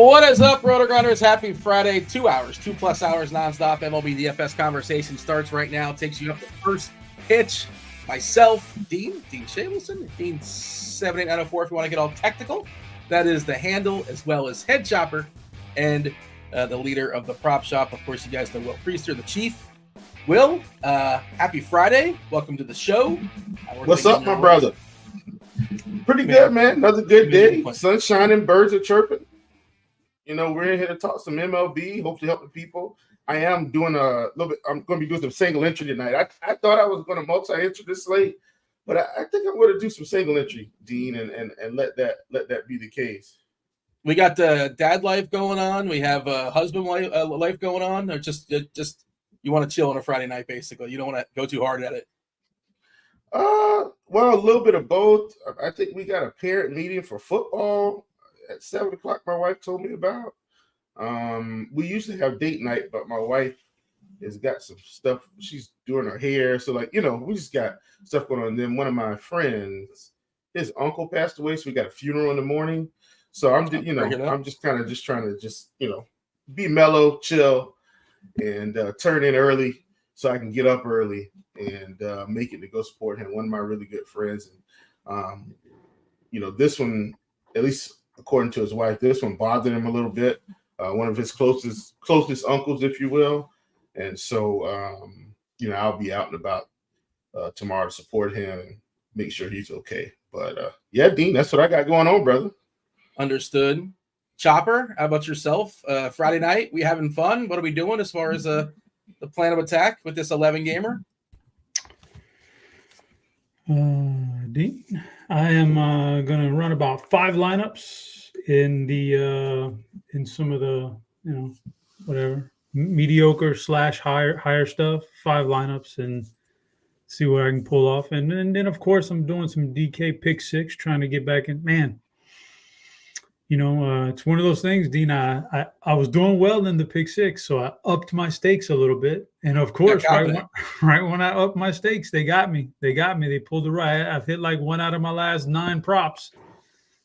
What is up, RotoGrinders? Happy Friday. 2 hours, 2+ hours nonstop MLB DFS conversation starts right now. Takes you up the first pitch. Myself, Dean Shamilson, Dean78904 if you want to get all technical. That is the handle, as well as Head Chopper and the leader of the prop shop. Of course, you guys know Will Priester, the chief. Will, happy Friday. Welcome to the show. What's up, my brother? Pretty good, man. Another good day. Sun's shining, birds are chirping. You know, we're in here to talk some MLB, hopefully help the people. I am doing a little bit. I'm going to be doing some single entry tonight. I thought I was going to multi-entry this slate, but I think I'm going to do some single entry, Dean, and let that be the case. We got the dad life going on. We have husband life going on. Or just you want to chill on a Friday night, basically. You don't want to go too hard at it. Well, a little bit of both. I think we got a parent meeting for football at 7 o'clock. My wife told me about. We usually have date night, but my wife has got some stuff. She's doing her hair, so we just got stuff going on. And then one of my friends, his uncle passed away, so we got a funeral in the morning. So I'm just trying to be mellow, chill, and turn in early so I can get up early and make it to go support him. One of my really good friends, and this one, at least according to his wife, this one bothered him a little bit. One of his closest uncles, if you will, and so I'll be out and about tomorrow to support him and make sure he's okay. But yeah, Dean, that's what I got going on, brother. Understood. Chopper, how about yourself? Friday night, we having fun? What are we doing as far as the plan of attack with this 11 gamer? Dean, I am going to run about 5 lineups in the in some of the whatever mediocre / higher stuff. 5 lineups and see what I can pull off. And then of course I'm doing some DK pick 6, trying to get back in. Man, it's one of those things, Dean. I was doing well in the pick 6, so I upped my stakes a little bit. And of course, right when I upped my stakes, they got me. They pulled the right. I've hit like 1 out of my last 9 props.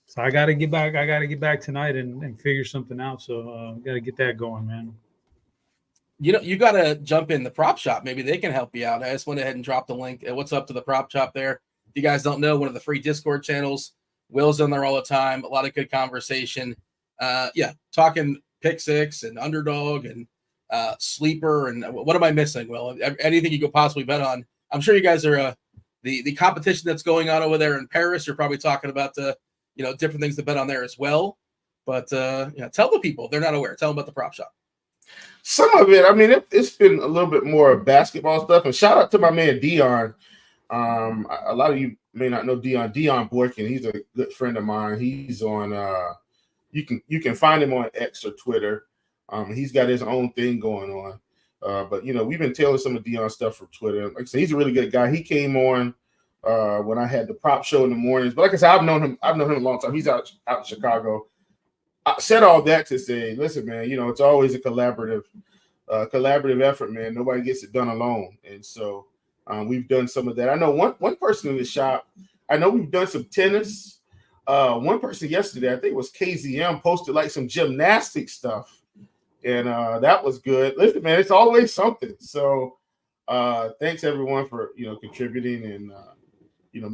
So I got to get back. I got to get back tonight and figure something out. So got to get that going, man. You got to jump in the prop shop. Maybe they can help you out. I just went ahead and dropped the link. What's up to the prop shop there? If you guys don't know, one of the free Discord channels. Will's on there all the time. A lot of good conversation. Talking pick 6 and underdog and sleeper. And what am I missing, Will? Anything you could possibly bet on. I'm sure you guys are the competition that's going on over there in Paris. You're probably talking about the different things to bet on there as well. But tell the people if they're not aware. Tell them about the prop shop. Some of it, I mean, it's been a little bit more basketball stuff. And shout out to my man Dion. A lot of you may not know Dion Boykin. He's a good friend of mine. He's on you can find him on X or Twitter. He's got his own thing going on. But we've been tailing some of Dion's stuff from Twitter. Like I said, he's a really good guy. He came on when I had the prop show in the mornings. But like I said, I've known him a long time. He's out in Chicago. I said all that to say, listen, man, it's always a collaborative effort, man. Nobody gets it done alone. And so we've done some of that. I know one person in the shop. I know we've done some tennis. One person yesterday, I think it was KZM, posted like some gymnastic stuff, and that was good. Listen, man, it's always something. So thanks everyone for contributing and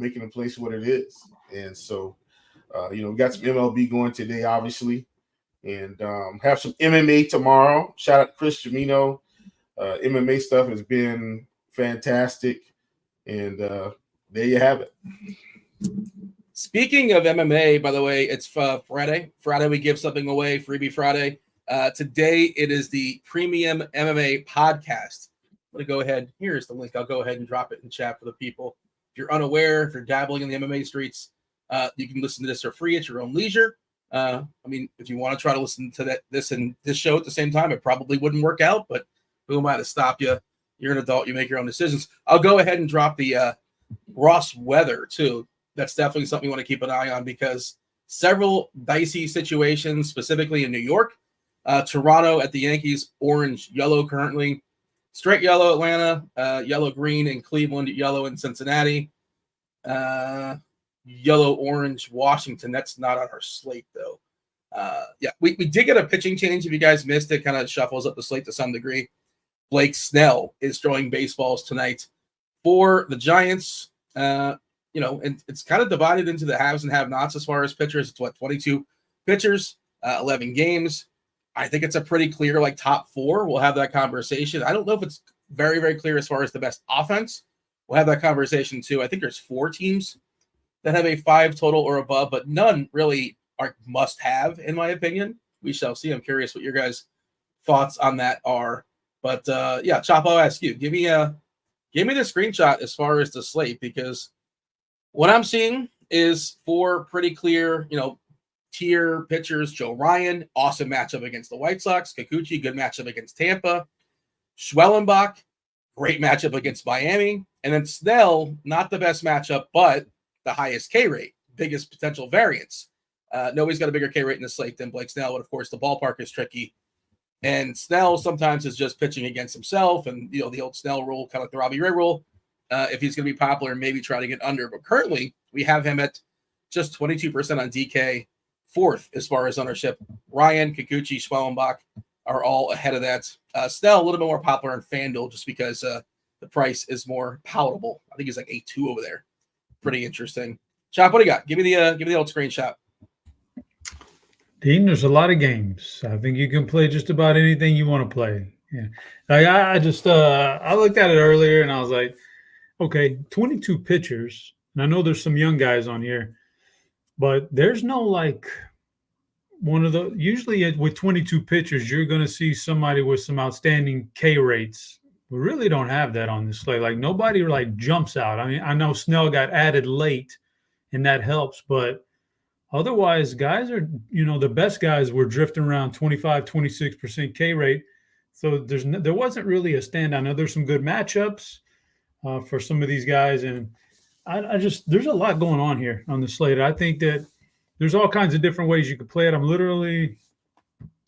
making the place what it is. And so we got some MLB going today, obviously, and have some MMA tomorrow. Shout out to Chris Jamino. MMA stuff has been fantastic, and there you have it. Speaking of MMA, by the way, it's Friday. Friday we give something away, Freebie Friday. Today it is the Premium MMA Podcast. I'm going to go ahead. Here's the link. I'll go ahead and drop it in chat for the people. If you're unaware, if you're dabbling in the MMA streets, you can listen to this for free at your own leisure. If you want to try to listen to this show at the same time, it probably wouldn't work out, but who am I to stop you? You're an adult. You make your own decisions. I'll go ahead and drop the Ross weather, too. That's definitely something you want to keep an eye on because several dicey situations, specifically in New York. Toronto at the Yankees, orange, yellow currently. Straight yellow, Atlanta. Yellow, green in Cleveland. Yellow in Cincinnati. Yellow, orange, Washington. That's not on our slate, though. We did get a pitching change. If you guys missed it, kind of shuffles up the slate to some degree. Blake Snell is throwing baseballs tonight for the Giants. And it's kind of divided into the haves and have-nots as far as pitchers. It's 22 pitchers, 11 games. I think it's a pretty clear top four. We'll have that conversation. I don't know if it's very, very clear as far as the best offense. We'll have that conversation too. I think there's 4 teams that have a 5 total or above, but none really are must-have, in my opinion. We shall see. I'm curious what your guys' thoughts on that are. But Chop, I'll ask you. Give me the screenshot as far as the slate, because what I'm seeing is 4 pretty clear, tier pitchers. Joe Ryan, awesome matchup against the White Sox. Kikuchi, good matchup against Tampa. Schwellenbach, great matchup against Miami. And then Snell, not the best matchup, but the highest K rate, biggest potential variance. Nobody's got a bigger K rate in the slate than Blake Snell, but of course the ballpark is tricky. And Snell sometimes is just pitching against himself, and the old Snell rule, kind of like the Robbie Ray rule. If he's going to be popular, maybe try to get under. But currently, we have him at just 22% on DK, 4th as far as ownership. Ryan, Kikuchi, Schwellenbach are all ahead of that. Snell a little bit more popular on FanDuel just because the price is more palatable. I think he's like 8-2 over there. Pretty interesting. Chop, what do you got? Give me the old screenshot. Dean, there's a lot of games. I think you can play just about anything you want to play. Yeah, I just I looked at it earlier and I was like, okay, 22 pitchers, and I know there's some young guys on here, but there's no one of the. Usually with 22 pitchers, you're going to see somebody with some outstanding K rates. We really don't have that on this slate. Nobody jumps out. I mean, I know Snell got added late, and that helps, but otherwise, guys are, the best guys were drifting around 25, 26% K rate. So there wasn't really a standout. I know there's some good matchups for some of these guys. And there's a lot going on here on the slate. I think that there's all kinds of different ways you could play it. I'm literally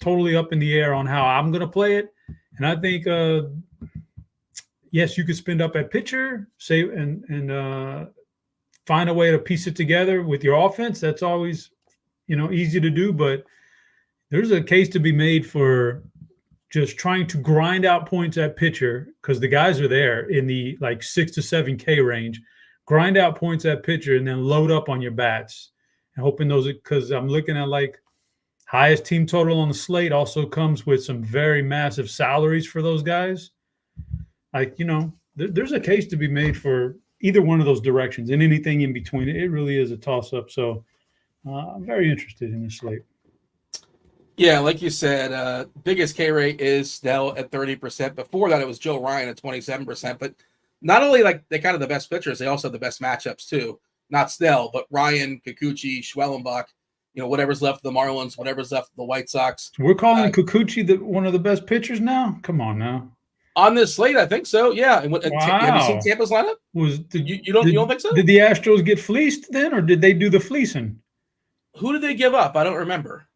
totally up in the air on how I'm going to play it. And I think, yes, you could spend up at pitcher, save and find a way to piece it together with your offense. That's always, easy to do, but there's a case to be made for just trying to grind out points at pitcher, because the guys are there in the 6 to 7K range. Grind out points at pitcher and then load up on your bats, and hoping those, because I'm looking at highest team total on the slate also comes with some very massive salaries for those guys. There's a case to be made for either one of those directions and anything in between. It really is a toss-up. So I'm very interested in this slate. Yeah, like you said, biggest K rate is Snell at 30%. Before that, it was Joe Ryan at 27%. But not only they're kind of the best pitchers, they also have the best matchups too. Not Snell, but Ryan, Kikuchi, Schwellenbach, whatever's left of the Marlins, whatever's left of the White Sox. We're calling Kikuchi one of the best pitchers now? Come on now. On this slate, I think so. Yeah. And wow. Have you seen Tampa's lineup? You don't think so? Did the Astros get fleeced then, or did they do the fleecing? Who did they give up? I don't remember.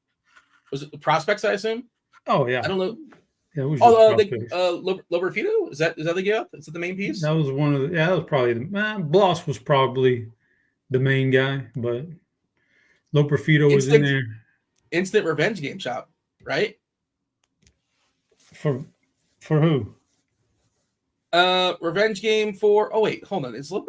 Was it the prospects, I assume? Oh, yeah. I don't know. Yeah, it was Loberfito? Is that the give up? Is that the main piece? That was one of the. Yeah, that was probably Bloss was probably the main guy, but Loberfito was in there. Instant revenge game, Chop, right? For who? Revenge game for. Oh wait, hold on. Is No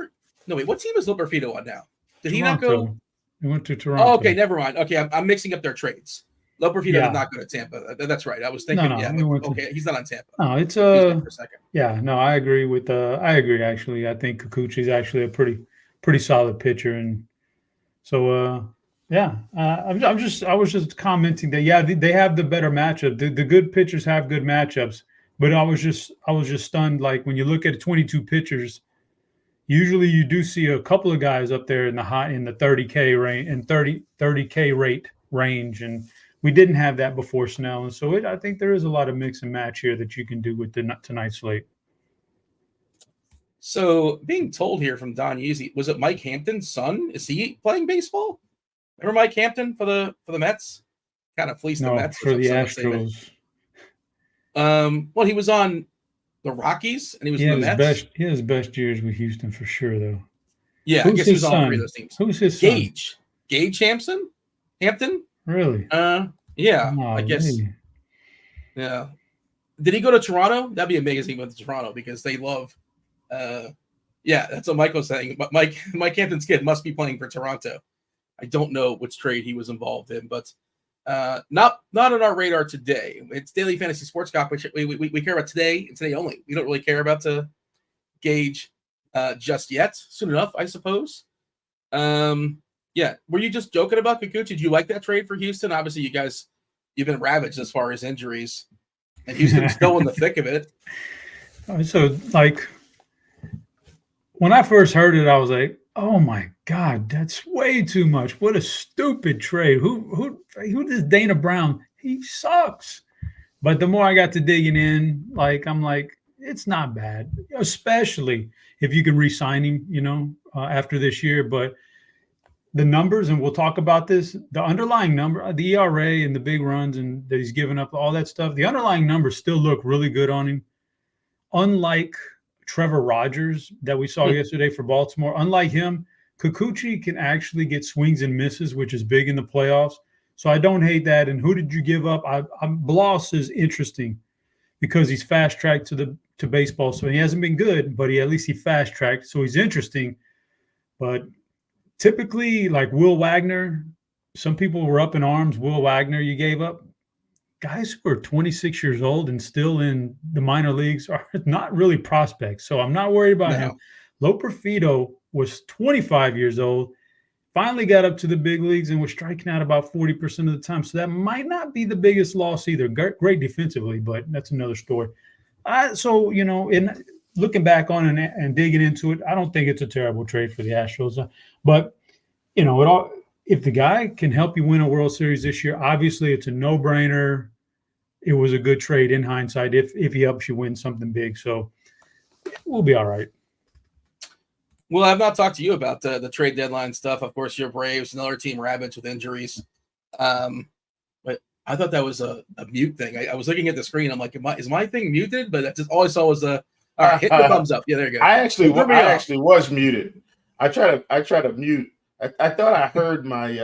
wait. What team is Loberfito on now? Did he not go? He went to Toronto. Oh, okay, never mind. Okay, I'm mixing up their trades. Loberfito did not go to Tampa. That's right. I was thinking. He's not on Tampa. No, it's for a second. Yeah, no, I agree with. I agree actually. I think Kikuchi's actually a pretty solid pitcher, and so I was just commenting that they have the better matchup. The good pitchers have good matchups, but I was just stunned. When you look at 22 pitchers, usually you do see a couple of guys up there in the 30K range and 30K rate range, and we didn't have that before Snell. And so I think there is a lot of mix and match here that you can do with tonight's slate. So being told here from Don Yeezy, was it Mike Hampton's son? Is he playing baseball? Remember Mike Hampton for the Mets? Kind of fleeced the Mets. For the Astros. Well, he was on the Rockies and he was in the Mets. He had his best years with Houston for sure, though. Yeah, I guess he was on 3 of those teams. Who's his son? Gage Hampton? Really? Yeah, Oh, I guess. man. Yeah. Did he go to Toronto? That'd be amazing. He went to Toronto because they love. Yeah, that's what Michael's saying. But Mike Hampton's kid must be playing for Toronto. I don't know which trade he was involved in, but not on our radar today. It's Daily Fantasy Sports Cop, which we care about today and today only. We don't really care about to gauge just yet. Soon enough, I suppose. Yeah, were you just joking about Kikuchi? Did you like that trade for Houston? Obviously, you've been ravaged as far as injuries, and Houston's still in the thick of it. So, like, when I first heard it, I was like, "Oh my God, that's way too much! What a stupid trade! Who is Dana Brown? He sucks." But the more I got to digging in, I'm like, it's not bad, especially if you can re-sign him, after this year. But the numbers, and we'll talk about this, the underlying number, the ERA and the big runs and that he's given up, all that stuff, the underlying numbers still look really good on him. Unlike Trevor Rogers that we saw yesterday for Baltimore, unlike him, Kikuchi can actually get swings and misses, which is big in the playoffs. So I don't hate that. And who did you give up? Bloss is interesting because he's fast-tracked to baseball. So he hasn't been good, but at least he fast-tracked. So he's interesting. But typically, like Will Wagner, some people were up in arms. Will Wagner, you gave up. Guys who are 26 years old and still in the minor leagues are not really prospects. So I'm not worried about him. Loperfido was 25 years old, finally got up to the big leagues and was striking out about 40% of the time. So that might not be the biggest loss either. Great defensively, but that's another story. So, in looking back on and digging into it, I don't think it's a terrible trade for the Astros. But, if the guy can help you win a World Series this year, obviously it's a no-brainer. It was a good trade in hindsight if he helps you win something big. So we'll be all right. Well, I've not talked to you about the trade deadline stuff. Of course, your Braves, another team ravaged with injuries. But I thought that was a mute thing. I was looking at the screen. I'm like, is my thing muted? But that's just all I saw was all right, hit the thumbs up. Yeah, there you go. I actually was muted. I try to mute. I thought I heard my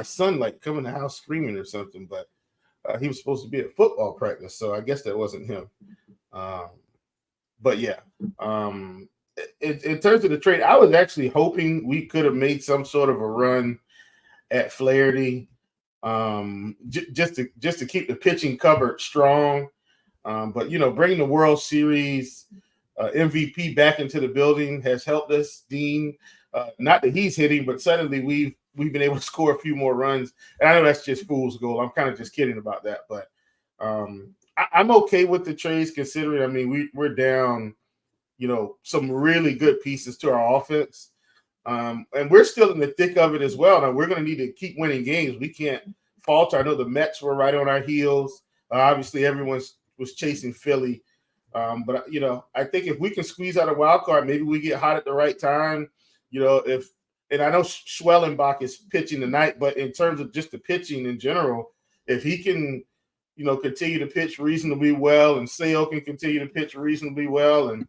son like come in the house screaming or something, but he was supposed to be at football practice, so I guess that wasn't him. But yeah, in terms of the trade, I was actually hoping we could have made some sort of a run at Flaherty, just to keep the pitching cupboard strong. But bringing the World Series MVP back into the building has helped us, Dean. Not that he's hitting, but suddenly we've been able to score a few more runs. And I know that's just fool's gold. I'm kind of just kidding about that, but I'm okay with the trades considering. I mean, we're down, some really good pieces to our offense, and we're still in the thick of it as well. Now we're going to need to keep winning games. We can't falter. I know the Mets were right on our heels. Obviously, everyone was chasing Philly, but I think if we can squeeze out a wild card, maybe we get hot at the right time. And I know Schwellenbach is pitching tonight, but in terms of just the pitching in general, if he can, continue to pitch reasonably well, and Sale can continue to pitch reasonably well, and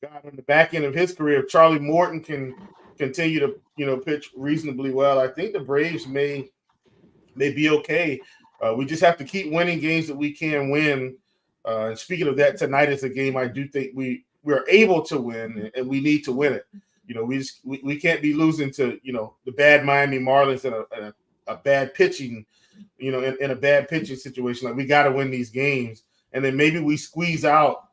God, on the back end of his career, if Charlie Morton can continue to, pitch reasonably well, I think the Braves may be okay. We just have to keep winning games that we can win. And speaking of that, tonight is a game I do think we're able to win, and we need to win it. We can't be losing to, the bad Miami Marlins and a bad pitching, in a bad pitching situation. Like, we got to win these games. And then maybe we squeeze out,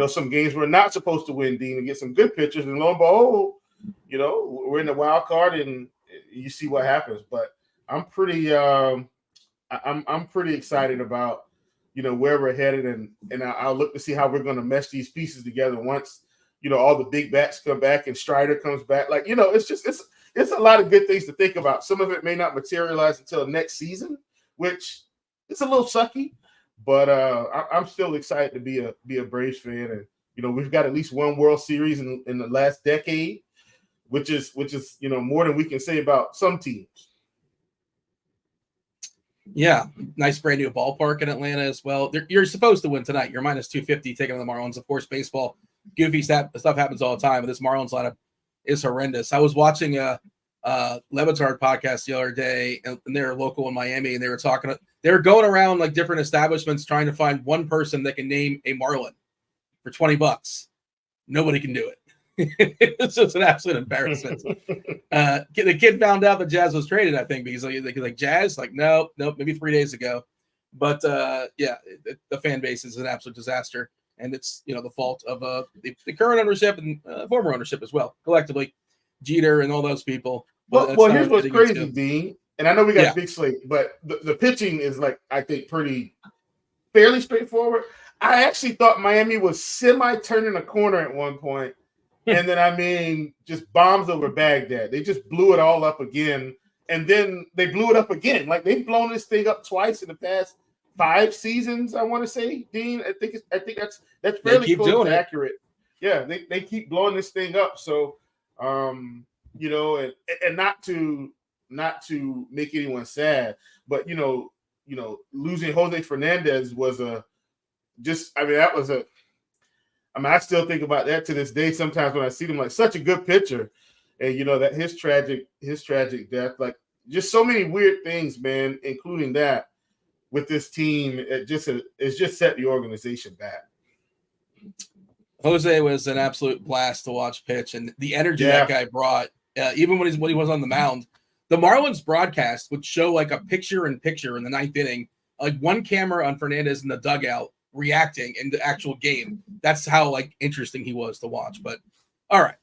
some games we're not supposed to win, Dean, and get some good pitchers. And lo and behold, we're in the wild card and you see what happens. But I'm pretty I'm pretty excited about, where we're headed. And I'll look to see how we're going to mesh these pieces together once, all the big bats come back and Strider comes back. Like, it's a lot of good things to think about. Some of it may not materialize until next season, which it's a little sucky, but I'm still excited to be a Braves fan. And, we've got at least one World Series in the last decade, which is, more than we can say about some teams. Yeah, nice brand new ballpark in Atlanta as well. You're supposed to win tonight. You're minus 250 taking on the Marlins. Of course, baseball, goofy stuff happens all the time, but this Marlins lineup is horrendous. I was watching Levitard podcast the other day, and they're local in Miami, and they were going around like different establishments trying to find one person that can name a Marlin for $20. Nobody can do it. It's just an absolute embarrassment. The kid found out that Jazz was traded, I think, because like Jazz, like nope, maybe 3 days ago. But the fan base is an absolute disaster, and it's the fault of the current ownership and former ownership as well, collectively, Jeter and all those people. Well, here's what's crazy, Dean, and I know we got big slate, but the pitching is I think fairly straightforward. I actually thought Miami was semi-turning a corner at one point. And then, just bombs over Baghdad. They just blew it all up again. And then they blew it up again. Like, they've blown this thing up twice in the past 5 seasons, I want to say, Dean. I think that's fairly close to accurate. Yeah, they keep blowing this thing up. So, and not to make anyone sad, but, losing Jose Fernandez was I still think about that to this day. Sometimes when I see them, like such a good pitcher, and that his tragic death, like just so many weird things, man, including that with this team. It's just set the organization back. Jose was an absolute blast to watch pitch, and the energy that guy brought, even when he was on the mound. The Marlins broadcast would show like a picture-in-picture in the 9th inning, like one camera on Fernandez in the dugout, reacting in the actual game. That's how interesting he was to watch. But all right,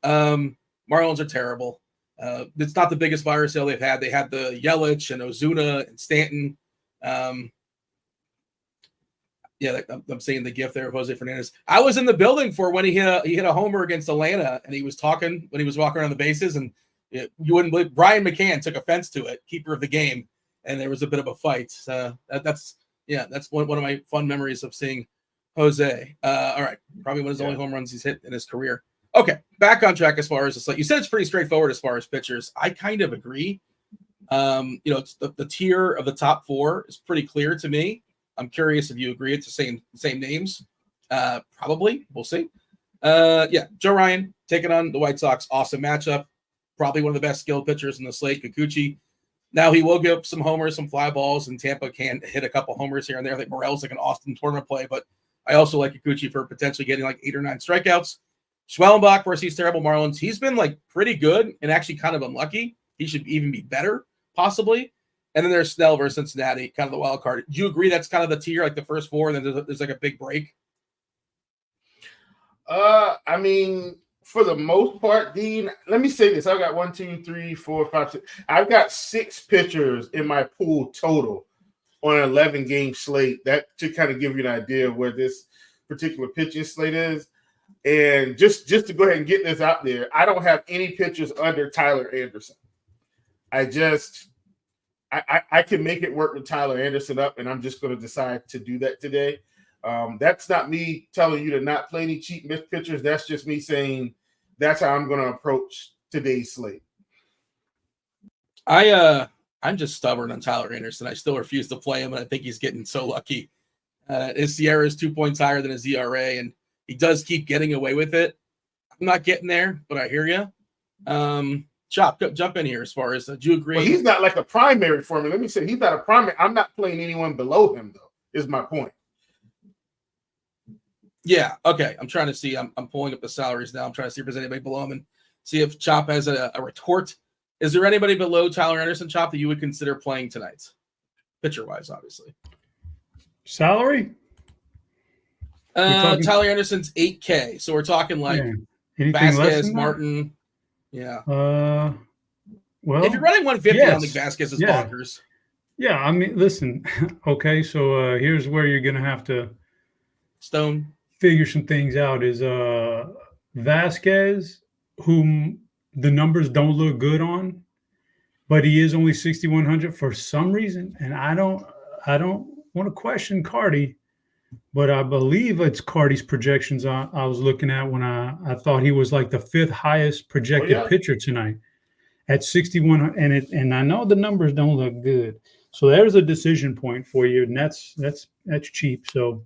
Marlins are terrible. It's not the biggest fire sale they've had. They had the Yelich and Ozuna and Stanton. I'm seeing the gift there of Jose Fernandez. I was in the building for when he hit a homer against Atlanta, and he was talking when he was walking around the bases, and you wouldn't believe Brian McCann took offense to it, keeper of the game, and there was a bit of a fight. That's one of my fun memories of seeing Jose. All right. Probably one of his only home runs he's hit in his career. Okay. Back on track as far as you said, it's pretty straightforward as far as pitchers. I kind of agree. It's the tier of the top 4 is pretty clear to me. I'm curious if you agree it's the same names. Probably. We'll see. Joe Ryan taking on the White Sox. Awesome matchup. Probably one of the best skilled pitchers in the slate, Kikuchi. Now he will give up some homers, some fly balls, and Tampa can hit a couple homers here and there. I think Morel's like an Austin tournament play, but I also like Kikuchi for potentially getting 8 or 9 strikeouts. Schwellenbach versus these terrible Marlins. He's been pretty good and actually kind of unlucky. He should even be better, possibly. And then there's Snell versus Cincinnati, kind of the wild card. Do you agree that's kind of the tier, the first 4, and then there's a big break? For the most part, Dean, let me say this. I've got 1, 2, 3, 4, 5, 6. I've got 6 pitchers in my pool total on an 11-game slate. That should kind of give you an idea of where this particular pitching slate is. And just to go ahead and get this out there, I don't have any pitchers under Tyler Anderson. I can make it work with Tyler Anderson up, and I'm just going to decide to do that today. That's not me telling you to not play any cheap pitchers. That's just me saying that's how I'm going to approach today's slate. I'm just stubborn on Tyler Anderson. I still refuse to play him, and I think he's getting so lucky. His SIERA is 2 points higher than his ERA, and he does keep getting away with it. I'm not getting there, but I hear you. Chop, jump in here as far as do you agree? Well, he's not like a primary for me. Let me say he's not a primary. I'm not playing anyone below him, though, is my point. Yeah, okay. I'm trying to see. I'm pulling up the salaries now. I'm trying to see if there's anybody below him and see if Chop has a retort. Is there anybody below Tyler Anderson, Chop, that you would consider playing tonight? Pitcher-wise, obviously. Salary? Tyler Anderson's $8K. So we're talking Vasquez, Martin. Yeah. Well, if you're running 150, yes. I don't think Vasquez is bonkers. Yeah, listen. Okay, so here's where you're going to have to figure some things out. Is Vasquez, whom the numbers don't look good on, but he is only 6,100 for some reason, and I don't want to question Carty, but I believe it's Carty's projections I was looking at when I thought he was like the 5th highest projected pitcher tonight at 61, and I know the numbers don't look good. So there's a decision point for you, and that's cheap. So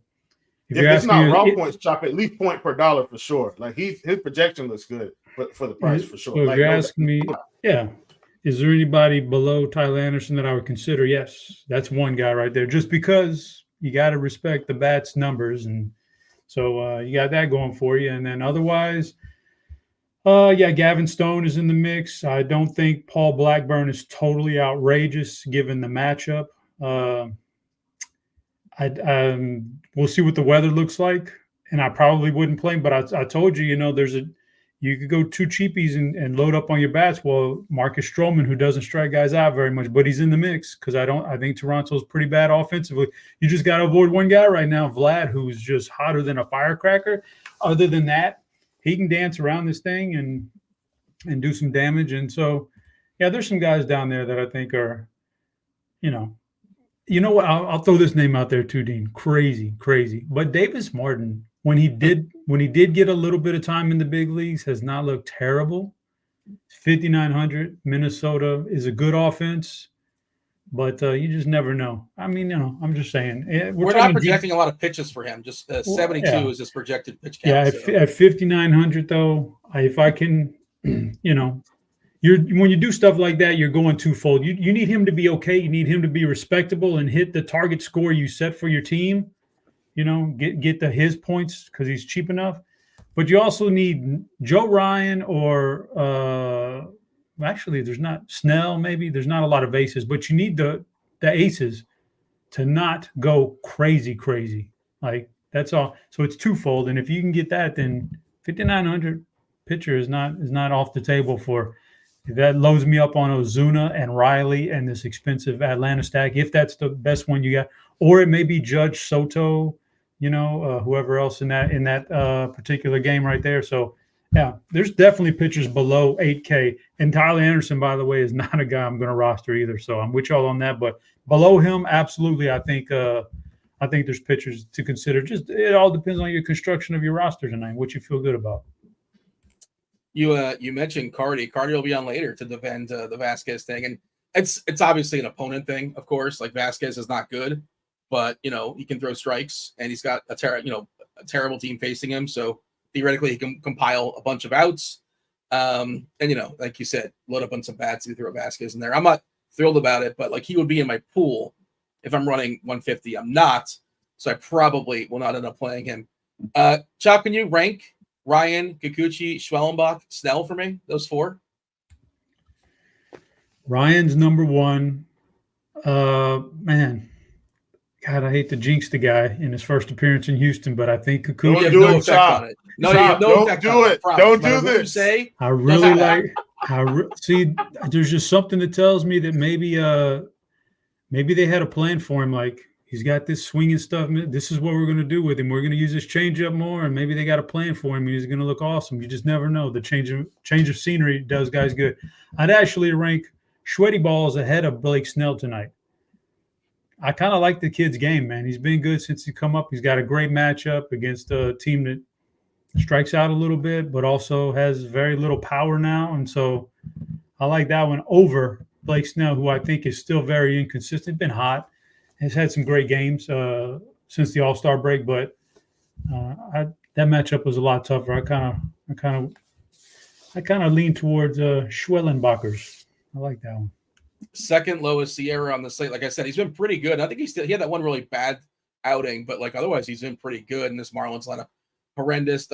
if it's not raw points, Chop, at least point per dollar for sure. Like his projection looks good, but for the price for sure. So if you're asking me, Yeah. Is there anybody below Tyler Anderson that I would consider? Yes, that's one guy right there. Just because you got to respect the bats numbers, and so you got that going for you. And then otherwise, yeah, Gavin Stone is in the mix. I don't think Paul Blackburn is totally outrageous given the matchup. We'll see what the weather looks like, and I probably wouldn't play him. But I told you, you could go two cheapies and load up on your bats. Well, Marcus Stroman, who doesn't strike guys out very much, but he's in the mix because I think Toronto's pretty bad offensively. You just got to avoid one guy right now, Vlad, who's just hotter than a firecracker. Other than that, he can dance around this thing and do some damage. And so, yeah, there's some guys down there that I think are, you know what? I'll throw this name out there too, Dean. Crazy. But Davis Martin, when he did get a little bit of time in the big leagues, has not looked terrible. 5,900. Minnesota is a good offense, but you just never know. I mean, I'm just saying. We're not projecting a lot of pitches for him. Just 72 is his projected pitch count. Yeah, at 5,900 though, if I can, when you do stuff like that, you're going twofold. You need him to be okay. You need him to be respectable and hit the target score you set for your team. Get his points because he's cheap enough. But you also need Joe Ryan or actually there's not Snell. Maybe there's not a lot of aces, but you need the aces to not go crazy. Like that's all. So it's twofold. And if you can get that, then 5,900 pitcher is not off the table for. That loads me up on Ozuna and Riley and this expensive Atlanta stack, if that's the best one you got. Or it may be Judge Soto, whoever else in that particular game right there. So, yeah, there's definitely pitchers below 8K. And Tyler Anderson, by the way, is not a guy I'm going to roster either. So I'm with y'all on that. But below him, absolutely, I think there's pitchers to consider. Just it all depends on your construction of your roster tonight, what you feel good about. You mentioned Carty. Carty will be on later to defend the Vasquez thing, and it's obviously an opponent thing, of course. Like Vasquez is not good, but he can throw strikes, and he's got a terrible team facing him. So theoretically, he can compile a bunch of outs. And like you said, load up on some bats if you throw Vasquez in there. I'm not thrilled about it, but like he would be in my pool if I'm running 150. I'm not, so I probably will not end up playing him. Chop, can you rank Ryan, Kikuchi, Schwellenbach, Snell for me? Those four. Ryan's number one. Man, God, I hate to jinx the guy in his first appearance in Houston, but I think Kikuchi. Don't do it, Chop. No, you have no effect on it. Don't do this. I really like. See, there's just something that tells me that maybe they had a plan for him. Like he's got this swinging stuff. This is what we're going to do with him. We're going to use this changeup more, and maybe they got a plan for him. And he's going to look awesome. You just never know. The change of scenery does guys good. I'd actually rank Schweddy Balls ahead of Blake Snell tonight. I kind of like the kid's game, man. He's been good since he come up. He's got a great matchup against a team that strikes out a little bit, but also has very little power now. And so I like that one over Blake Snell, who I think is still very inconsistent, been hot, has had some great games since the All-Star break, but that matchup was a lot tougher. I kind of lean towards Schwellenbachers. I like that one. Second lowest Sierra on the slate. Like I said, he's been pretty good. I think he had that one really bad outing, but like otherwise he's been pretty good in this Marlins lineup. Horrendous.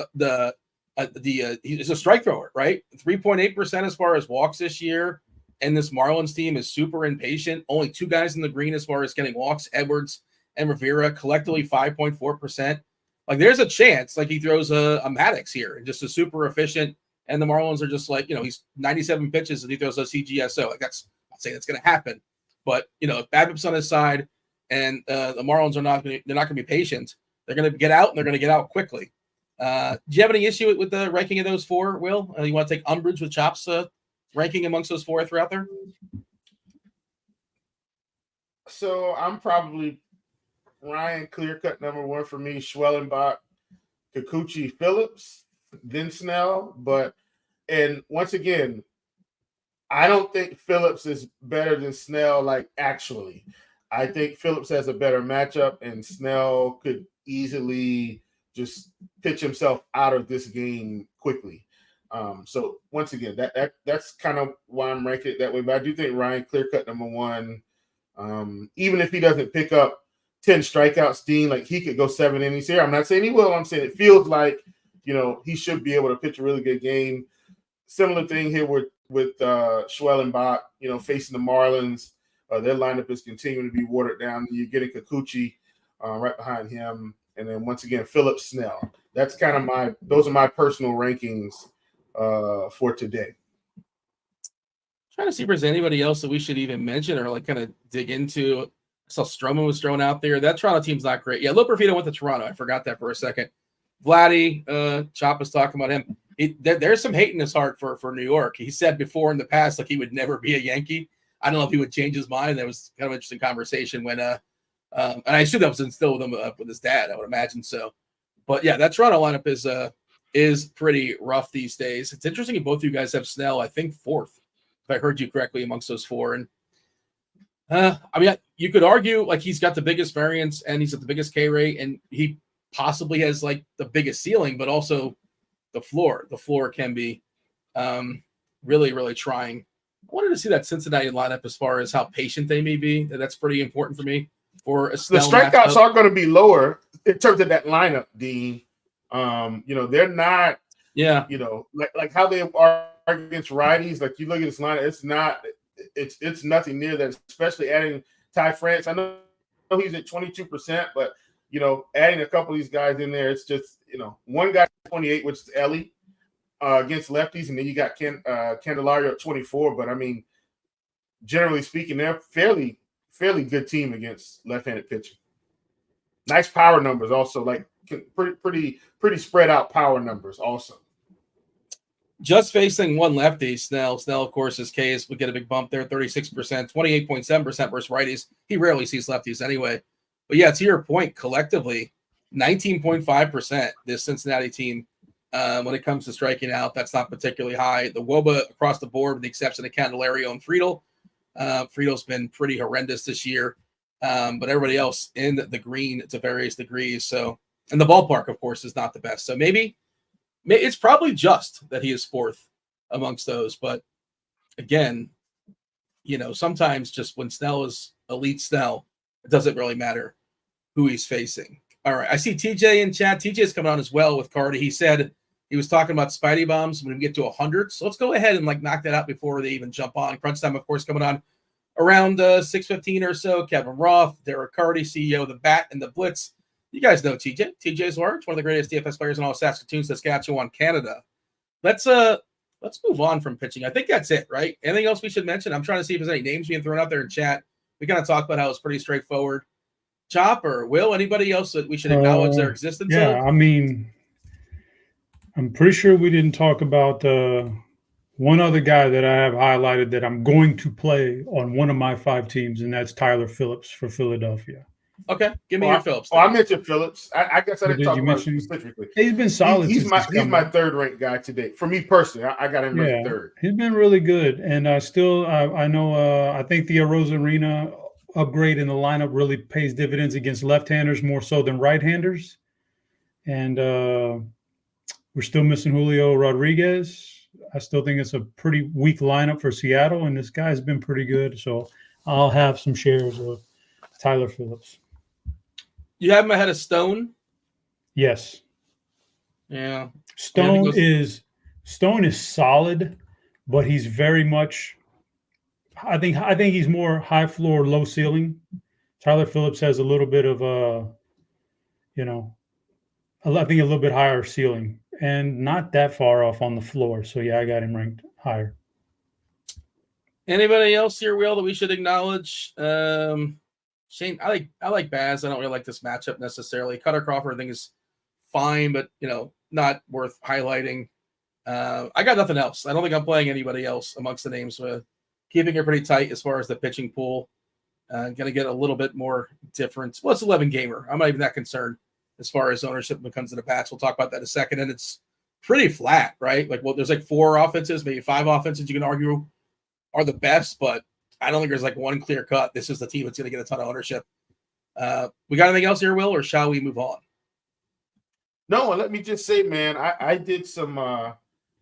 He's a strike thrower, right? 3.8% as far as walks this year. And this Marlins team is super impatient. Only two guys in the green as far as getting walks, Edwards and Rivera, collectively 5.4%. Like there's a chance like he throws a Maddox here and just a super efficient. And the Marlins are just like, he's 97 pitches and he throws a CGSO. Like that's not saying it's going to happen, but if BABIP's on his side and the Marlins are not going to be patient, they're going to get out and they're going to get out quickly. Do you have any issue with the ranking of those four, Will? You want to take umbrage with Chop's ranking amongst those four throughout there? So I'm probably Ryan, clear-cut number one for me, Schwellenbach, Kikuchi, Phillips, then Snell. And once again, I don't think Phillips is better than Snell, like actually. I think Phillips has a better matchup, and Snell could easily just pitch himself out of this game quickly. So once again, that's kind of why I'm ranking it that way. But I do think Ryan clear-cut number one. Even if he doesn't pick up 10 strikeouts, Dean, like he could go 7 innings here. I'm not saying he will. I'm saying it feels like, he should be able to pitch a really good game. Similar thing here with Schwellenbach, facing the Marlins. Their lineup is continuing to be watered down. You're getting Kikuchi right behind him. And then once again, Phillips, Snell. That's kind of those are my personal rankings for today. Trying to see if there's anybody else that we should even mention or like kind of dig into. I saw Stroman was thrown out there. That Toronto team's not great. Yeah, Loperfido went to Toronto. I forgot that for a second. Vladdy, Chop was talking about him. There's some hate in his heart for New York. He said before in the past like he would never be a Yankee. I don't know if he would change his mind. That was kind of an interesting conversation when and I assume that was instilled with him with his dad. I would imagine so. But yeah, that Toronto lineup is pretty rough these days. It's interesting. Both of you guys have Snell, I think, fourth, if I heard you correctly, amongst those four. And you could argue like he's got the biggest variance and he's at the biggest K rate, and he possibly has like the biggest ceiling, but also the floor. The floor can be really, really trying. I wanted to see that Cincinnati lineup as far as how patient they may be. That's pretty important for me. For a Snell the strikeouts matchup. are going to be lower in terms of that lineup, Dean. They're not. Yeah. Like how they are against righties. Like you look at this lineup, it's not. It's nothing near that. Especially adding Ty France. I know he's at 22%, but adding a couple of these guys in there, it's just one guy 28, which is Ellie. Against lefties, and then you got Candelario at 24. But I mean, generally speaking, they're fairly good team against left-handed pitching. Nice power numbers, also like pretty spread out power numbers, also. Just facing one lefty, Snell, of course, his Ks would get a big bump there, 36%, 28.7% versus righties. He rarely sees lefties anyway. But yeah, to your point, collectively, 19.5% this Cincinnati team. When it comes to striking out, that's not particularly high. The WOBA across the board, with the exception of Candelario and Friedel. Friedel's been pretty horrendous this year, but everybody else in the green to various degrees. So, and the ballpark, of course, is not the best. So maybe it's probably just that he is fourth amongst those. But again, sometimes just when Snell is elite Snell, it doesn't really matter who he's facing. All right, I see TJ in chat. TJ's coming on as well with Carty. He said he was talking about Spidey bombs when we get to 100. So let's go ahead and knock that out before they even jump on. Crunch time, of course, coming on around 6:15 or so. Kevin Roth, Derek Carty, CEO of the Bat and the Blitz. You guys know TJ. TJ Zwarych, one of the greatest DFS players in all Saskatoon, Saskatchewan, Canada. Let's move on from pitching. I think that's it, right? Anything else we should mention? I'm trying to see if there's any names being thrown out there in chat. We kind of talked about how it's pretty straightforward. Chopper, Will, anybody else that we should acknowledge their existence? Yeah, of? I mean, I'm pretty sure we didn't talk about one other guy that I have highlighted that I'm going to play on one of my 5 teams, and that's Tyler Phillips for Philadelphia. Okay, give me your Phillips. I mentioned Phillips. I guess I didn't talk about him specifically. He's been solid. He's my third ranked guy today. For me personally, I got him ranked third. He's been really good, and I know I think the Arozarena upgrade in the lineup really pays dividends against left-handers more so than right-handers. And we're still missing Julio Rodriguez. I still think it's a pretty weak lineup for Seattle, and this guy's been pretty good. So I'll have some shares of Tyler Phillips. You have him ahead of Stone? Yes. Yeah. Stone is solid, but he's very much I think he's more high floor, low ceiling. Tyler Phillips has a little bit of I think a little bit higher ceiling and not that far off on the floor. So yeah, I got him ranked higher. Anybody else here, Will, that we should acknowledge? Shane, I like Baz. I don't really like this matchup necessarily. Cutter Crawford I think is fine, but not worth highlighting. I got nothing else. I don't think I'm playing anybody else amongst the names. Keeping it pretty tight as far as the pitching pool. Going to get a little bit more difference. Well, it's 11 gamer. I'm not even that concerned as far as ownership when it comes to the bats. We'll talk about that in a second. And it's pretty flat, right? There's 4 offenses, maybe 5 offenses you can argue are the best, but I don't think there's one clear cut. This is the team that's going to get a ton of ownership. We got anything else here, Will, or shall we move on? No, let me just say, man, I did some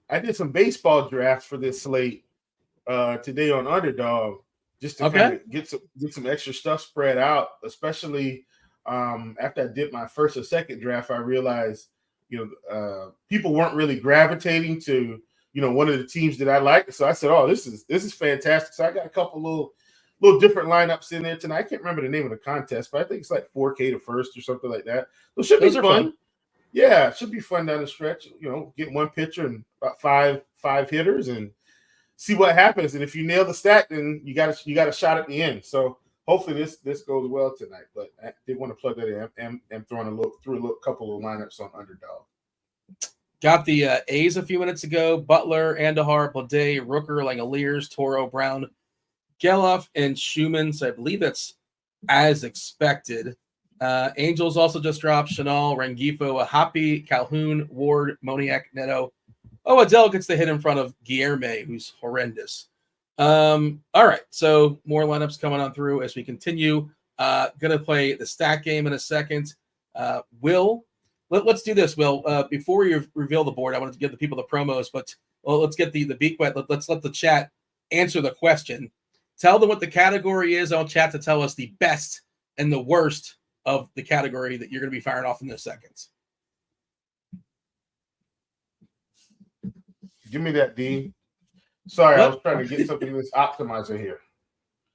I did some baseball drafts for this slate today on Underdog, just to kind of get some extra stuff spread out, especially after I did my first or second draft. I realized, people weren't really gravitating to, one of the teams that I liked. So I said, oh, this is fantastic. So I got a couple little different lineups in there tonight. I can't remember the name of the contest, but I think it's like 4K to first or something like that. So it should be fun. Yeah, it should be fun down the stretch. Get one pitcher and about five hitters and see what happens. And if you nail the stack, then you got a shot at the end. So hopefully this goes well tonight. But I did want to plug that in. I'm throwing a couple of lineups on Underdog. Got the A's a few minutes ago. Butler, Andahar, Blade, Rooker, Langoliers, Toro, Brown, Geloff, and Schumann. So I believe that's as expected. Angels also just dropped Chanel, Rengifo, Ahapi, Calhoun, Ward, Moniak, Neto. Oh, Adele gets the hit in front of Guillerme, who's horrendous. All right, so more lineups coming on through as we continue. Gonna play the stack game in a second. Will, let's do this. Will, before we reveal the board, I wanted to give the people the promos, but let's get the beat wet. Let's let the chat answer the question. Tell them what the category is on chat to tell us the best and the worst of the category that you're going to be firing off in those seconds. Give me that, Dean. Sorry, I was trying to get something in this optimizer here.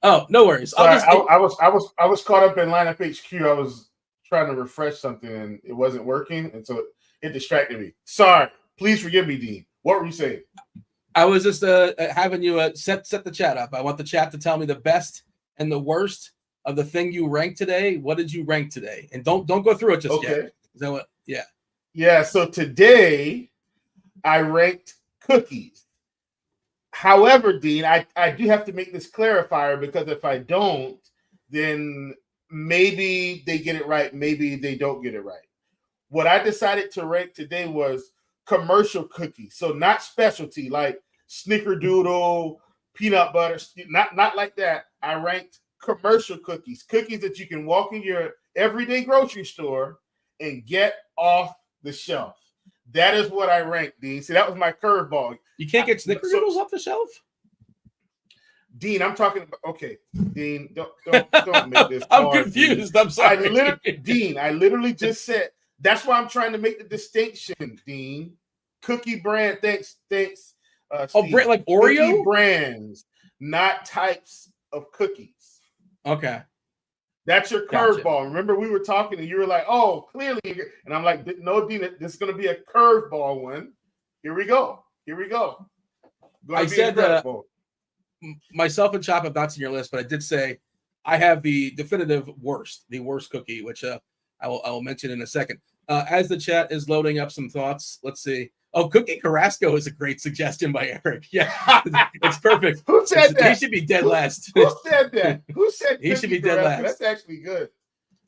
Oh, no worries. Sorry, I was caught up in lineup HQ. I was trying to refresh something and it wasn't working, and so it distracted me. Sorry. Please forgive me, Dean. What were you saying? I was just having you set the chat up. I want the chat to tell me the best and the worst of the thing you ranked today. What did you rank today? And don't go through it just yet. Is that what? Yeah. Yeah. So today I ranked cookies. However, Dean, I do have to make this clarifier, because if I don't, then maybe they get it right, maybe they don't get it right. What I decided to rank today was commercial cookies. So not specialty like Snickerdoodle, peanut butter, not like that. I ranked commercial cookies that you can walk in your everyday grocery store and get off the shelf. That is what I ranked, Dean. See, that was my curveball. You can't get Snickerdoodles off the shelf? Dean, I'm talking about, okay, Dean, don't make this I'm hard, confused. Dean. I'm sorry. I literally just said, that's why I'm trying to make the distinction, Dean. Cookie brand, thanks, Steve. Brand like Oreo? Cookie brands, not types of cookies. Okay. That's your curveball. Gotcha. Remember, we were talking and you were like, oh, clearly. And I'm like, no, Dean, this is going to be a curveball one. Here we go. I said myself and Chop have not seen your list, but I did say I have the definitive worst cookie, which I will mention in a second. As the chat is loading up some thoughts, let's see. Oh, Cookie Carrasco is a great suggestion by Eric. Yeah, it's perfect. Who said that? He should be dead last. Who said that? Who said he should be dead last? That's actually good.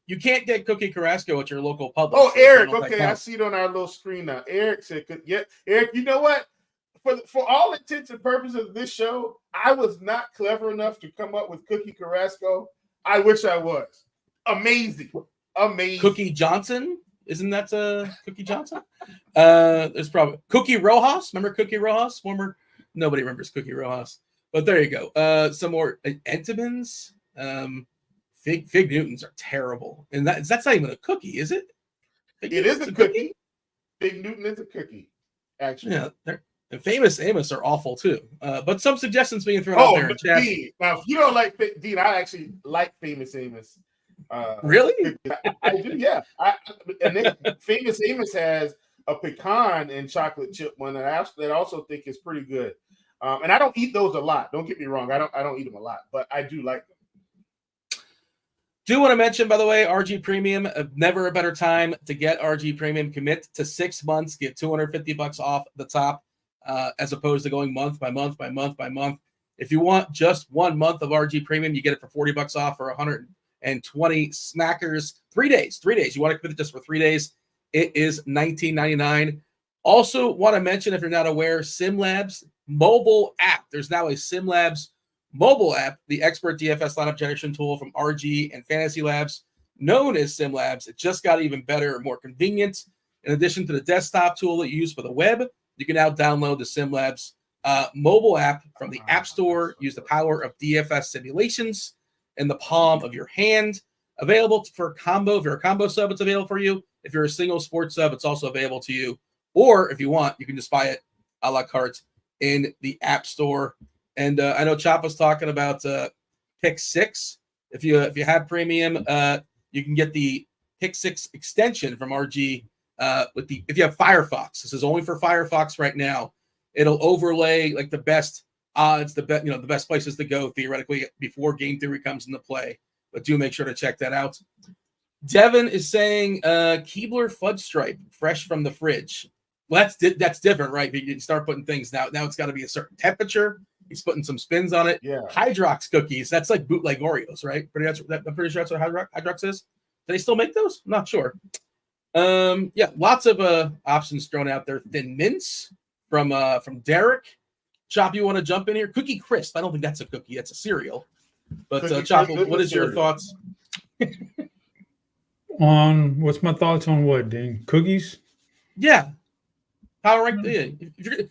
You can't get Cookie Carrasco at your local Publix. Oh, so Eric. Okay, I see it on our little screen now. Eric said, yeah, Eric, you know what? For all intents and purposes of this show, I was not clever enough to come up with Cookie Carrasco. I wish I was. Amazing. Cookie Johnson? Isn't that Cookie Johnson? There's probably Cookie Rojas. Remember Cookie Rojas? Nobody remembers Cookie Rojas. But there you go. Some more Entenmann's. Fig Newtons are terrible. And that's not even a cookie, is it? It is a cookie. Fig Newton is a cookie, actually. Yeah, and Famous Amos are awful too. But some suggestions being thrown out there in chat. Dean, now, if you don't like Dean, I actually like Famous Amos. Really? I do, yeah. Famous Amos has a pecan and chocolate chip one that I also think is pretty good. And I don't eat those a lot. Don't get me wrong. I don't eat them a lot, but I do like them. Do want to mention, by the way, RG Premium, never a better time to get RG Premium. Commit to 6 months, get $250 off the top, as opposed to going month by month by month by month. If you want just 1 month of RG Premium, you get it for $40 off for 120 smackers. 3 days. You want to commit it just for 3 days. It is $19.99. Also want to mention, if you're not aware, SimLabs mobile app. There's now a SimLabs mobile app, the expert DFS lineup generation tool from RG and Fantasy Labs, known as SimLabs. It just got even better and more convenient. In addition to the desktop tool that you use for the web, You can now download the SimLabs mobile app from the App Store. Use the power of DFS simulations in the palm of your hand. Available for combo. If you're a combo sub, it's available for you. If you're a single sports sub, it's also available to you. Or if you want, you can just buy it a la carte in the App Store. And I know Chop was talking about Pick 6. If you have premium, you can get the Pick 6 extension from RG if you have Firefox. This is only for Firefox right now. It'll overlay like the best odds, the best places to go theoretically before game theory comes into play. But do make sure to check that out. Devin is saying Keebler Fudge Stripe, fresh from the fridge. Well, that's different, right? You can start putting things now. Now it's got to be a certain temperature. He's putting some spins on it. Yeah. Hydrox cookies. That's like bootleg Oreos, right? I'm pretty sure that's what Hydrox is. Do they still make those? I'm not sure. Yeah, lots of options thrown out there. Thin mints from Derek. Chop, you want to jump in here? Cookie Crisp. I don't think that's a cookie. That's a cereal. But Chop, what is your thoughts? What's my thoughts on what, Dane? Cookies? Yeah. Power rank.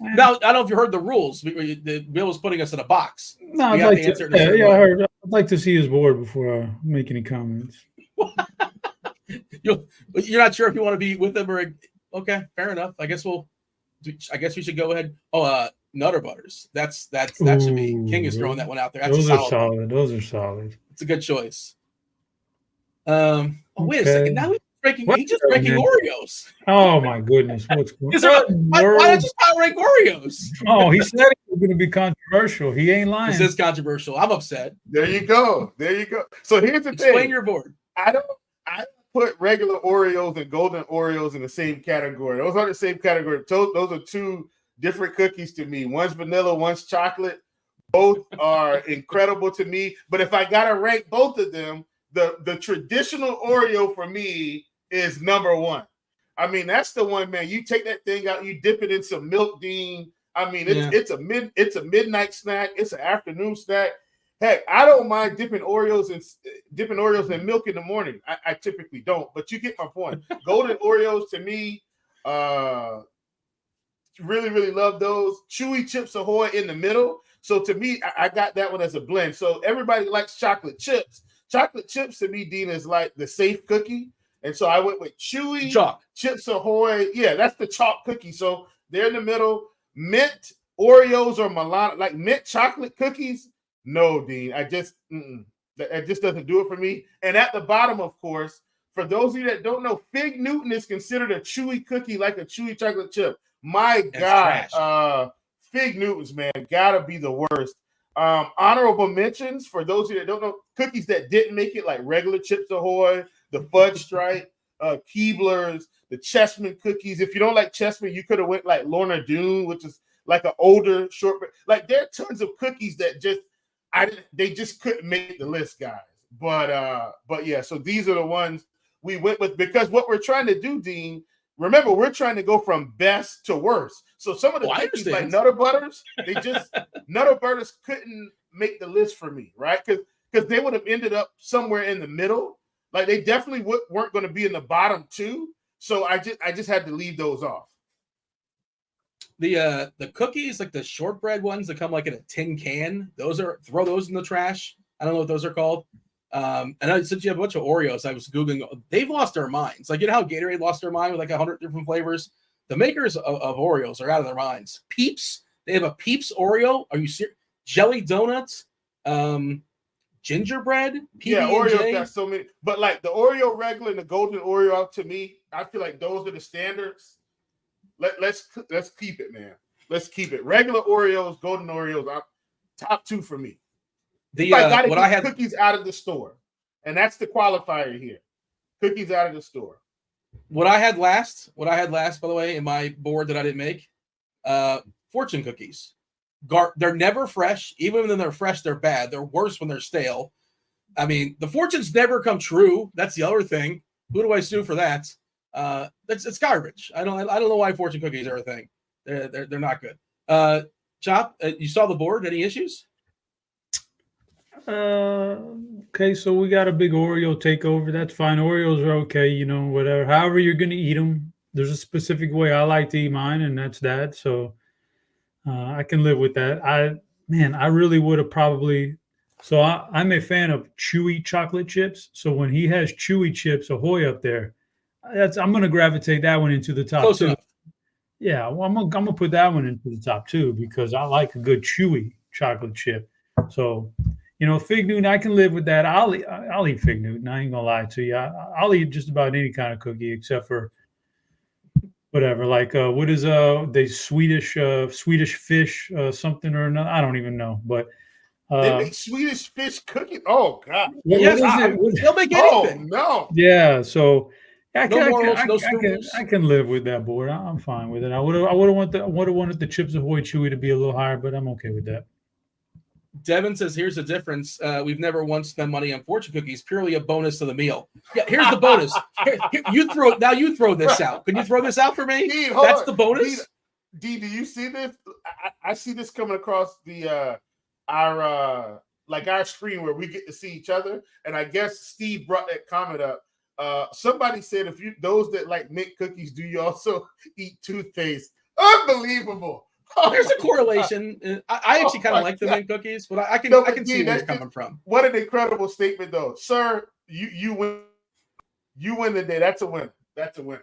Now, I don't know if you heard the rules. Bill was putting us in a box. No, I heard. I'd like to see his board before I make any comments. You're not sure if you want to be with him or okay, fair enough. I guess we should go ahead. Nutter Butters. That should be King is throwing that one out there. That's those are solid. Those are solid. It's a good choice. Wait a second. Now he's just breaking Oreos. Oh my goodness. What's going on? Why not just power rank Oreos? Oh, he said it was going to be controversial. He ain't lying. This is controversial. I'm upset. There you go. So here's the thing. Explain your board. I don't put regular Oreos and golden Oreos in the same category. Those are the same category. Those are two different cookies to me. One's vanilla, one's chocolate. Both are incredible to me. But if I gotta rank both of them, the traditional Oreo for me is number one. I mean, that's the one, man. You take that thing out, you dip it in some milk, Dean. I mean, it's a midnight snack. It's an afternoon snack. Heck, I don't mind dipping Oreos in milk in the morning. I typically don't, but you get my point. Golden Oreos to me, really, really love those. Chewy Chips Ahoy in the middle. So to me, I got that one as a blend. So everybody likes chocolate chips. Chocolate chips to me, Dean, is like the safe cookie. And so I went with Chewy Chips Ahoy. Yeah, that's the chalk cookie. So they're in the middle. Mint Oreos or Milano, like mint chocolate cookies. No, Dean. That just doesn't do it for me. And at the bottom, of course, for those of you that don't know, Fig Newton is considered a chewy cookie, like a chewy chocolate chip. My God, Fig Newtons, man, gotta be the worst. Honorable mentions for those of you that don't know, cookies that didn't make it, like regular Chips Ahoy, the Fudge Stripe, Keeblers, the Chessman cookies. If you don't like Chessman, you could have went like Lorna Doone, which is like an older shortbread. Like there are tons of cookies that they just couldn't make the list, guys. But yeah, so these are the ones we went with because what we're trying to do, Dean. Remember, we're trying to go from best to worst. So some of the cookies like Nutter Butters, Nutter Butters couldn't make the list for me, right? Because they would have ended up somewhere in the middle. Like they definitely weren't going to be in the bottom two. So I just had to leave those off. The cookies, like the shortbread ones that come like in a tin can, throw those in the trash. I don't know what those are called. And since you have a bunch of Oreos, I was Googling, they've lost their minds. Like, you know how Gatorade lost their mind with like 100 different flavors? The makers of Oreos are out of their minds. Peeps, they have a Peeps Oreo. Are you serious? Jelly donuts, gingerbread, PB&J. Yeah, Oreos got so many. But like the Oreo regular and the golden Oreo, to me, I feel like those are the standards. Let's keep it, man. Let's keep it. Regular Oreos, golden Oreos, top two for me. I had cookies out of the store, and that's the qualifier here. Cookies out of the store. What I had last, by the way, in my board that I didn't make, fortune cookies. They're never fresh. Even when they're fresh, they're bad. They're worse when they're stale. I mean, the fortunes never come true. That's the other thing. Who do I sue for that? It's garbage. I don't know why fortune cookies are a thing. They're not good. Chop, you saw the board. Any issues? Okay, so we got a big Oreo takeover. That's fine. Oreos are okay, whatever. However you're gonna eat them, there's a specific way I like to eat mine, and that's that. So I can live with that. I really would have probably. So I'm a fan of chewy chocolate chips. So when he has chewy chips Ahoy up there, I'm going to gravitate that one into the top Close two. enough. Yeah, well, I'm gonna put that one into the top two because I like a good chewy chocolate chip. So, Fig Newton, I can live with that. I'll eat Fig Newton. I ain't gonna lie to you. I'll eat just about any kind of cookie except for whatever. Like what is the Swedish fish something or another? I don't even know. But they make Swedish fish cookies. Oh God! Yes, they'll make anything. Oh no! Yeah, so. I can live with that board. I'm fine with it. I would have wanted the Chips Ahoy Chewy to be a little higher, but I'm okay with that. Devin says, "Here's the difference. We've never once spent money on fortune cookies. Purely a bonus to the meal. Yeah, here's the bonus. Here, you throw this out. Can you throw this out for me? Dean, that's the bonus. D, do you see this? I see this coming across the our screen where we get to see each other. And I guess Steve brought that comment up. Somebody said those that like mint cookies, do you also eat toothpaste? Unbelievable. There's a correlation. I actually kind of like the mint cookies, but I can see where you're coming from. What an incredible statement, though, sir. You win. You win the day. That's a win. That's a win.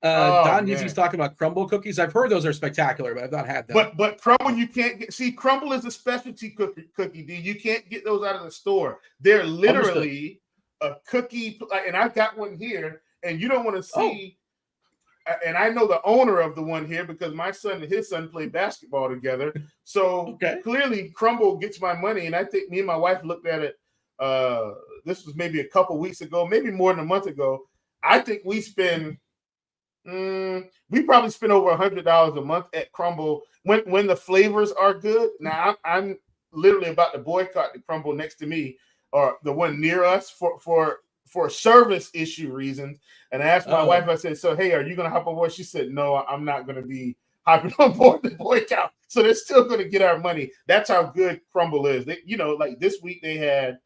Don Yeezy's talking about crumble cookies. I've heard those are spectacular, but I've not had them. But crumble, you can't get. See, crumble is a specialty cookie. D. You can't get those out of the store. They're literally a cookie, and I've got one here, and you don't want to see. And I know the owner of the one here because my son and his son play basketball together. So clearly, crumble gets my money, and I think me and my wife looked at it. This was maybe a couple weeks ago, maybe more than a month ago. I think we spend. We probably spend over $100 a month at crumble when the flavors are good. Now I'm literally about to boycott the crumble next to me or the one near us for service issue reasons. And I asked my wife, I said, so, hey, are you going to hop on board? She said, no, I'm not going to be hopping on board the boycott. So they're still going to get our money. That's how good crumble is. They, like this week they had.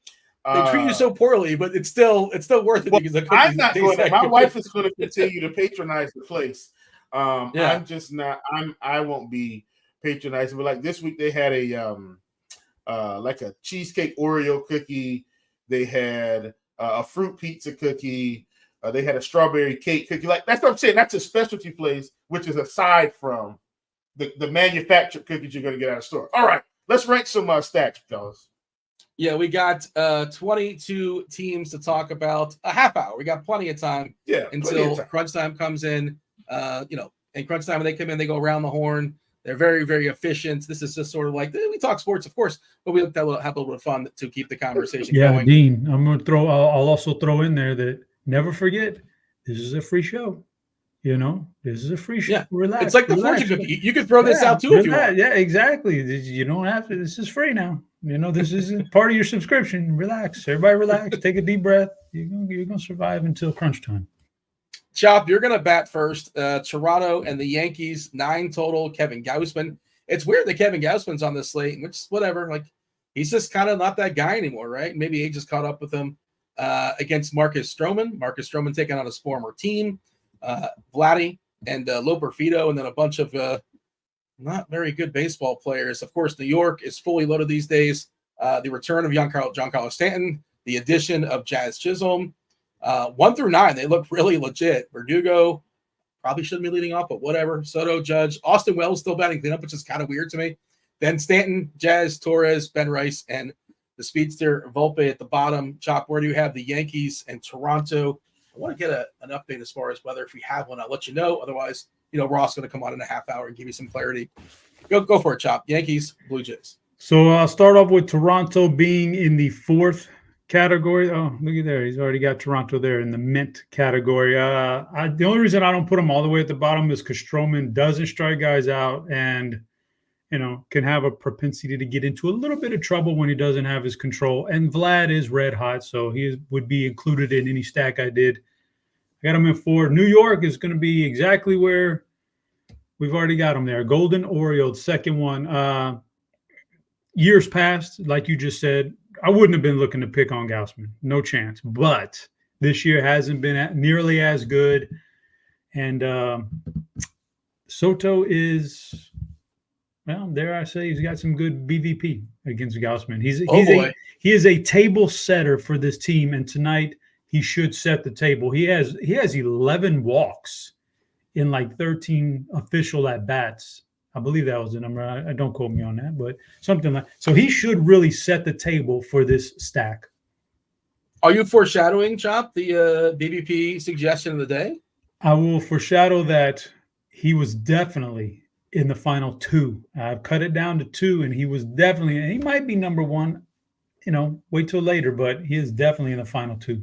They treat you so poorly, but it's still worth it because the cookies. I'm not going to. My wife is going to continue to patronize the place. I'm just not. I won't be patronizing. But like this week, they had like a cheesecake Oreo cookie. They had a fruit pizza cookie. They had a strawberry cake cookie. Like that's what I'm saying. That's a specialty place, which is aside from the manufactured cookies you're going to get out of the store. All right, let's rank some stacks, fellas. Yeah, we got 22 teams to talk about. A half hour. We got plenty of time until crunch time comes in. And crunch time when they come in, they go around the horn. They're very, very efficient. This is just sort of like we talk sports, of course, but we have a little bit of fun to keep the conversation going. Dean, I'm going to I'll also throw in there that never forget, this is a free show. This is a free show. Yeah. Relax. It's like the fortune cookie. You could throw this out too if you want. Yeah, exactly. You don't have to. This is free now. This isn't part of your subscription. Relax. Everybody relax. Take a deep breath. You're going to survive until crunch time. Chop, you're going to bat first. Toronto and the Yankees, 9 total. Kevin Gausman. It's weird that Kevin Gausman's on this slate, which is whatever. Like, he's just kind of not that guy anymore, right? Maybe age just caught up with him against Marcus Stroman. Marcus Stroman taking on his former team. Vladdy and Loper Fido, and then a bunch of not very good baseball players. Of course, New York is fully loaded these days. The return of Giancarlo Stanton, the addition of Jazz Chisholm. 1 through 9, they look really legit. Verdugo probably shouldn't be leading off, but whatever. Soto, Judge, Austin Wells still batting cleanup, which is kind of weird to me. Then Stanton, Jazz, Torres, Ben Rice, and the speedster Volpe at the bottom. Chop, where do you have the Yankees and Toronto? I want to get an update as far as whether if we have one, I'll let you know. Otherwise, Ross going to come on in a half hour and give you some clarity. Go for it, Chop. Yankees, Blue Jays. So I'll start off with Toronto being in the 4th category. Oh, look at there. He's already got Toronto there in the mint category. The only reason I don't put him all the way at the bottom is because Stroman doesn't strike guys out and, can have a propensity to get into a little bit of trouble when he doesn't have his control. And Vlad is red hot, so he would be included in any stack I did. I got him in 4. New York is going to be exactly where we've already got him there. Golden Orioles, second one. Years past, like you just said, I wouldn't have been looking to pick on Gausman. No chance. But this year hasn't been nearly as good. And Soto is, well, dare I say, he's got some good BVP against Gaussman. He is a table setter for this team, and tonight he should set the table. He has 11 walks in like 13 official at bats. I believe that was the number. I don't quote me on that, but something like so. He should really set the table for this stack. Are you foreshadowing, Chop, the BBP suggestion of the day? I will foreshadow that he was definitely in the final 2. I've cut it down to 2, and he might be number 1. Wait till later, but he is definitely in the final 2.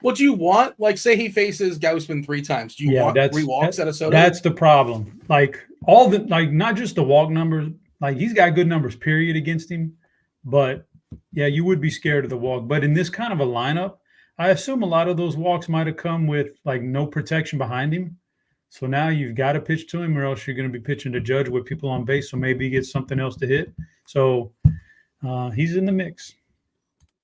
What do you want? Like, say he faces Gaussman 3 times. Do you want 3 walks out of Soto? That's the problem. Like not just the walk numbers. Like he's got good numbers, period, against him. But yeah, you would be scared of the walk. But in this kind of a lineup, I assume a lot of those walks might have come with like no protection behind him. So now you've got to pitch to him, or else you're going to be pitching to Judge with people on base. So maybe he gets something else to hit. So he's in the mix.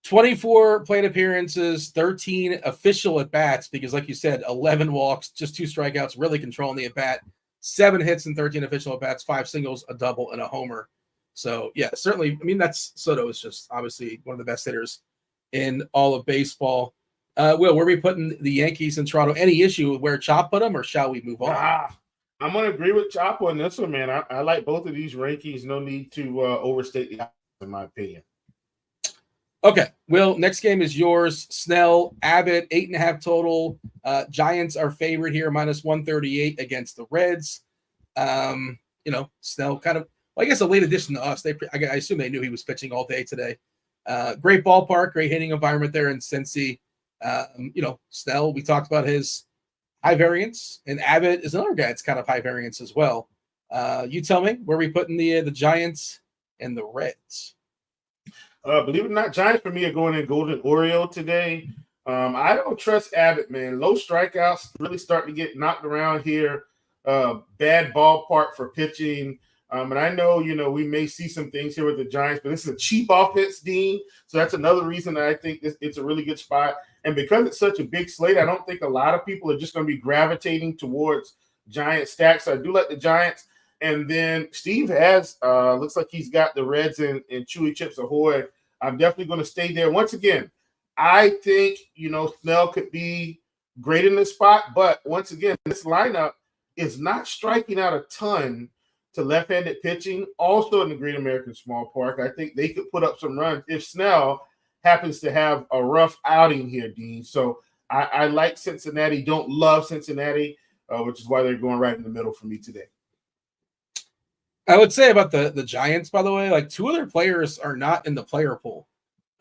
24 plate appearances, 13 official at bats, because like you said, 11 walks, just 2 strikeouts, really controlling the at bat, 7 hits and 13 official at bats, 5 singles, a double, and a homer. So yeah, certainly. I mean, that's Soto is just obviously one of the best hitters in all of baseball. Will, where are we putting the Yankees in Toronto? Any issue with where Chop put them, or shall we move on? I'm going to agree with Chop on this one, man. I like both of these rankings. No need to overstate the odds, in my opinion. Okay, Will, next game is yours. Snell, Abbott, 8.5 total. Giants are favorite here, -138 against the Reds. Snell kind of, well, I guess a late addition to us. I assume they knew he was pitching all day today. Great ballpark, great hitting environment there in Cincy. Snell, we talked about his high variance, and Abbott is another guy that's kind of high variance as well. You tell me, where are we putting the Giants and the Reds? Believe it or not, Giants for me are going in Golden Oriole today. I don't trust Abbott, man. Low strikeouts, really starting to get knocked around here. Bad ballpark for pitching. And I know, we may see some things here with the Giants, but this is a cheap offense, Dean. So that's another reason that I think it's a really good spot. And because it's such a big slate, I don't think a lot of people are just going to be gravitating towards Giant stacks. So I do like the Giants. And then Steve has, looks like he's got the Reds and Chewy Chips Ahoy. I'm definitely going to stay there. Once again, I think, Snell could be great in this spot. But once again, this lineup is not striking out a ton to left-handed pitching. Also in the Great American Small Park, I think they could put up some runs if Snell happens to have a rough outing here, Dean. So I like Cincinnati. Don't love Cincinnati, which is why they're going right in the middle for me today. I would say about the Giants, by the way, like 2 of their players are not in the player pool.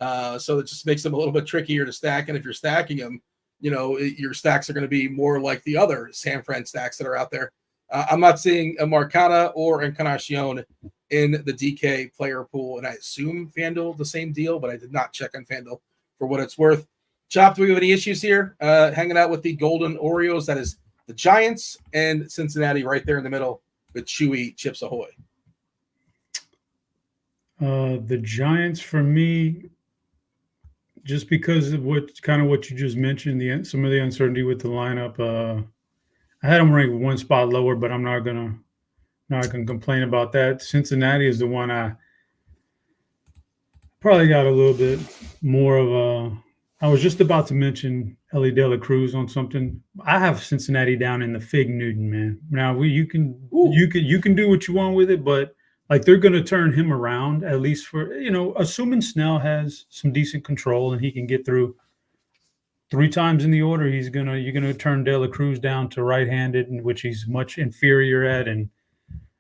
So it just makes them a little bit trickier to stack. And if you're stacking them, your stacks are going to be more like the other San Fran stacks that are out there. I'm not seeing a Marcana or Encarnacion in the DK player pool. And I assume FanDuel the same deal, but I did not check on FanDuel for what it's worth. Chop, do we have any issues here? Hanging out with the Golden Orioles, that is the Giants and Cincinnati right there in the middle with Chewy Chips Ahoy. The Giants for me, just because of what you just mentioned, some of the uncertainty with the lineup. I had them ranked 1 spot lower, but I'm not gonna complain about that. Cincinnati is the one I probably got a little bit more of a. I was just about to mention Ellie De La Cruz on something. I have Cincinnati down in the Fig Newton, man. Now you can do what you want with it, but like they're going to turn him around at least for assuming Snell has some decent control and he can get through 3 times in the order. You're gonna turn De La Cruz down to right-handed, in which he's much inferior at, and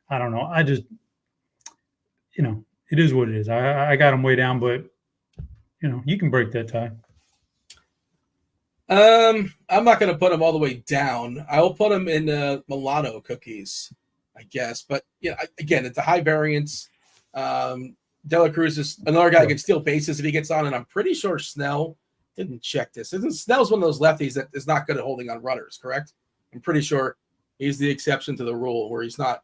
I don't know. I just it is what it is. I got him way down, but you can break that tie. I'm not going to put them all the way down. I will put them in Milano cookies, I guess. But again, it's a high variance. De La Cruz is another guy that can steal bases if he gets on, and I'm pretty sure Snell didn't check this. Snell's one of those lefties that is not good at holding on runners, correct? I'm pretty sure he's the exception to the rule where he's not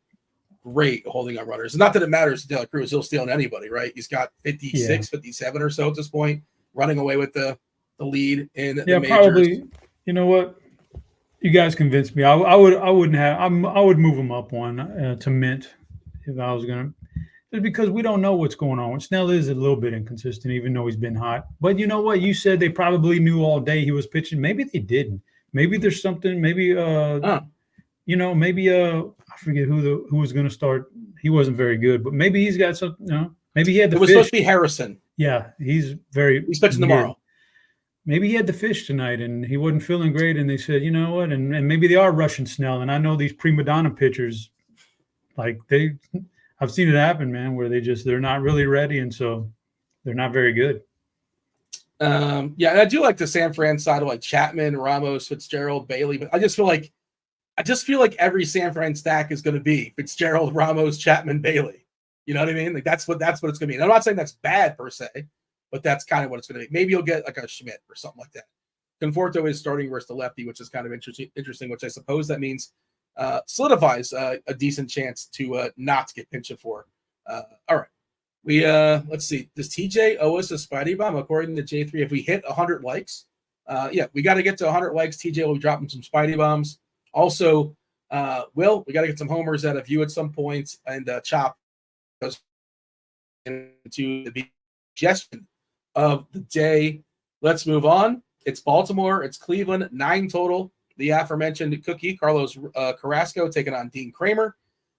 great holding on runners. Not that it matters to De La Cruz. He'll steal on anybody, right? He's got 56, 57 or so at this point, running away with the lead in the majors. Probably. You know what? You guys convinced me. I would move him up one to mint if I was gonna. Just because we don't know what's going on. Snell is a little bit inconsistent, even though he's been hot. But you know what? You said they probably knew all day he was pitching. Maybe they didn't. Maybe there's something. Maybe maybe I forget who was going to start. He wasn't very good, but maybe he's got something. Maybe he had the. It was supposed to be Harrison. Yeah, he's pitching tomorrow. Maybe he had the fish tonight and he wasn't feeling great. And they said, you know what? And maybe they are rushing Snell. And I know these prima donna pitchers, like I've seen it happen, man, where they're not really ready. And so they're not very good. Yeah. And I do like the San Fran side of like Chapman, Ramos, Fitzgerald, Bailey, but I just feel like every San Fran stack is going to be Fitzgerald, Ramos, Chapman, Bailey. You know what I mean? Like that's what it's going to be. And I'm not saying that's bad per se, but that's kind of what it's going to be. Maybe you'll get like a Schmidt or something like that. Conforto is starting versus the lefty, which is kind of interesting, which I suppose that means solidifies a decent chance to not get pinch hit for. All right. We let's see. Does TJ owe us a Spidey bomb? According to J3, if we hit 100 likes, we got to get to 100 likes. TJ will be dropping some Spidey bombs. Also, we got to get some homers out of you at some point, and Chop goes into the suggestion of the day. Let's move on. It's Baltimore. It's Cleveland. 9 total. The aforementioned cookie, Carlos Carrasco, taking on Dean Kramer.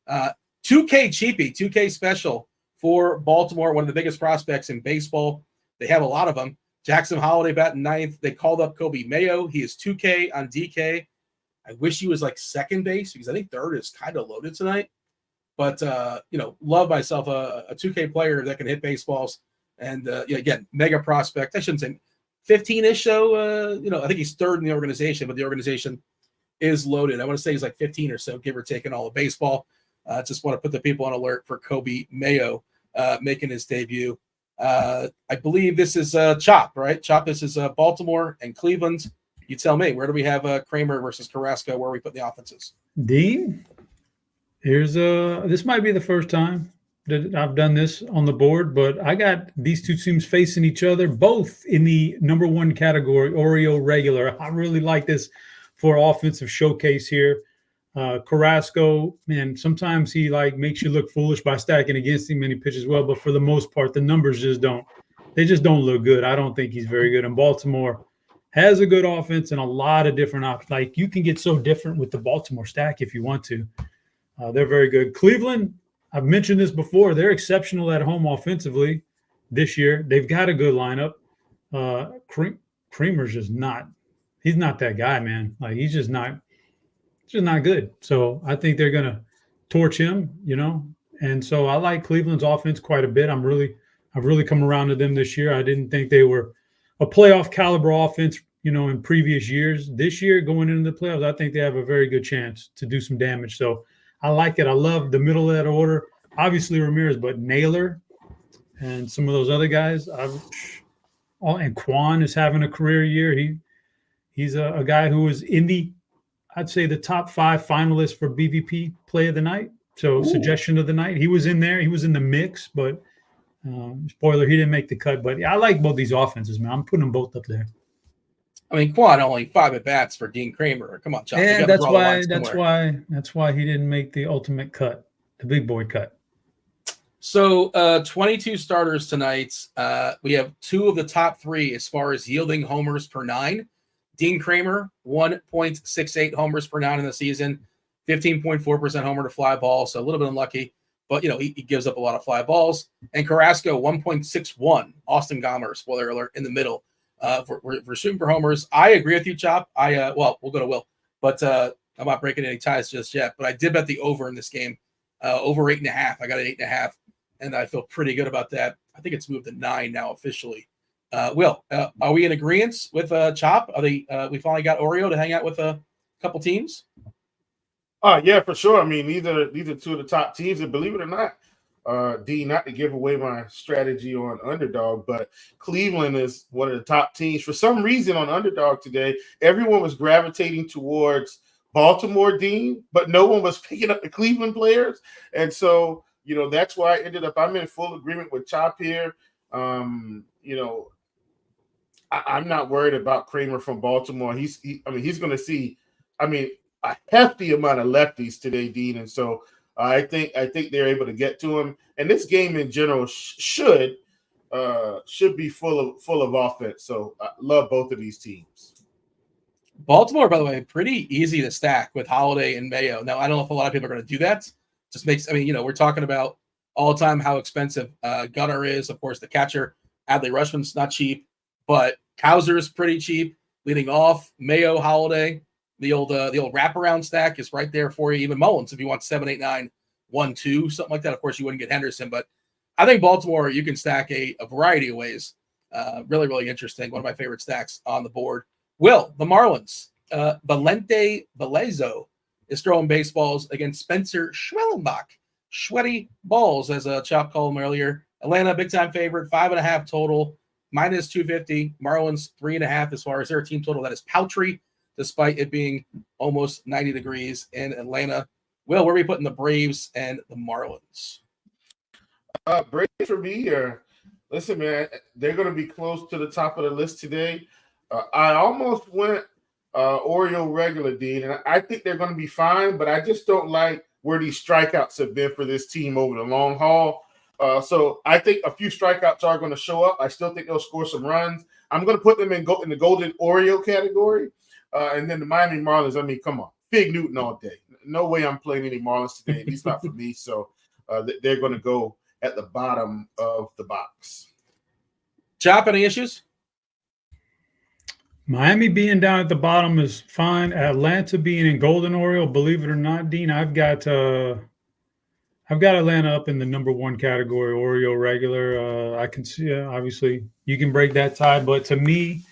2K cheapie, 2K special for Baltimore, one of the biggest prospects in baseball. They have a lot of them. Jackson Holiday batting 9th. They called up Kobe Mayo. He is 2K on DK. I wish he was like second base because I think third is kind of loaded tonight. But, love myself a 2K player that can hit baseballs. And, again, mega prospect. I shouldn't say 15-ish, so, I think he's third in the organization, but the organization is loaded. I want to say he's like 15 or so, give or take, in all of baseball. Just want to put the people on alert for Kobe Mayo making his debut. I believe this is Chop, right? Chop, this is Baltimore and Cleveland. You tell me, where do we have Kramer versus Carrasco? Where are we putting the offenses? Dean, this might be the first time that I've done this on the board, but I got these two teams facing each other, both in the number 1 category, Oreo regular. I really like this for offensive showcase here. Carrasco, man, sometimes he makes you look foolish by stacking against him and he pitches well, but for the most part, the numbers just don't look good. I don't think he's very good. And Baltimore has a good offense and a lot of different options. Like, you can get so different with the Baltimore stack if you want to. They're very good. Cleveland, I've mentioned this before. They're exceptional at home offensively this year. They've got a good lineup. Kramer's just not. He's not that guy, man. Like, he's just not good. So I think they're gonna torch him, And so I like Cleveland's offense quite a bit. I've really come around to them this year. I didn't think they were a playoff caliber offense, in previous years. This year, going into the playoffs, I think they have a very good chance to do some damage. So I like it. I love the middle of that order. Obviously Ramirez, but Naylor and some of those other guys. And Quan is having a career year. He's a guy who was in I'd say the top 5 finalists for BVP play of the night. So suggestion of the night. He was in there. He was in the mix, but spoiler, he didn't make the cut. But I like both these offenses, man. I'm putting them both up there. I mean, Quan only 5 at bats for Dean Kramer. Come on, Chuck. Yeah, that's why he didn't make the ultimate cut, the big boy cut. So 22 starters tonight. We have 2 of the top 3 as far as yielding homers per 9. Dean Kramer, 1.68 homers per 9 in the season, 15.4% homer to fly ball, so a little bit unlucky. But, he gives up a lot of fly balls. And Carrasco, 1.61. Austin Gomber, spoiler alert, in the middle. We're shooting for homers. I agree with you, Chop. We'll go to Will. But I'm not breaking any ties just yet. But I did bet the over in this game, over 8.5. I got an 8.5, and I feel pretty good about that. I think it's moved to 9 now officially. Will, are we in agreement with Chop? We finally got Oreo to hang out with a couple teams? Yeah, for sure. I mean, these are 2 of the top teams, and believe it or not, D, not to give away my strategy on underdog, but Cleveland is one of the top teams. For some reason on underdog today, everyone was gravitating towards Baltimore, Dean, but no one was picking up the Cleveland players. And so, that's why I'm in full agreement with Chop here. I'm not worried about Kramer from Baltimore. He's going to see I mean, a hefty amount of lefties today, Dean, and so I think they're able to get to him. And this game in general should be full of offense. So I love both of these teams. Baltimore, by the way, pretty easy to stack with Holiday and Mayo. Now, I don't know if a lot of people are going to do that. Just makes, I mean, we're talking about all the time how expensive Gunnar is. Of course, the catcher, Adley Rutschman's not cheap, but Kauser's pretty cheap. Leading off, Mayo, Holiday, the old wraparound stack is right there for you. Even Mullins, if you want 7, 8, 9, 1, 2, something like that. Of course, you wouldn't get Henderson, but I think Baltimore, you can stack a variety of ways. Really, really interesting. One of my favorite stacks on the board. Will, the Marlins, Valente Velezo is throwing baseballs against Spencer Schwellenbach. Sweaty balls, as Chop called him earlier. Atlanta, big-time favorite, 5.5 total, minus 250. Marlins, 3.5 as far as their team total. That is paltry, despite it being almost 90 degrees in Atlanta. Will, where are we putting the Braves and the Marlins? Braves for me, listen, man, they're going to be close to the top of the list today. I almost went Oriole regular, Dean, and I think they're going to be fine, but I just don't like where these strikeouts have been for this team over the long haul. So I think a few strikeouts are going to show up. I still think they'll score some runs. I'm going to put them in the Golden Oriole category. And then the Miami Marlins, I mean, come on. Fig Newton all day. No way I'm playing any Marlins today, at least not for me. So they're going to go at the bottom of the box. Chop, any issues? Miami being down at the bottom is fine. Atlanta being in Golden Oriole, believe it or not, Dean, I've got Atlanta up in the number 1 category, Oriole regular. I can see, obviously, you can break that tie, but to me,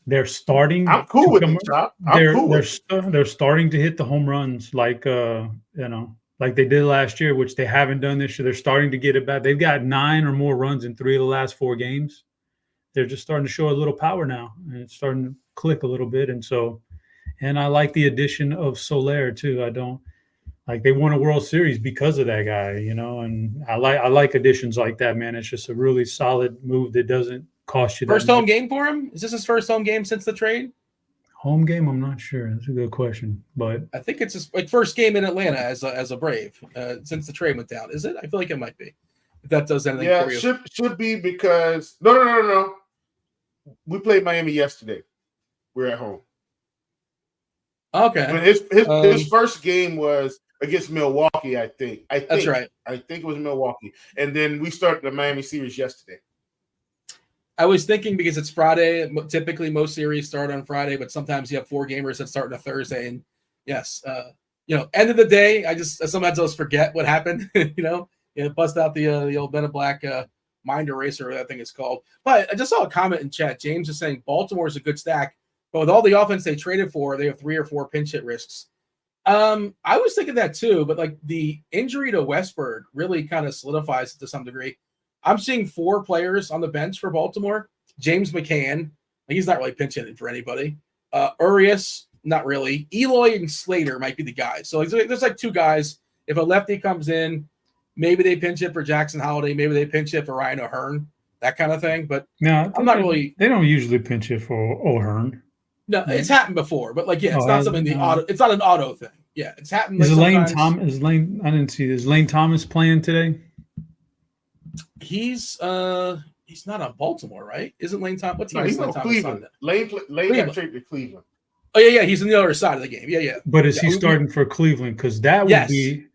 they're starting. I'm cool with it, Chop. They're starting to hit the home runs like like they did last year, which they haven't done this year. They're starting to get it back. They've got 9 or more runs in 3 of the last 4 games. They're just starting to show a little power now, and it's starting to click a little bit. And I like the addition of Soler too. They won a World Series because of that guy, and I like additions like that, man. It's just a really solid move that doesn't cost you that First home much. game for him? Is this his first home game since the trade? Home game? I'm not sure. That's a good question, but I think it's his first game in Atlanta as a Brave since the trade went down. Is it? I feel like it might be. If that does anything for you. Yeah, should be because no. We played Miami yesterday. We're at home. Okay. When his first game was against Milwaukee, I think. That's right. I think it was Milwaukee. And then we started the Miami series yesterday. I was thinking because it's Friday. Typically, most series start on Friday, but sometimes you have 4 gamers that start on a Thursday. And yes, end of the day, I sometimes I'll forget what happened. Bust out the old Ben Black mind eraser, or that thing is called. But I just saw a comment in chat. James is saying Baltimore is a good stack, but with all the offense they traded for, they have 3 or 4 pinch hit risks. I was thinking that too, but like the injury to Westberg really kind of solidifies it to some degree. I'm seeing 4 players on the bench for Baltimore. James McCann, he's not really pinch hitting for anybody. Urias, not really. Eloy and Slater might be the guys. So there's like 2 guys. If a lefty comes in, maybe they pinch hit for Jackson Holiday. Maybe they pinch hit for Ryan O'Hearn, that kind of thing. But no, I'm not really. They don't usually pinch hit for O'Hearn. No, it's happened before. But it's not something it's not an auto thing. Yeah, it's happened. Is Lane Thomas? I didn't see this. Is Lane Thomas playing today? He's not on Baltimore, right? Isn't Lane Thomas? What's Lane Thomas Cleveland? Lane got traded to Cleveland. Oh yeah, he's on the other side of the game. Yeah. But is he starting for Cleveland? Because that would be.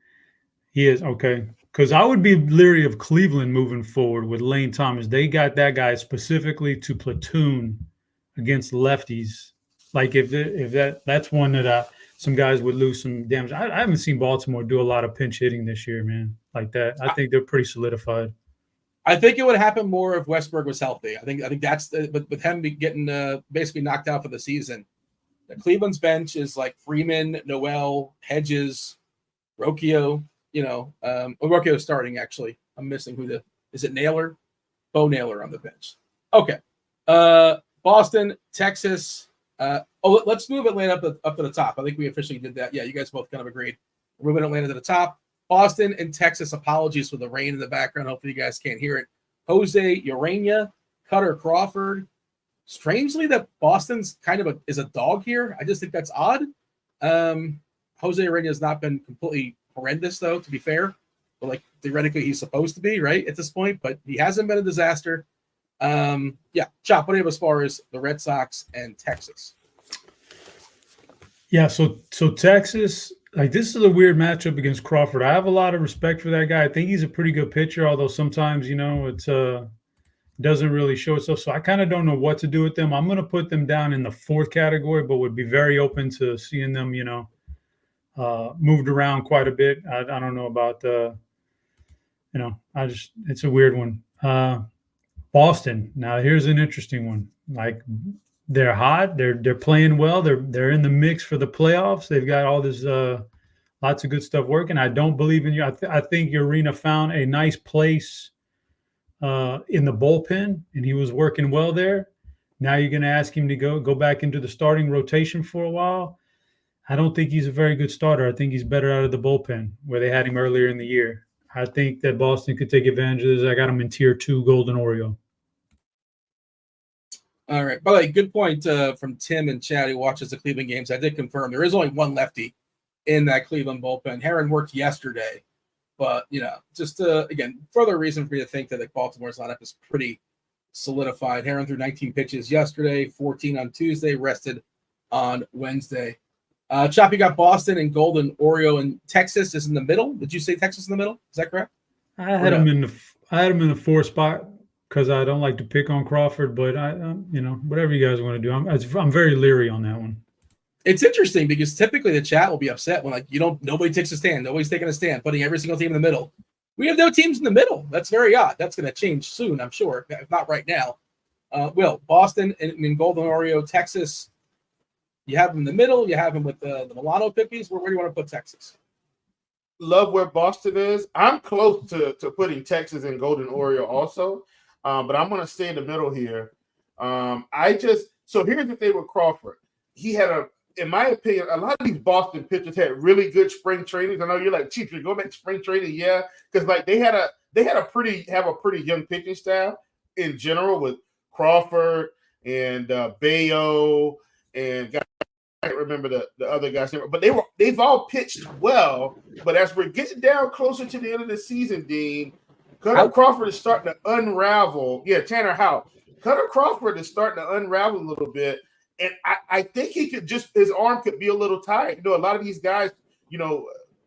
He is okay. Because I would be leery of Cleveland moving forward with Lane Thomas. They got that guy specifically to platoon against lefties. Like if that's one that some guys would lose some damage. I haven't seen Baltimore do a lot of pinch hitting this year, man. Like that. I think they're pretty solidified. I think it would happen more if Westberg was healthy. I think that's but with him getting basically knocked out for the season. The Cleveland's bench is like Freeman, Noel, Hedges, Rocchio. Rocchio's starting actually. I'm missing is it Naylor? Bo Naylor on the bench. Okay. Boston, Texas. Let's move Atlanta up to the top. I think we officially did that. Yeah, you guys both kind of agreed. We're moving Atlanta to the top. Boston and Texas. Apologies for the rain in the background. Hopefully you guys can't hear it. Jose Urena, Cutter Crawford, strangely that Boston's kind of is a dog here. I just think that's odd. Jose Urena has not been completely horrendous, though, to be fair. But like theoretically, he's supposed to be right at this point, but he hasn't been a disaster. Chop, what do you have as far as the Red Sox and Texas? Yeah, so Texas, like this is a weird matchup against Crawford. I have a lot of respect for that guy. I think he's a pretty good pitcher, although sometimes, it's doesn't really show itself. So I kind of don't know what to do with them. I'm going to put them down in the fourth category, but would be very open to seeing them, moved around quite a bit. I don't know about it's a weird one. Boston. Now here's an interesting one. Like they're hot. They're playing well. They're in the mix for the playoffs. They've got all this lots of good stuff working. I don't believe in you. I think Urena found a nice place in the bullpen, and he was working well there. Now you're going to ask him to go back into the starting rotation for a while. I don't think he's a very good starter. I think he's better out of the bullpen where they had him earlier in the year. I think that Boston could take advantage of this. I got him in tier 2 Golden Oriole. All right. By the way, good point from Tim and Chad who watches the Cleveland games. I did confirm there is only one lefty in that Cleveland bullpen. Heron worked yesterday. But, just again, further reason for me to think that Baltimore's lineup is pretty solidified. Heron threw 19 pitches yesterday, 14 on Tuesday, rested on Wednesday. Chop, you got Boston and Golden Oriole, and Texas is in the middle. Did you say Texas in the middle? Is that correct? I had him in the 4 spot because I don't like to pick on Crawford, but I whatever you guys want to do, I'm very leery on that one. It's interesting because typically the chat will be upset when nobody takes a stand. Nobody's taking a stand, putting every single team in the middle. We have no teams in the middle. That's very odd. That's going to change soon, I'm sure, if not right now. Boston and Golden Oriole, Texas, you have them in the middle. You have them with the Milano pickies. Where do you want to put Texas? Love where Boston is. I'm close to putting Texas and Golden Oriole also, but I'm going to stay in the middle here. So here's the thing with Crawford. He had in my opinion, a lot of these Boston pitchers had really good spring trainings. I know you're like, Chief, you're going back to spring training, yeah, because they have a pretty young pitching staff in general with Crawford and Bayo and I can't remember the other guys, but they've all pitched well. But as we're getting down closer to the end of the season, Dean, Cutter Crawford is starting to unravel. Yeah, Tanner Houck. Cutter Crawford is starting to unravel a little bit. And I think he could his arm could be a little tired. A lot of these guys,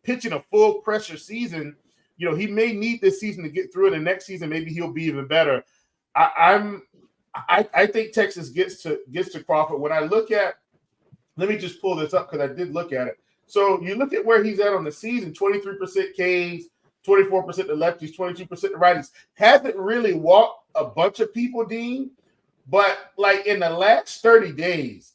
pitching a full pressure season, he may need this season to get through it. And next season, maybe he'll be even better. I think Texas gets to Crawford. When I look at, let me just pull this up because I did look at it. So you look at where he's at on the season, 23% Ks, 24% to lefties, 22% to righties. Hasn't really walked a bunch of people, Dean. But like in the last 30 days,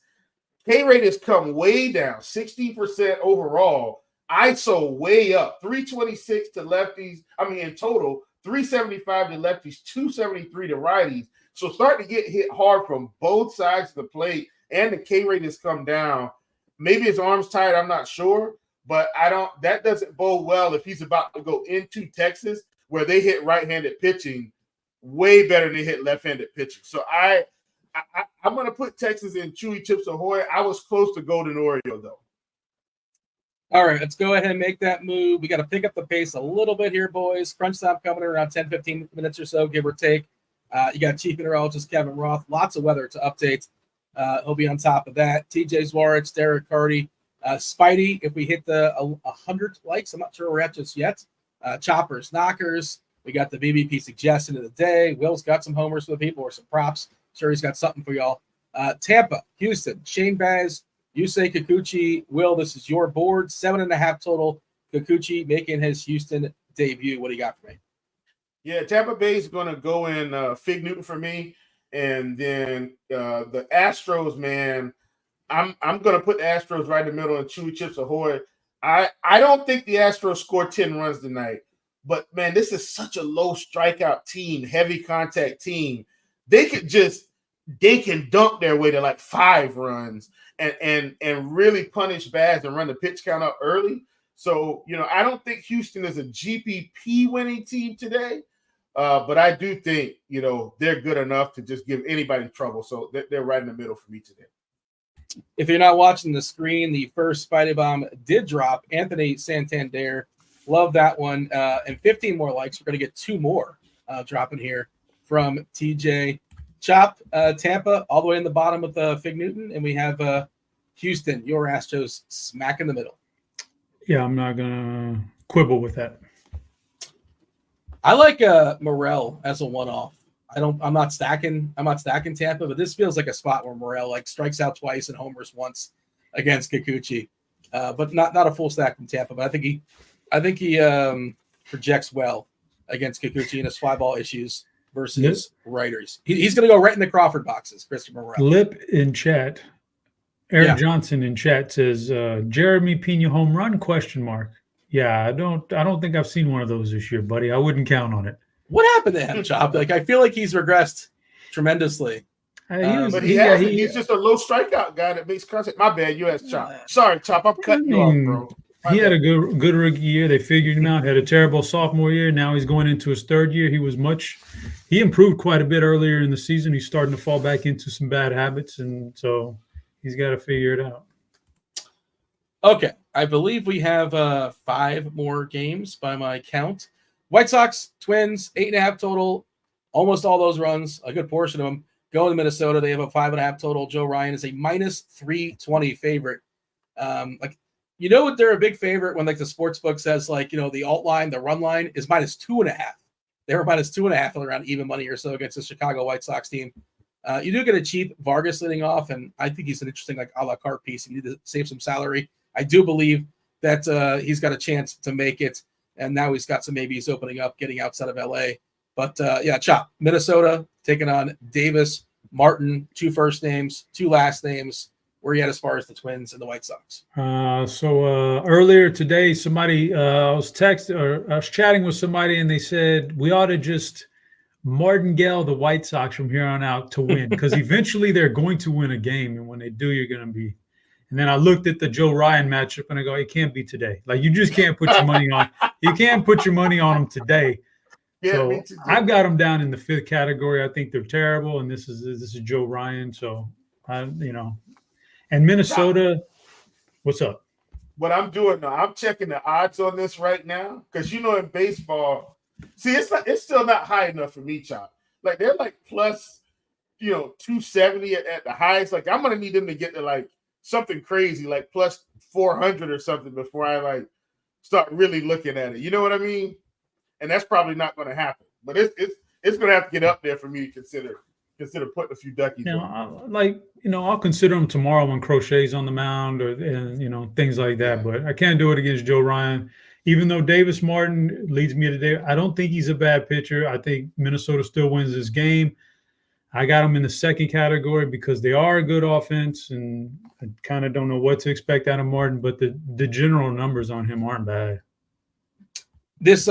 K rate has come way down, 16% overall. ISO way up, 326 to lefties. In total, 375 to lefties, 273 to righties. So starting to get hit hard from both sides of the plate, and the K rate has come down. Maybe his arm's tired, I'm not sure, but that doesn't bode well if he's about to go into Texas where they hit right-handed pitching way better than they hit left-handed pitching. So I'm going to put Texas in Chewy Chips Ahoy. I was close to Golden Oriole, though. All right, let's go ahead and make that move. We got to pick up the pace a little bit here, boys. Crunch time coming in around 10, 15 minutes or so, give or take. You got Chief Meteorologist Kevin Roth. Lots of weather to update. He'll be on top of that. TJ Zwarych, Derek Carty, Spidey. If we hit the 100 likes, I'm not sure where we're at just yet. Choppers, knockers. We got the BBP suggestion of the day. Will's got some homers for the people or some props. Sure, he's got something for y'all. Tampa, Houston, Shane Baz, Yusei Kikuchi. Will, this is your board. 7.5 total. Kikuchi making his Houston debut. What do you got for me? Yeah, Tampa Bay is going to go in Fig Newton for me. And then the Astros, man, I'm going to put the Astros right in the middle and Chewy Chips Ahoy. I don't think the Astros scored 10 runs tonight. But, man, this is such a low strikeout team, heavy contact team. They can dunk their way to like 5 runs and really punish Baz and run the pitch count up early. So, I don't think Houston is a GPP winning team today. But I do think, they're good enough to just give anybody trouble. So they're right in the middle for me today. If you're not watching the screen, the first Spidey Bomb did drop. Anthony Santander, love that one. And 15 more likes. We're going to get 2 more dropping here from TJ. Chop, Tampa, all the way in the bottom with Fig Newton. And we have Houston, your Astros, smack in the middle. Yeah, I'm not going to quibble with that. I like Morel as a one-off. I'm not stacking Tampa, but this feels like a spot where Morel like strikes out twice and homers once against Kikuchi. But not a full stack from Tampa. But I think he projects well against Kikuchi and his fly ball issues versus writers. He's going to go right in the Crawford boxes, Christopher Morel. Lip in chat. Eric Johnson in chat says Jeremy Pena home run ? Yeah, I don't think I've seen one of those this year, buddy. I wouldn't count on it. What happened to him, Chop? Like I feel like he's regressed tremendously. But he's just a low strikeout guy that makes contact. My bad, you asked Chop. Sorry, Chop, I'm cutting you off, bro. He had a good rookie year. They figured him out. Had a terrible sophomore year. Now he's going into his third year. He improved quite a bit earlier in the season. He's starting to fall back into some bad habits, and so he's got to figure it out. Okay, I believe we have 5 more games by my count. White Sox, Twins, 8.5 total. Almost all those runs, a good portion of them, go to Minnesota. They have a 5.5 total. Joe Ryan is a minus 320 favorite. They're a big favorite when like the sports book says the alt line, the run line is minus 2.5. They were minus 2.5 around even money or so against the Chicago White Sox team. You do get a cheap Vargas leading off, and I think he's an interesting a la carte piece. You need to save some salary. I do believe that he's got a chance to make it, and now he's got some maybes opening up, getting outside of LA. But Chop, Minnesota taking on Davis, Martin, 2 first names, 2 last names. Where are you at as far as the Twins and the White Sox? Earlier today, somebody I was chatting with somebody, and they said we ought to just martingale the White Sox from here on out to win, because eventually they're going to win a game, and when they do, you're going to be. And then I looked at the Joe Ryan matchup, and I go, it can't be today. Like you just can't put your money on. You can't put your money on them today. Yeah, so I've got them down in the 5th category. I think they're terrible, and this is Joe Ryan. So and Minnesota, what's up? What I'm doing now, I'm checking the odds on this right now, because in baseball, it's still not high enough for me, Chop. Like they're like plus, 270 at the highest. Like I'm gonna need them to get to like something crazy, like plus 400 or something before I like start really looking at it. You know what I mean? And that's probably not going to happen. But it's going to have to get up there for me to consider putting a few duckies on. I'll consider them tomorrow when Crochet's on the mound or things like that. But I can't do it against Joe Ryan. Even though Davis Martin leads me today, I don't think he's a bad pitcher. I think Minnesota still wins this game. I got them in the 2nd category because they are a good offense, and I kind of don't know what to expect out of Martin, but the general numbers on him aren't bad. This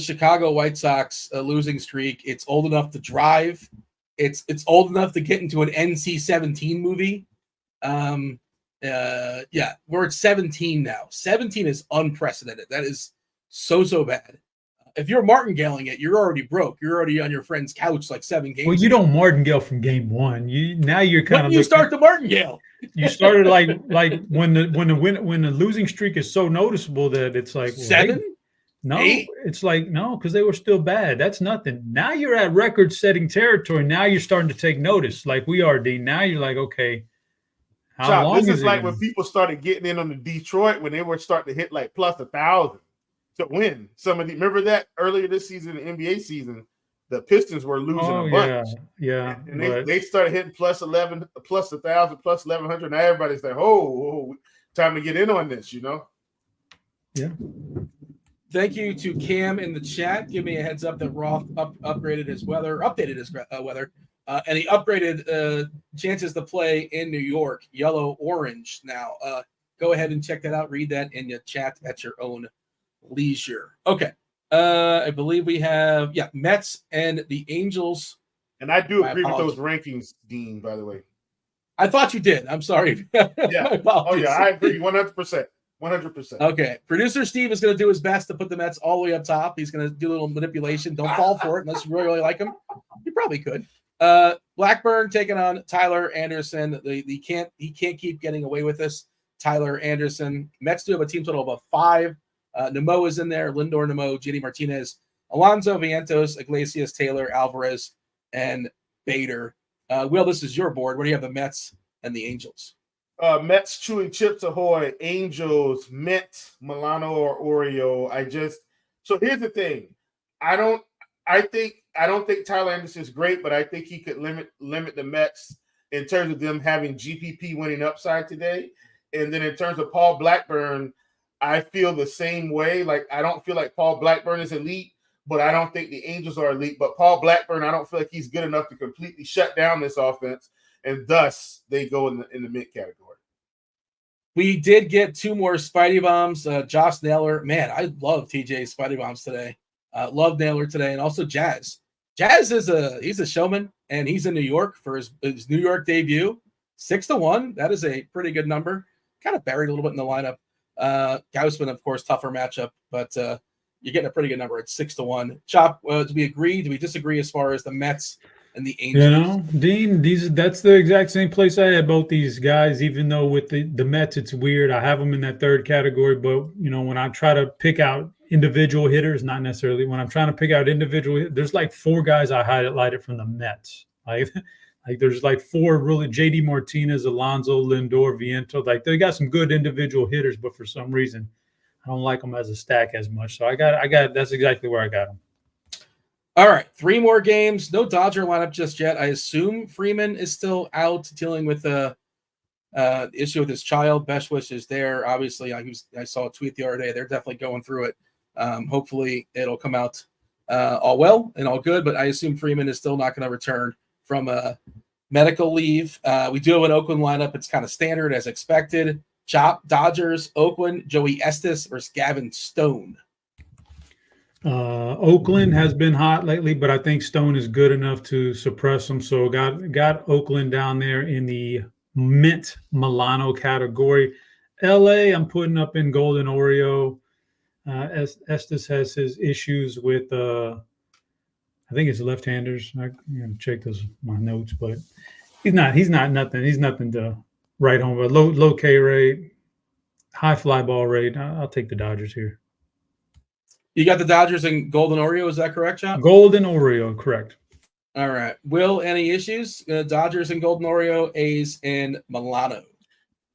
Chicago White Sox losing streak, it's old enough to drive. It's old enough to get into an NC-17 movie. We're at 17 now. 17 is unprecedented. That is so bad. If you're martingaling it, you're already broke. You're already on your friend's couch like 7 games. Well, you don't martingale from game 1. You're kind of. You start the martingale. You started like when the losing streak is so noticeable that it's like 7. No, 8? It's like no, because they were still bad. That's nothing. Now you're at record-setting territory. Now you're starting to take notice, like we are, D. Now you're like, okay, how long is it? This is like when people started getting in on the Detroit when they were starting to hit like plus 1,000 to win. Remember that earlier this season, the NBA season, the Pistons were losing a bunch. Yeah. And they started hitting plus 11, plus 1,000, plus 1,100. Now everybody's like, oh, time to get in on this, Yeah. Thank you to Cam in the chat. Give me a heads up that Roth updated his weather, and he upgraded chances to play in New York, yellow, orange now. Go ahead and check that out. Read that in your chat at your own leisure. Okay. I believe we have, Mets and the Angels. And I do agree with those rankings, Dean, by the way. I thought you did. I'm sorry. Yeah. Oh, yeah. I agree 100%. 100%. Okay. Producer Steve is going to do his best to put the Mets all the way up top. He's going to do a little manipulation. Don't fall for it unless you really, really like him. You probably could. Blackburn taking on Tyler Anderson. He can't keep getting away with this. Tyler Anderson. Mets do have a team total of 5. Nemo is in there. Lindor, Nemo, JD Martinez, Alonso, Vientos, Iglesias, Taylor, Alvarez, and Bader. Will, this is your board. Where do you have the Mets and the Angels? Mets chewing chips ahoy, Angels, Mets, Milano or Oreo. So here's the thing. I don't think Tyler Anderson is great, but I think he could limit the Mets in terms of them having GPP winning upside today. And then in terms of Paul Blackburn, I feel the same way. Like, I don't feel like Paul Blackburn is elite, but I don't think the Angels are elite. But Paul Blackburn, I don't feel like he's good enough to completely shut down this offense, and thus they go in the mid category. We did get 2 more Spidey bombs. Josh Naylor, man, I love TJ's Spidey bombs today. Love Naylor today, and also Jazz. Jazz he's a showman, and he's in New York for his New York debut. 6-1. That is a pretty good number. Kind of buried a little bit in the lineup. Gausman, of course, tougher matchup, but you're getting a pretty good number at 6-1. Chop, do we agree? Do we disagree as far as the Mets and the Angels? Dean, that's the exact same place I had both these guys, even though with the Mets, it's weird. I have them in that third category, but, when I try to pick out individual hitters, not necessarily. When I'm trying to pick out individual, there's like 4 guys I highlighted from the Mets. Like there's like 4 really, JD Martinez, Alonso, Lindor, Vientos. Like they got some good individual hitters, but for some reason, I don't like them as a stack as much. So I got that's exactly where I got them. All right, 3 more games. No Dodger lineup just yet. I assume Freeman is still out dealing with the issue with his child. Best wishes there. Obviously, I saw a tweet the other day. They're definitely going through it. Hopefully, it'll come out all well and all good. But I assume Freeman is still not going to return from medical leave. We do have an Oakland lineup. It's kind of standard as expected. Chop, Dodgers, Oakland, Joey Estes versus Gavin Stone. Oakland has been hot lately, but I think Stone is good enough to suppress them. So got Oakland down there in the mint Milano category. LA, I'm putting up in Golden Oreo. Estes has his issues with I think it's left-handers. I'm gonna check my notes, but he's not nothing. He's nothing to write home. But low K rate, high fly ball rate. I'll take the Dodgers here. You got the Dodgers and Golden Oreo. Is that correct, Chop? Golden Oreo, correct. All right. Will, any issues? Dodgers and Golden Oreo, A's and Milano.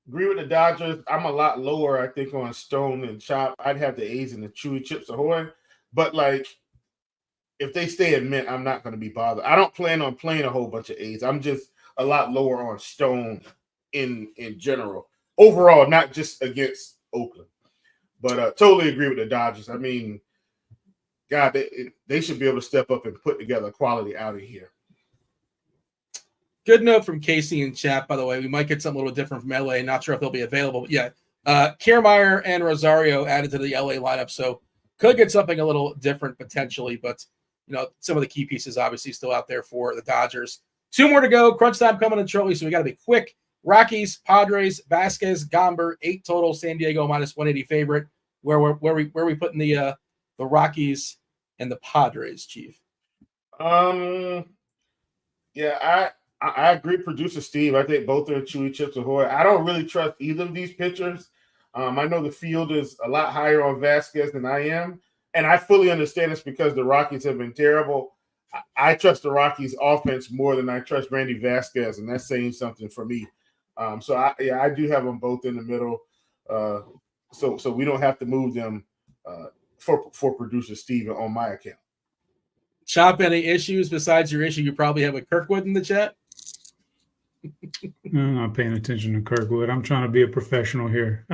Agree with the Dodgers. I'm a lot lower, I think, on Stone and Chop. I'd have the A's and the Chewy Chips Ahoy. But, like, if they stay in mint, I'm not going to be bothered. I don't plan on playing a whole bunch of A's. I'm just a lot lower on Stone in general. Overall, not just against Oakland. But totally agree with the Dodgers. I mean, God, they should be able to step up and put together quality out of here. Good note from Casey in chat, by the way. We might get something a little different from LA. Not sure if they'll be available. But yeah, Kiermaier and Rosario added to the LA lineup. So could get something a little different potentially. But, some of the key pieces obviously still out there for the Dodgers. 2 more to go. Crunch time coming in shortly. So we got to be quick. Rockies, Padres, Vasquez, Gomber, 8 total. San Diego -180 favorite. Where we putting the Rockies and the Padres, Chief? Yeah, I agree, producer Steve. I think both are Chewy Chips Ahoy. I don't really trust either of these pitchers. I know the field is a lot higher on Vasquez than I am, and I fully understand it's because the Rockies have been terrible. I trust the Rockies offense more than I trust Randy Vasquez, and that's saying something for me. So I do have them both in the middle. So we don't have to move them for producer Steve on my account. Chop, any issues besides your issue you probably have with Kirkwood in the chat? I'm not paying attention to Kirkwood. I'm trying to be a professional here.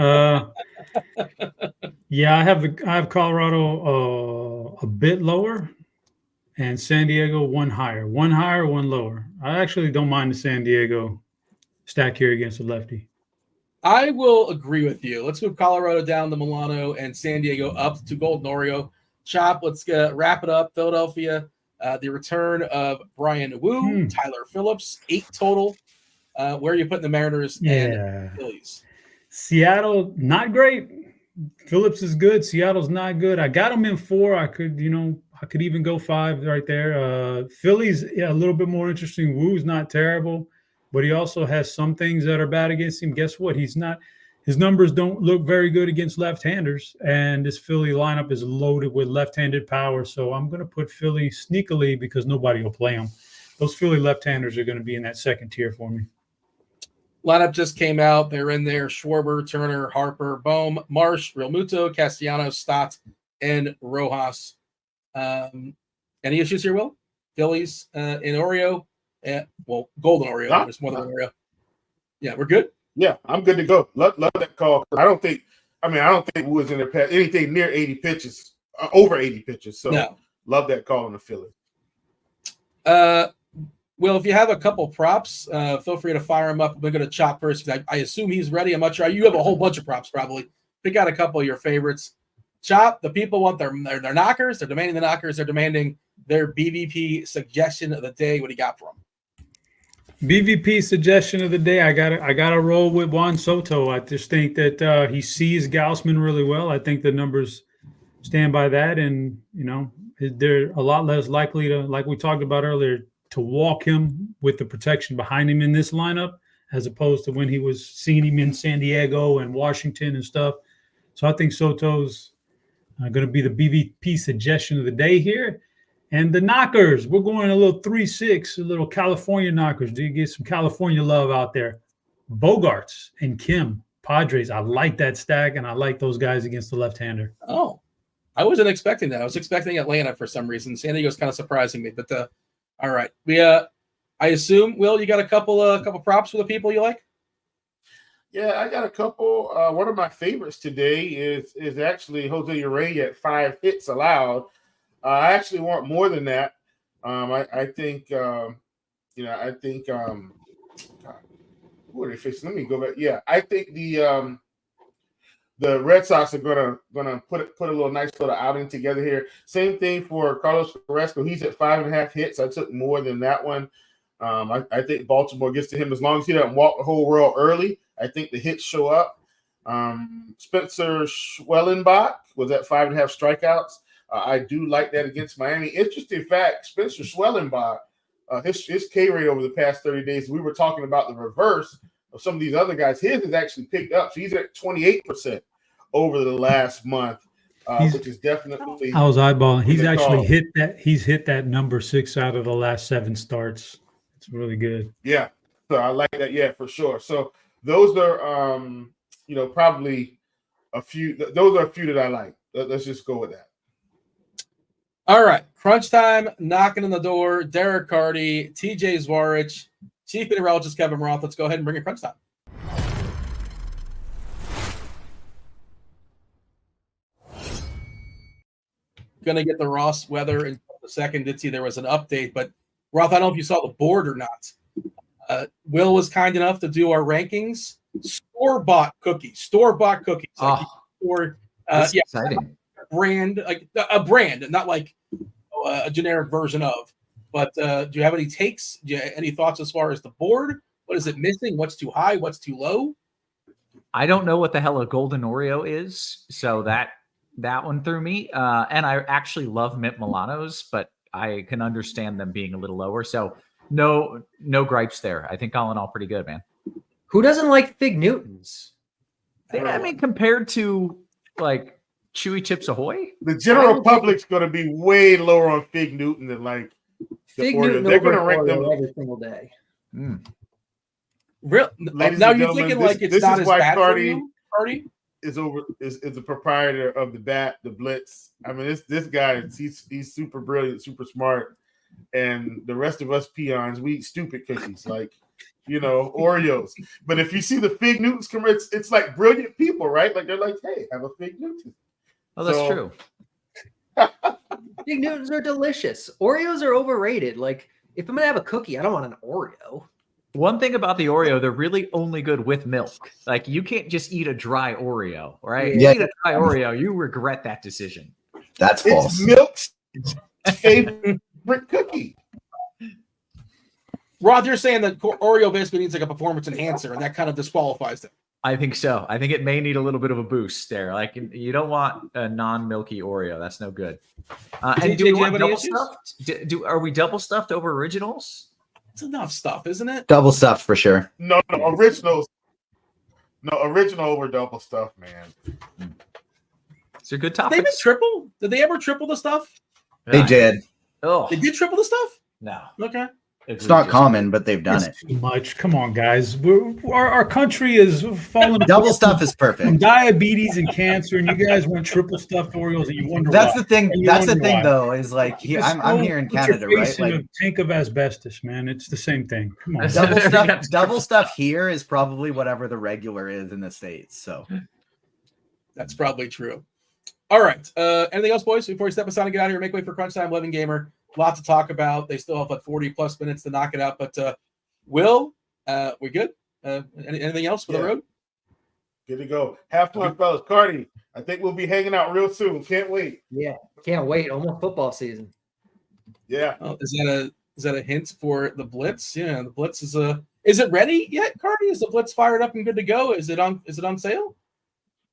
Yeah, I have Colorado a bit lower, and San Diego one higher, one lower. I actually don't mind the San Diego stack here against the lefty. I will agree with you. Let's move Colorado down to Milano and San Diego up to Golden Oreo. Chop, let's wrap it up. Philadelphia, the return of Brian Wu, Tyler Phillips, 8 total. Where are you putting the Mariners and Phillies? Seattle, not great. Phillips is good. Seattle's not good. I got him in 4. I could even go 5 right there. Philly's a little bit more interesting. Woo's not terrible, but he also has some things that are bad against him. Guess what? His numbers don't look very good against left-handers, and this Philly lineup is loaded with left-handed power. So I'm going to put Philly sneakily because nobody will play them. Those Philly left-handers are going to be in that second tier for me. Lineup just came out. They're in there. Schwarber, Turner, Harper, Bohm, Marsh, Realmuto, Castellanos, Stott, and Rojas. Any issues here, Will? Phillies in Oreo. Golden Oreo. There's more than Oreo. Yeah, we're good? Yeah, I'm good to go. Love that call. I don't think Wu was in there past anything near 80 pitches, over 80 pitches. So no. Love that call in the Philly. Well, if you have a couple props, feel free to fire them up. We're going to chop first because I assume he's ready. I'm not sure. You have a whole bunch of props probably. Pick out a couple of your favorites. Chop. The people want their knockers. They're demanding the knockers. They're demanding their BVP suggestion of the day. What do you got for them? BVP suggestion of the day. I got to roll with Juan Soto. I just think that he sees Gausman really well. I think the numbers stand by that, and they're a lot less likely to, like we talked about earlier, to walk him with the protection behind him in this lineup, as opposed to when he was seeing him in San Diego and Washington and stuff. So I think Soto's going to be the BVP suggestion of the day here. And the knockers, we're going a little 3-6, a little California knockers. Do you get some California love out there? Bogarts and Kim, Padres. I like that stack, and I like those guys against the left-hander. Oh, I wasn't expecting that. I was expecting Atlanta for some reason. San Diego's kind of surprising me, but all right. I assume, Will, you got a couple props for the people you like? Yeah, I got a couple. One of my favorites today is actually Jose Urey at 5 hits allowed. I actually want more than that. I think God, who are they facing? Let me go back. Yeah, I think the Red Sox are gonna put a little nice little outing together here. Same thing for Carlos Carrasco. He's at 5.5 hits. I took more than that one. I think Baltimore gets to him as long as he doesn't walk the whole world early. I think the hits show up. Spencer Schwellenbach was at 5.5 strikeouts. I do like that against Miami. Interesting fact, Spencer Schwellenbach, his K rate over the past 30 days, we were talking about the reverse of some of these other guys. His has actually picked up. So he's at 28% over the last month, which is definitely. I was eyeballing. He's actually hit that. He's hit that number 6 out of the last 7 starts. It's really good. Yeah. So I like that. Yeah, for sure. So those are, probably a few. Those are a few that I like. Let's just go with that. All right. Crunch time, knocking on the door. Derek Carty, TJ Zwarych, Chief Meteorologist Kevin Roth. Let's go ahead and bring it crunch time. Going to get the Ross weather in a second. Did see there was an update, but Roth, I don't know if you saw the board or not. Will was kind enough to do our rankings. Store-bought cookies. That's exciting. Brand, like a brand, not like a generic version of. But do you have any takes? Do you have any thoughts as far as the board? What is it missing? What's too high? What's too low? I don't know what the hell a golden Oreo is, so that one threw me. And I actually love mint Milanos, but I can understand them being a little lower. So no gripes there. I think all in all pretty good, man. Who doesn't like Fig Newtons? I mean, compared to like Chewy Chips Ahoy, the general public's going to be way lower on Fig Newton than like Fig Newton. They're going to rank them every single day. Real now you're thinking like it's not as bad for you? Carty is the proprietor of the bat, the Blitz. I mean, this guy, he's super brilliant, super smart, and the rest of us peons, we eat stupid cookies like Oreos. But if you see the Fig Newtons come, it's like brilliant people, right? Like they're like, hey, have a Fig Newton. Oh, that's true. Fig Newtons are delicious. Oreos are overrated. Like, if I'm going to have a cookie, I don't want an Oreo. One thing about the Oreo, they're really only good with milk. Like, you can't just eat a dry Oreo, right? Yeah. You eat a dry Oreo, you regret that decision. That's false. It's milk's favorite cookie. Roth, you're saying that Oreo basically needs like a performance enhancer, and that kind of disqualifies them. I think so. I think it may need a little bit of a boost there. Like you don't want a non-milky Oreo. That's no good. And do we want double stuffed? Are we double stuffed over originals? It's enough stuff, isn't it? Double stuffed for sure. No, originals. No, original over double stuff, man. It's a good Did topic. they even triple? Did they ever triple the stuff? They did. Oh, They did triple the stuff? no. Okay. It's not common, but they've done it. It's too much. Come on, guys. Our country is falling. Double stuff is from perfect. diabetes and cancer, and you guys want triple stuffed Oreos, and you wonder That's why. the thing. And you That's the wonder thing, why. though, is like I'm here in Put your Canada, right? face in Like a tank of asbestos, man. It's the same thing. Come on. double stuff here is probably whatever the regular is in the States. So That's probably true. All right. Anything else, boys, before we step aside and get out of here? Make way for Crunch Time, 11 Gamer. A lot to talk about. They still have like 40-plus minutes to knock it out. But, Will, we good? Anything else for the road? Good to go. Have fun, fellas. Carty, I think we'll be hanging out real soon. Can't wait. Yeah, can't wait. Almost football season. Yeah. Oh, is that a hint for the Blitz? Yeah, the Blitz is it ready yet, Carty? Is the Blitz fired up and good to go? Is it on sale?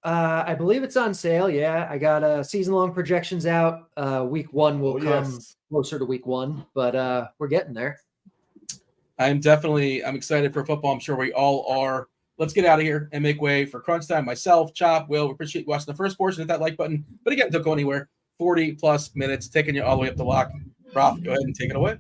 I believe it's on sale. Yeah, I got season-long projections out. Week 1 will come closer to week 1, but we're getting there. I'm excited for football. I'm sure we all are. Let's get out of here and make way for Crunch Time. Myself, Chop, Will, we appreciate you watching the first portion. Hit that like button. But again, don't go anywhere. 40-plus minutes, taking you all the way up to lock. Roth, go ahead and take it away.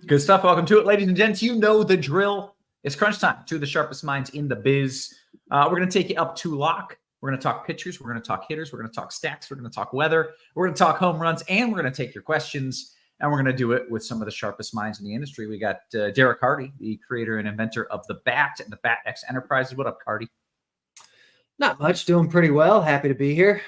Good stuff. Welcome to it, ladies and gents. You know the drill. It's crunch time. Two of the sharpest minds in the biz. We're going to take you up to lock. We're going to talk pitchers. We're going to talk hitters. We're going to talk stacks. We're going to talk weather. We're going to talk home runs. And we're going to take your questions. And we're going to do it with some of the sharpest minds in the industry. We got Derek Carty, the creator and inventor of the Bat and the Bat X Enterprises. What up, Carty? Not much. Doing pretty well. Happy to be here.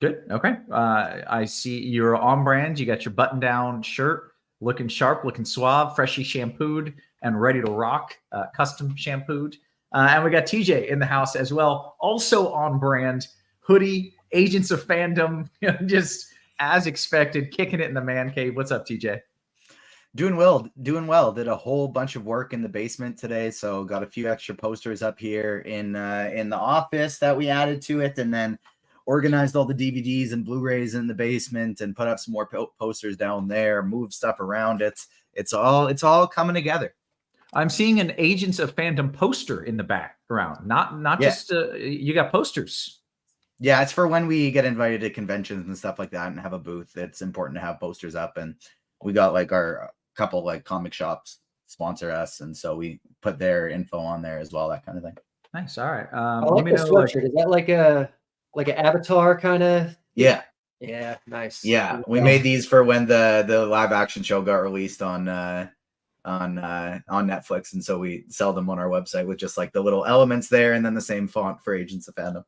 Good. Okay. I see you're on brand. You got your button-down shirt, looking sharp, looking suave, freshly shampooed, and ready to rock, custom shampooed. And we got TJ in the house as well, also on brand, hoodie, agents of fandom, just as expected, kicking it in the man cave. What's up, TJ? doing well. Did a whole bunch of work in the basement today, so got a few extra posters up here in the office that we added to it, and then organized all the DVDs and Blu-rays in the basement and put up some more posters down there, moved stuff around. It's all coming together. I'm seeing an Agents of Fandom poster in the background. Not just you got posters. Yeah, it's for when we get invited to conventions and stuff like that and have a booth. It's important to have posters up, and we got like our couple like comic shops sponsor us, and so we put their info on there as well, that kind of thing. Nice. All right. I like the sweatshirt. Is that like an avatar kind of? Yeah. Yeah. Nice. Yeah, we made these for when the live action show got released on Netflix, and so we sell them on our website with just like the little elements there, and then the same font for Agents of Fandom.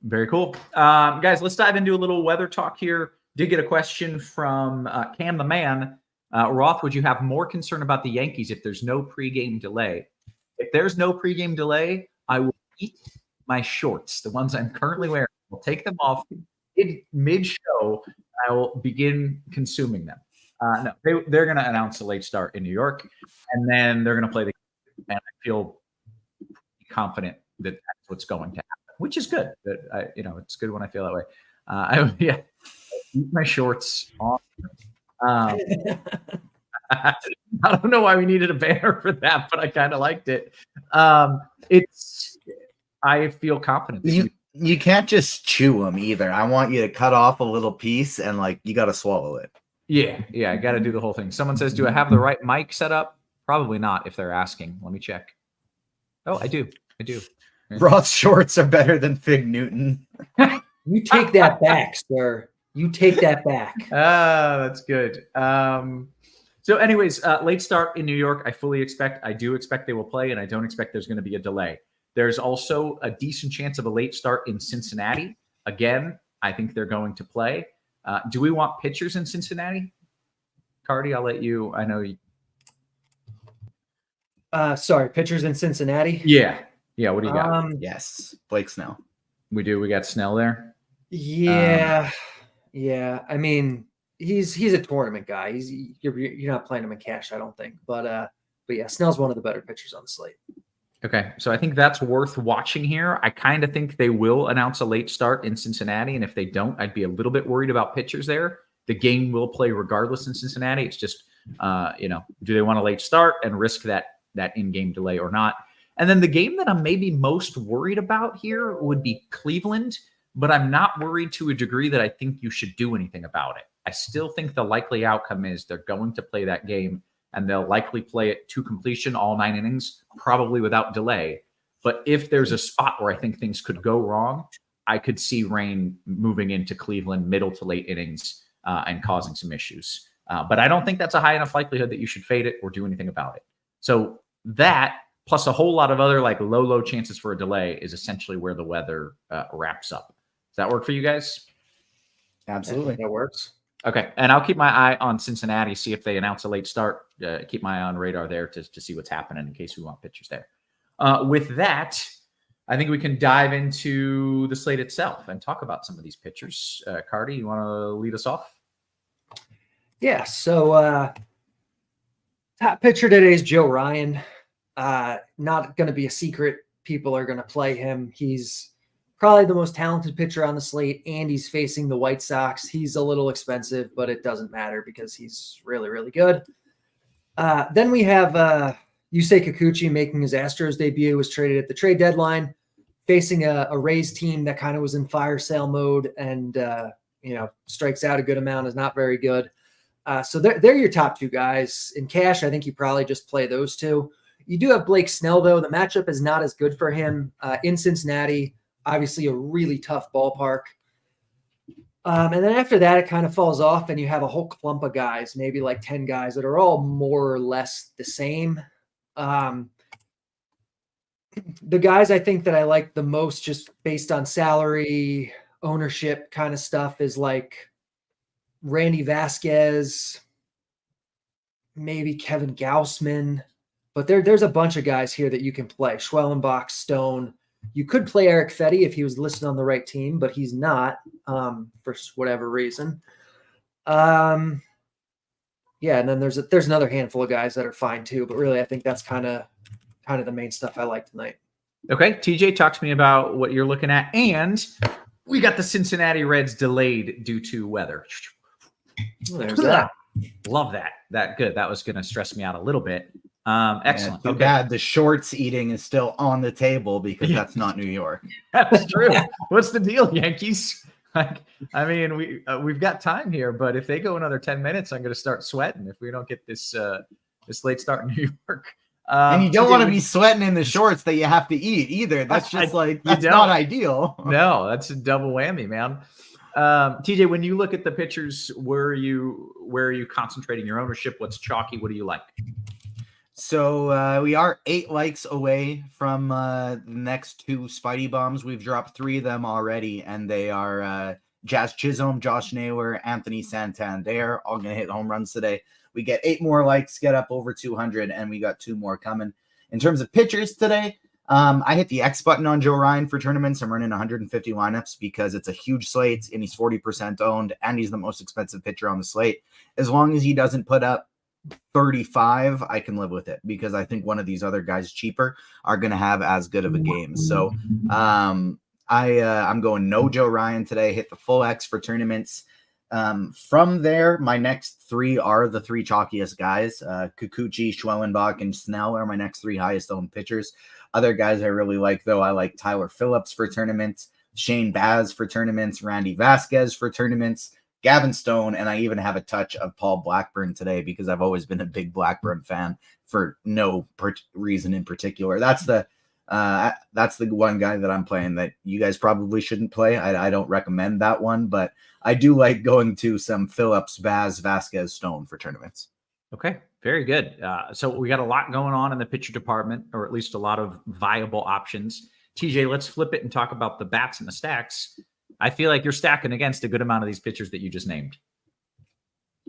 Very cool. Guys, let's dive into a little weather talk here. Did get a question from Cam the Man. Roth, would you have more concern about the Yankees if there's no pregame delay? If there's no pregame delay, I will eat my shorts, the ones I'm currently wearing. I'll take them off mid-show. I will begin consuming them. No, they're going to announce a late start in New York, and then they're going to play the game, and I feel confident that that's what's going to happen, which is good. But it's good when I feel that way. I eat my shorts off. I don't know why we needed a banner for that, but I kind of liked it. I feel confident. You can't just chew them either. I want you to cut off a little piece and like you got to swallow it. Yeah, I got to do the whole thing. Someone says, do I have the right mic set up? Probably not if they're asking. Let me check. Oh, I do. Roth's shorts are better than Fig Newton. You take that back, sir. You take that back. That's good. So anyways, late start in New York. I do expect they will play, and I don't expect there's going to be a delay. There's also a decent chance of a late start in Cincinnati. Again, I think they're going to play. Do we want pitchers in Cincinnati? Carty, I'll let you. I know you. Sorry, pitchers in Cincinnati? Yeah. What do you got? Yes, Blake Snell. We do. We got Snell there. Yeah. I mean, he's a tournament guy. You're not playing him in cash, I don't think. But yeah, Snell's one of the better pitchers on the slate. Okay, so I think that's worth watching here. I kind of think they will announce a late start in Cincinnati, and if they don't, I'd be a little bit worried about pitchers there. The game will play regardless in Cincinnati. It's just, do they want a late start and risk that in-game delay or not? And then the game that I'm maybe most worried about here would be Cleveland, but I'm not worried to a degree that I think you should do anything about it. I still think the likely outcome is they're going to play that game, and they'll likely play it to completion, all 9 innings, probably without delay. But if there's a spot where I think things could go wrong, I could see rain moving into Cleveland middle to late innings and causing some issues. But I don't think that's a high enough likelihood that you should fade it or do anything about it. So that, plus a whole lot of other like low chances for a delay, is essentially where the weather wraps up. Does that work for you guys? Absolutely. That works. Okay, and I'll keep my eye on Cincinnati, see if they announce a late start. Keep my eye on radar there to see what's happening in case we want pitchers there. With that, I think we can dive into the slate itself and talk about some of these pitchers. Carty, you want to lead us off? Yeah, so top pitcher today is Joe Ryan. Not going to be a secret. People are going to play him. He's probably the most talented pitcher on the slate, and he's facing the White Sox. He's a little expensive, but it doesn't matter because he's really, really good. Then we have Yusei Kikuchi making his Astros debut, was traded at the trade deadline, facing a Rays team that kind of was in fire sale mode and, strikes out a good amount, is not very good. So they're your top 2 guys. In cash, I think you probably just play those 2. You do have Blake Snell, though. The matchup is not as good for him in Cincinnati. Obviously, a really tough ballpark. And then after that, it kind of falls off, and you have a whole clump of guys, maybe like 10 guys that are all more or less the same. The guys I think that I like the most, just based on salary, ownership kind of stuff, is like Randy Vasquez, maybe Kevin Gausman. But there's a bunch of guys here that you can play. Schwellenbach, Stone. You could play Eric Fetty if he was listed on the right team, but he's not for whatever reason. And then there's another handful of guys that are fine too. But really, I think that's kind of the main stuff I like tonight. Okay, TJ, talk to me about what you're looking at. And we got the Cincinnati Reds delayed due to weather. There's that. Love that. That good. That was going to stress me out a little bit. Excellent. Too bad the shorts eating is still on the table because that's not New York. That's true. What's the deal, Yankees? We've got time here, but if they go another 10 minutes, I'm going to start sweating if we don't get this late start in New York. And you don't want to be sweating in the shorts that you have to eat either. That's just that's not ideal. No, that's a double whammy, man. TJ, when you look at the pitchers, where are you concentrating your ownership? What's chalky? What do you like? So we are 8 likes away from the next 2 Spidey bombs. We've dropped 3 of them already, and they are Jazz Chisholm, Josh Naylor, Anthony Santander, all going to hit home runs today. We get 8 more likes, get up over 200, and we got 2 more coming. In terms of pitchers today, I hit the X button on Joe Ryan for tournaments. I'm running 150 lineups because it's a huge slate, and he's 40% owned, and he's the most expensive pitcher on the slate. As long as he doesn't put up 35, I can live with it because I think one of these other guys cheaper are going to have as good of a game. So I'm going no Joe Ryan today, hit the full X for tournaments. From there, my next 3 are the 3 chalkiest guys. Kikuchi, Schwellenbach, and Snell are my next 3 highest owned pitchers. Other guys I really like, though, I like Tyler Phillips for tournaments, Shane Baz for tournaments, Randy Vasquez for tournaments, Gavin Stone, and I even have a touch of Paul Blackburn today because I've always been a big Blackburn fan for no reason in particular. That's the one guy that I'm playing that you guys probably shouldn't play. I don't recommend that one, but I do like going to some Phillips, Baz, Vasquez, Stone for tournaments. Okay, very good. So we got a lot going on in the pitcher department, or at least a lot of viable options. TJ, let's flip it and talk about the bats and the stacks. I feel like you're stacking against a good amount of these pitchers that you just named.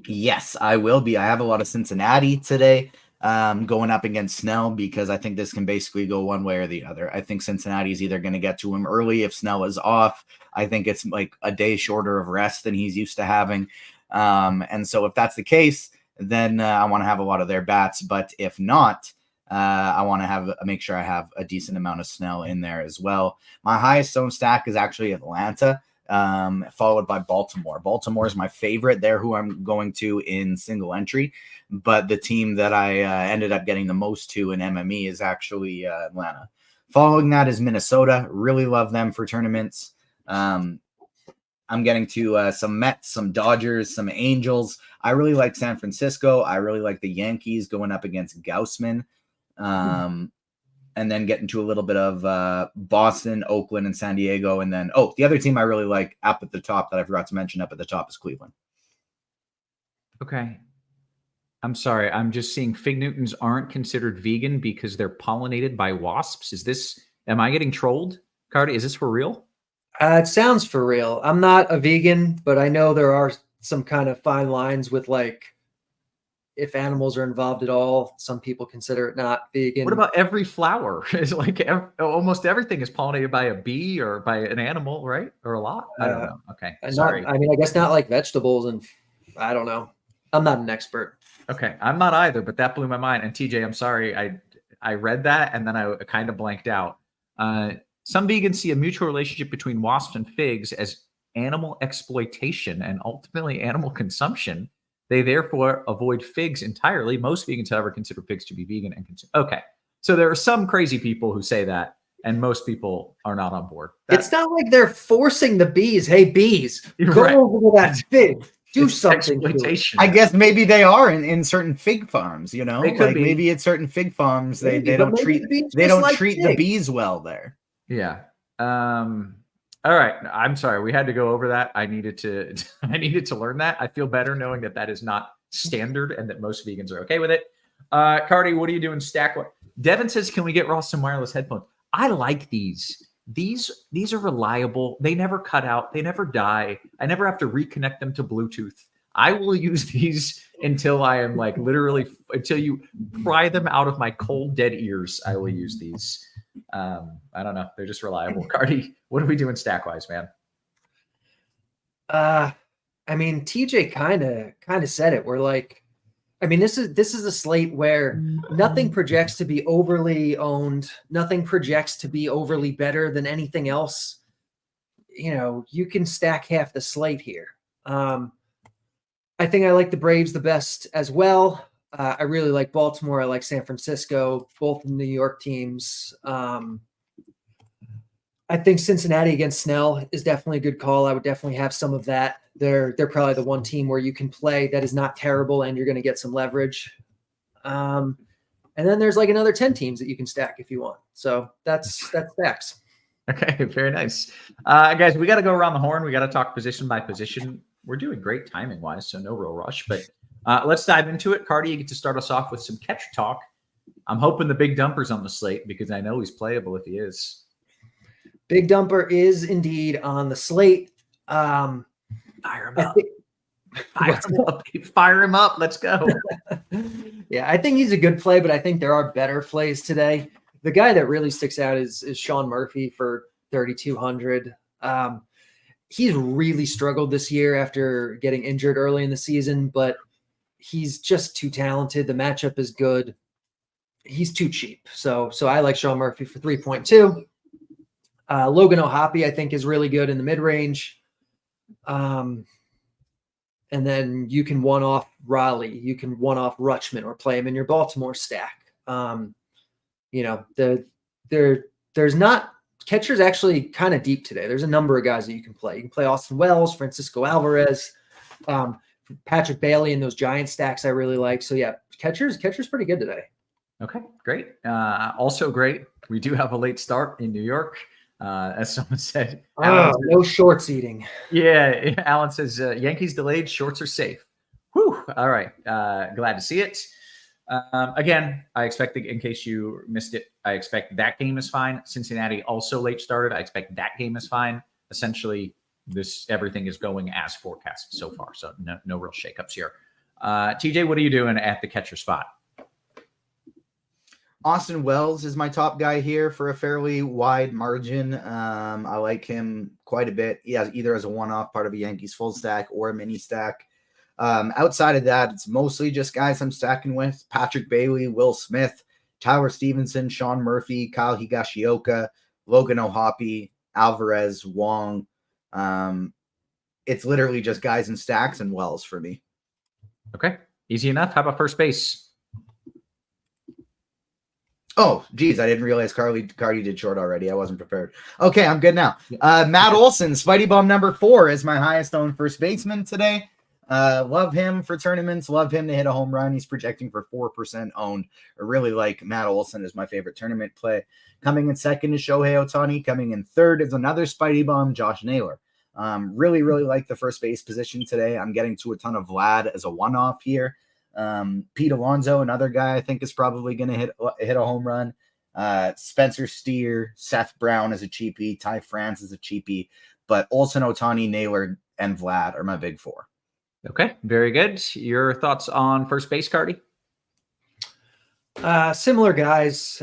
Yes, I will be. I have a lot of Cincinnati today going up against Snell because I think this can basically go one way or the other. I think Cincinnati is either going to get to him early if Snell is off. I think it's like a day shorter of rest than he's used to having. And so if that's the case, then I want to have a lot of their bats. But if not, I want to make sure I have a decent amount of Snell in there as well. My highest owned stack is actually Atlanta, followed by Baltimore. Baltimore is my favorite. They're who I'm going to in single entry, but the team that I ended up getting the most to in MME is actually Atlanta. Following that is Minnesota. Really love them for tournaments. I'm getting to some Mets, some Dodgers, some Angels. I really like San Francisco. I really like the Yankees going up against Gaussman. And then getting to a little bit of Boston, Oakland, and San Diego. And then, the other team I really like up at the top that I forgot to mention up at the top is Cleveland. Okay. I'm sorry. I'm just seeing fig Newtons aren't considered vegan because they're pollinated by wasps. Am I getting trolled, Carty? Is this for real? It sounds for real. I'm not a vegan, but I know there are some kind of fine lines with like if animals are involved at all. Some people consider it not vegan. What about every flower? Is like almost everything is pollinated by a bee or by an animal, right? Or a lot? I don't know. Okay, sorry. I guess not like vegetables, and I don't know. I'm not an expert. Okay, I'm not either, but that blew my mind. And TJ, I'm sorry, I read that and then I kind of blanked out. Some vegans see a mutual relationship between wasps and figs as animal exploitation and ultimately animal consumption. They therefore avoid figs entirely. Most vegans, however, consider figs to be vegan and consume. Okay, so there are some crazy people who say that, and most people are not on board. It's not like they're forcing the bees. Hey, bees, go right. over to that fig. Do It's something. exploitation. I guess maybe they are in certain fig farms, you know, They could like be. maybe at certain fig farms they Maybe, don't but maybe treat the bees they just don't like treat the figs. bees well there. Yeah. All right. I'm sorry. We had to go over that. I needed to learn that. I feel better knowing that is not standard and that most vegans are okay with it. Carty, what are you doing? Stack. Devin says, can we get Ross some wireless headphones? I like these. These are reliable. They never cut out. They never die. I never have to reconnect them to Bluetooth. I will use these until I am like literally until you pry them out of my cold dead ears. I will use these. I don't know. They're just reliable. Carty, what are we doing stack wise, man? TJ kind of said it. We're like, this is a slate where nothing projects to be overly owned. Nothing projects to be overly better than anything else. You know, you can stack half the slate here. I think I like the Braves the best as well. I really like Baltimore. I like San Francisco, both New York teams. I think Cincinnati against Snell is definitely a good call. I would definitely have some of that. They're probably the one team where you can play that is not terrible and you're going to get some leverage. And then there's like another 10 teams that you can stack if you want. So that's stacks. Okay, very nice. Guys, we got to go around the horn. We got to talk position by position. We're doing great timing wise, so no real rush, but let's dive into it. Carty, you get to start us off with some catcher talk. I'm hoping the big dumper's on the slate because I know he's playable if he is. Big dumper is indeed on the slate. Fire him up. Fire him up. Let's go. Yeah, I think he's a good play, but I think there are better plays today. The guy that really sticks out is Sean Murphy for 3,200. He's really struggled this year after getting injured early in the season, but he's just too talented. The matchup is good. He's too cheap. So I like Sean Murphy for 3.2. Logan O'Hoppe, I think, is really good in the mid-range. And then you can one-off Raleigh. You can one-off Rutschman or play him in your Baltimore stack. There's not – catcher's actually kind of deep today. There's a number of guys that you can play. You can play Austin Wells, Francisco Alvarez, Patrick Bailey in those giant stacks I really like. So, yeah, catcher's pretty good today. Okay, great. Also great, we do have a late start in New York. As someone said. No shorts eating. Yeah, Alan says Yankees delayed, shorts are safe. Whew. All right, glad to see it. Again, I expect in case you missed it, I expect that game is fine. Cincinnati also late started. I expect that game is fine. Essentially, everything is going as forecast so far. So no real shakeups here. TJ, what are you doing at the catcher spot? Austin Wells is my top guy here for a fairly wide margin. I like him quite a bit. He has either as a one-off part of a Yankees full stack or a mini stack. Outside of that, it's mostly just guys I'm stacking with. Patrick Bailey, Will Smith, Tyler Stevenson, Sean Murphy, Kyle Higashioka, Logan O'Hoppe, Alvarez, Wong. It's literally just guys in stacks and Wells for me. Okay. Easy enough. How about first base? Oh, geez, I didn't realize Carty did short already. I wasn't prepared. Okay, I'm good now. Matt Olson, Spidey Bum number 4 is my highest owned first baseman today. Love him for tournaments. Love him to hit a home run. He's projecting for 4% owned. I really like Matt Olson as my favorite tournament play. Coming in second is Shohei Ohtani. Coming in third is another Spidey Bum, Josh Naylor. Really like the first base position today. I'm getting to a ton of Vlad as a one-off here. Pete Alonso, another guy I think is probably going to hit a home run. Spencer Steer, Seth Brown is a cheapie, Ty France is a cheapie, but Olsen, Ohtani, Naylor, and Vlad are my big 4. Okay, very good. Your thoughts on first base, Carty? Similar guys.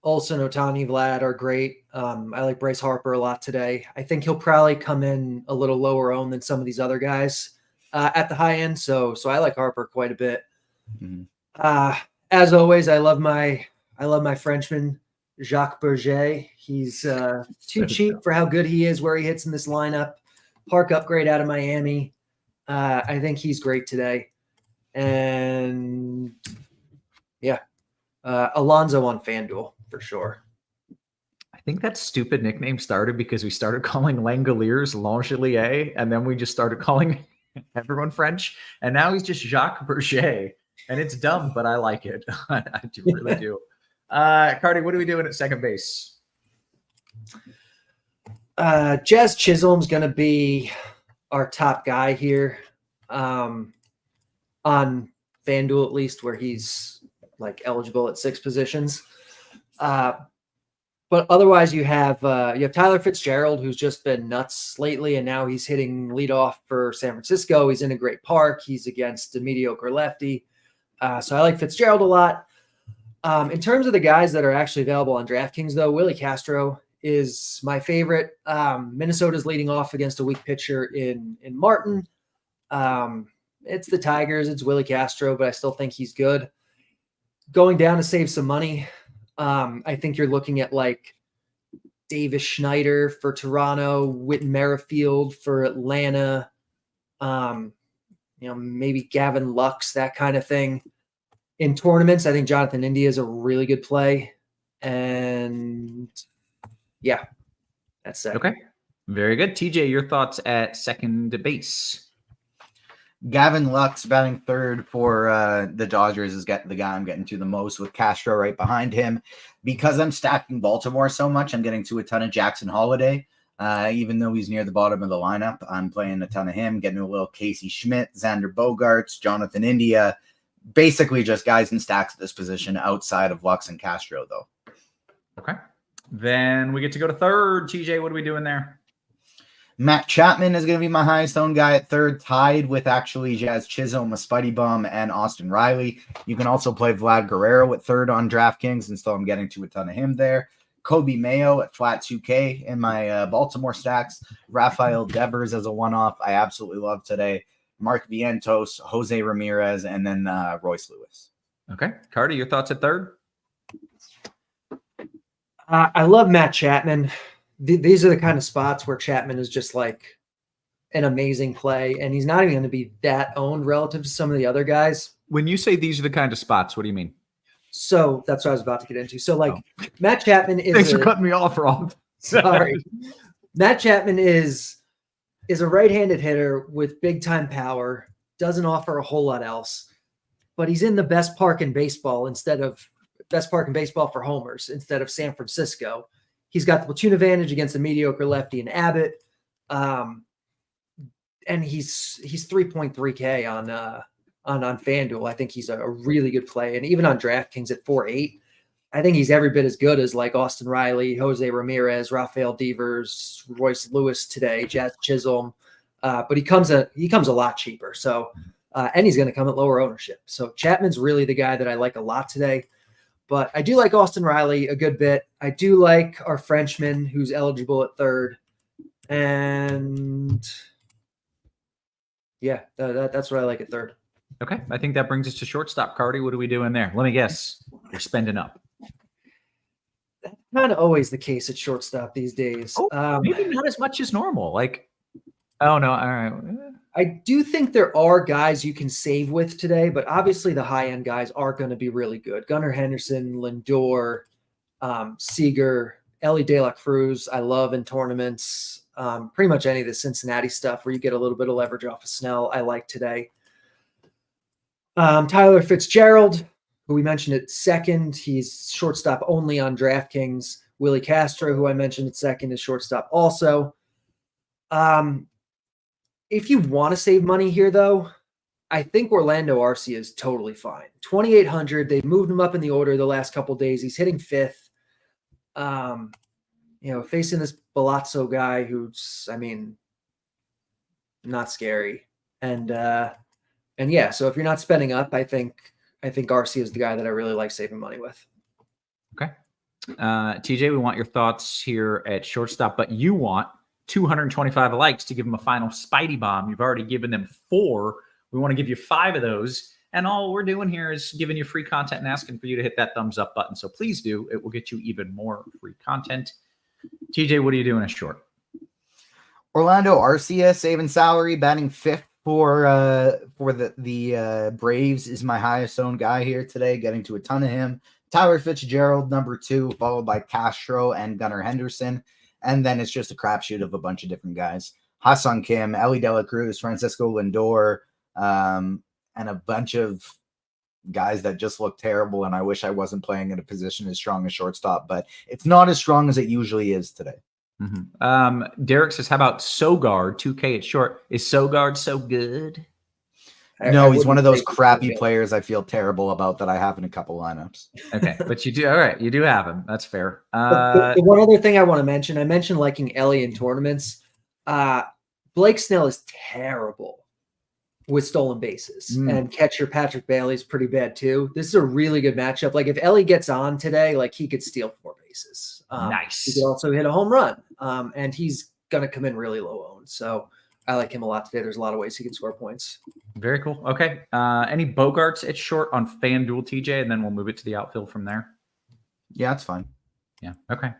Olsen, Ohtani, Vlad are great. I like Bryce Harper a lot today. I think he'll probably come in a little lower owned than some of these other guys at the high end. So I like Harper quite a bit. Mm-hmm. As always, I love my Frenchman, Jacques Berger. He's too cheap for how good he is where he hits in this lineup. Park upgrade out of Miami. I think he's great today. And yeah, Alonso on FanDuel for sure. I think that stupid nickname started because we started calling Langoliers Langelier, and then we just started calling everyone French, and now he's just Jacques Berger, and it's dumb, but I like it. I really do. Carty, what are we doing at second base? Jazz Chisholm's going to be our top guy here on FanDuel, at least, where he's like eligible at 6 positions. But otherwise, you have Tyler Fitzgerald, who's just been nuts lately, and now he's hitting leadoff for San Francisco. He's in a great park. He's against a mediocre lefty. So I like Fitzgerald a lot. In terms of the guys that are actually available on DraftKings, though, Willie Castro is my favorite. Minnesota's leading off against a weak pitcher in Martin. It's the Tigers. It's Willie Castro, but I still think he's good. Going down to save some money, I think you're looking at like Davis Schneider for Toronto, Whit Merrifield for Atlanta, maybe Gavin Lux, that kind of thing. In tournaments, I think Jonathan India is a really good play. And yeah, that's it. Okay. Very good. TJ, your thoughts at second base? Gavin Lux batting third for the Dodgers is the guy I'm getting to the most, with Castro right behind him. Because I'm stacking Baltimore so much, I'm getting to a ton of Jackson Holiday. Even though he's near the bottom of the lineup, I'm playing a ton of him, getting a little Casey Schmidt, Xander Bogaerts, Jonathan India. Basically just guys in stacks at this position outside of Lux and Castro, though. Okay. Then we get to go to third. TJ, what are we doing there? Matt Chapman is going to be my highest owned guy at third, tied with actually Jazz Chisholm, a Spidey Bum, and Austin Riley. You can also play Vlad Guerrero at third on DraftKings, and still I'm getting to a ton of him there. Kobe Mayo at flat 2K in my Baltimore stacks. Rafael Devers as a one-off, I absolutely love today. Mark Vientos, Jose Ramirez, and then Royce Lewis. Okay. Carty, your thoughts at third? I love Matt Chapman. These are the kind of spots where Chapman is just like an amazing play, and he's not even going to be that owned relative to some of the other guys. When you say these are the kind of spots, what do you mean? So that's what I was about to get into. So Matt Chapman is Thanks for cutting me off, Rob. Sorry. Matt Chapman is a right-handed hitter with big-time power, doesn't offer a whole lot else, but he's in the best park in baseball for homers instead of San Francisco. He's got the platoon advantage against a mediocre lefty in Abbott. And he's 3.3K on FanDuel. I think he's a really good play. And even on DraftKings at 4.8, I think he's every bit as good as like Austin Riley, Jose Ramirez, Rafael Devers, Royce Lewis today, Jazz Chisholm. But he comes a lot cheaper. So, and he's going to come at lower ownership. So Chapman's really the guy that I like a lot today. But I do like Austin Riley a good bit. I do like our Frenchman who's eligible at third. And yeah, that's what I like at third. Okay. I think that brings us to shortstop. Carty, what are we doing there? Let me guess. You're spending up. That's kind of always the case at shortstop these days. Maybe not as much as normal. Like, oh no, all right. I do think there are guys you can save with today, but obviously the high-end guys are going to be really good. Gunnar Henderson, Lindor, Seager, Ellie De La Cruz, I love in tournaments. Pretty much any of the Cincinnati stuff where you get a little bit of leverage off of Snell, I like today. Tyler Fitzgerald, who we mentioned at second. He's shortstop only on DraftKings. Willie Castro, who I mentioned at second, is shortstop also. If you want to save money here, though, I think Orlando Arcia is totally fine. 2,800. They've moved him up in the order the last couple of days. He's hitting fifth. Facing this Palazzo guy who's, not scary. And yeah, so if you're not spending up, I think Arcia is the guy that I really like saving money with. Okay. TJ, we want your thoughts here at shortstop, but you want 225 likes to give them a final Spidey bomb. You've already given them 4. We want to give you 5 of those. And all we're doing here is giving you free content and asking for you to hit that thumbs up button. So please do. It will get you even more free content. TJ, what are you doing at short? Orlando Arcia saving salary, batting 5th for the Braves is my highest owned guy here today, getting to a ton of him. Tyler Fitzgerald, number 2, followed by Castro and Gunnar Henderson. And then it's just a crapshoot of a bunch of different guys. Ha-Seong Kim, Ellie De La Cruz, Francisco Lindor, and a bunch of guys that just look terrible. And I wish I wasn't playing in a position as strong as shortstop, but it's not as strong as it usually is today. Mm-hmm. Derek says, how about Sogard, 2K at short? Is Sogard so good? No, he's one of those crappy players I feel terrible about that I have in a couple lineups. Okay, but you do. All right, you do have him. That's fair. The one other thing I want to mention, I mentioned liking Ellie in tournaments. Blake Snell is terrible with stolen bases, and catcher Patrick Bailey's pretty bad too. This is a really good matchup. Like if Ellie gets on today, like he could steal 4 bases. Nice. He could also hit a home run, and he's going to come in really low owned. So I like him a lot today. There's a lot of ways he can score points. Very cool. Okay. Any Bogarts at short on FanDuel, TJ, and then we'll move it to the outfield from there. Yeah, that's fine. Yeah. Okay.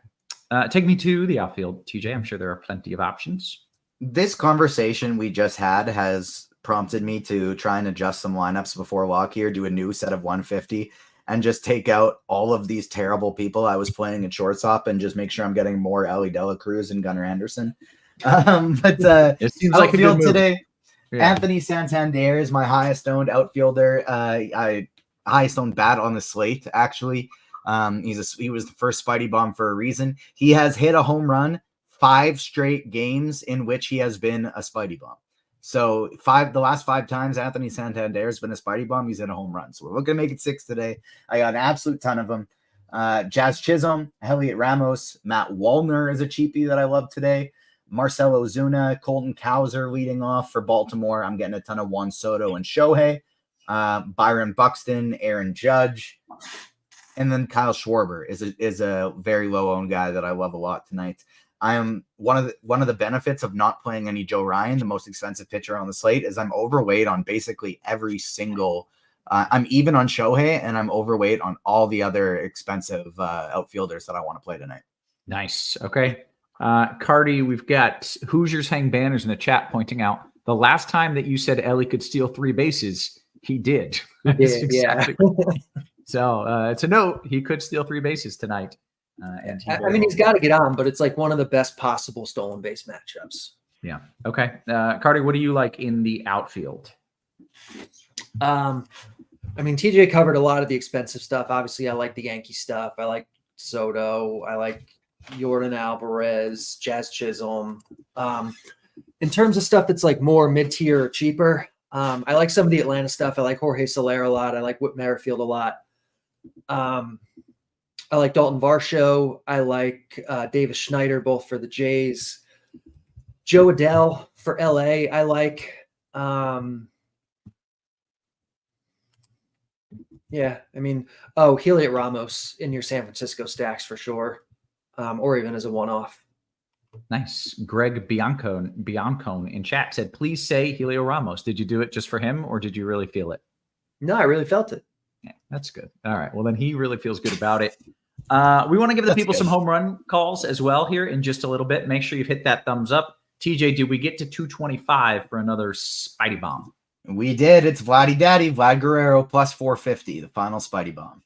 Take me to the outfield, TJ. I'm sure there are plenty of options. This conversation we just had has prompted me to try and adjust some lineups before lock here, do a new set of 150, and just take out all of these terrible people I was playing at shortstop and just make sure I'm getting more Ellie De La Cruz and Gunnar Henderson. It seems like a good move today. Yeah. Anthony Santander is my highest owned outfielder. Highest owned bat on the slate, actually. He was the first Spidey bomb for a reason. He has hit a home run 5 straight games in which he has been a Spidey bomb. So the last 5 times Anthony Santander has been a Spidey bomb, he's in a home run. So we're looking to make it 6 today. I got an absolute ton of them. Jazz Chisholm, Elliot Ramos, Matt Wallner is a cheapie that I love today. Marcell Ozuna, Colton Cowser leading off for Baltimore. I'm getting a ton of Juan Soto and Shohei. Byron Buxton, Aaron Judge, and then Kyle Schwarber is a very low owned guy that I love a lot tonight. I am one of the benefits of not playing any Joe Ryan, the most expensive pitcher on the slate, is I'm overweight on basically every single. I'm even on Shohei, and I'm overweight on all the other expensive outfielders that I want to play tonight. Nice. Okay. Carty, we've got Hoosiers hang banners in the chat pointing out the last time that you said Ellie could steal 3 bases, he did. Yeah. So it's a note. He could steal 3 bases tonight. And he's got to get on, but it's like one of the best possible stolen base matchups. Yeah. Okay. Carty, what do you like in the outfield? TJ covered a lot of the expensive stuff. Obviously, I like the Yankee stuff. I like Soto. I like Yordan Alvarez, Jazz Chisholm. In terms of stuff that's like more mid-tier or cheaper, I like some of the Atlanta stuff. I like Jorge Soler a lot. I like Whit Merrifield a lot. I like Dalton Varsho. I like Davis Schneider, both for the Jays. Joe Adell for LA. I like. Heliot Ramos in your San Francisco stacks for sure, or even as a one-off. Nice. Greg Biancone in chat said, please say Helio Ramos. Did you do it just for him, or did you really feel it? No, I really felt it. Yeah, that's good. All right. Well, then he really feels good about it. We want to give the people some home run calls as well here in just a little bit. Make sure you've hit that thumbs up. TJ, did we get to 225 for another Spidey Bomb? We did. It's Vladdy Daddy, Vlad Guerrero plus 450, the final Spidey Bomb.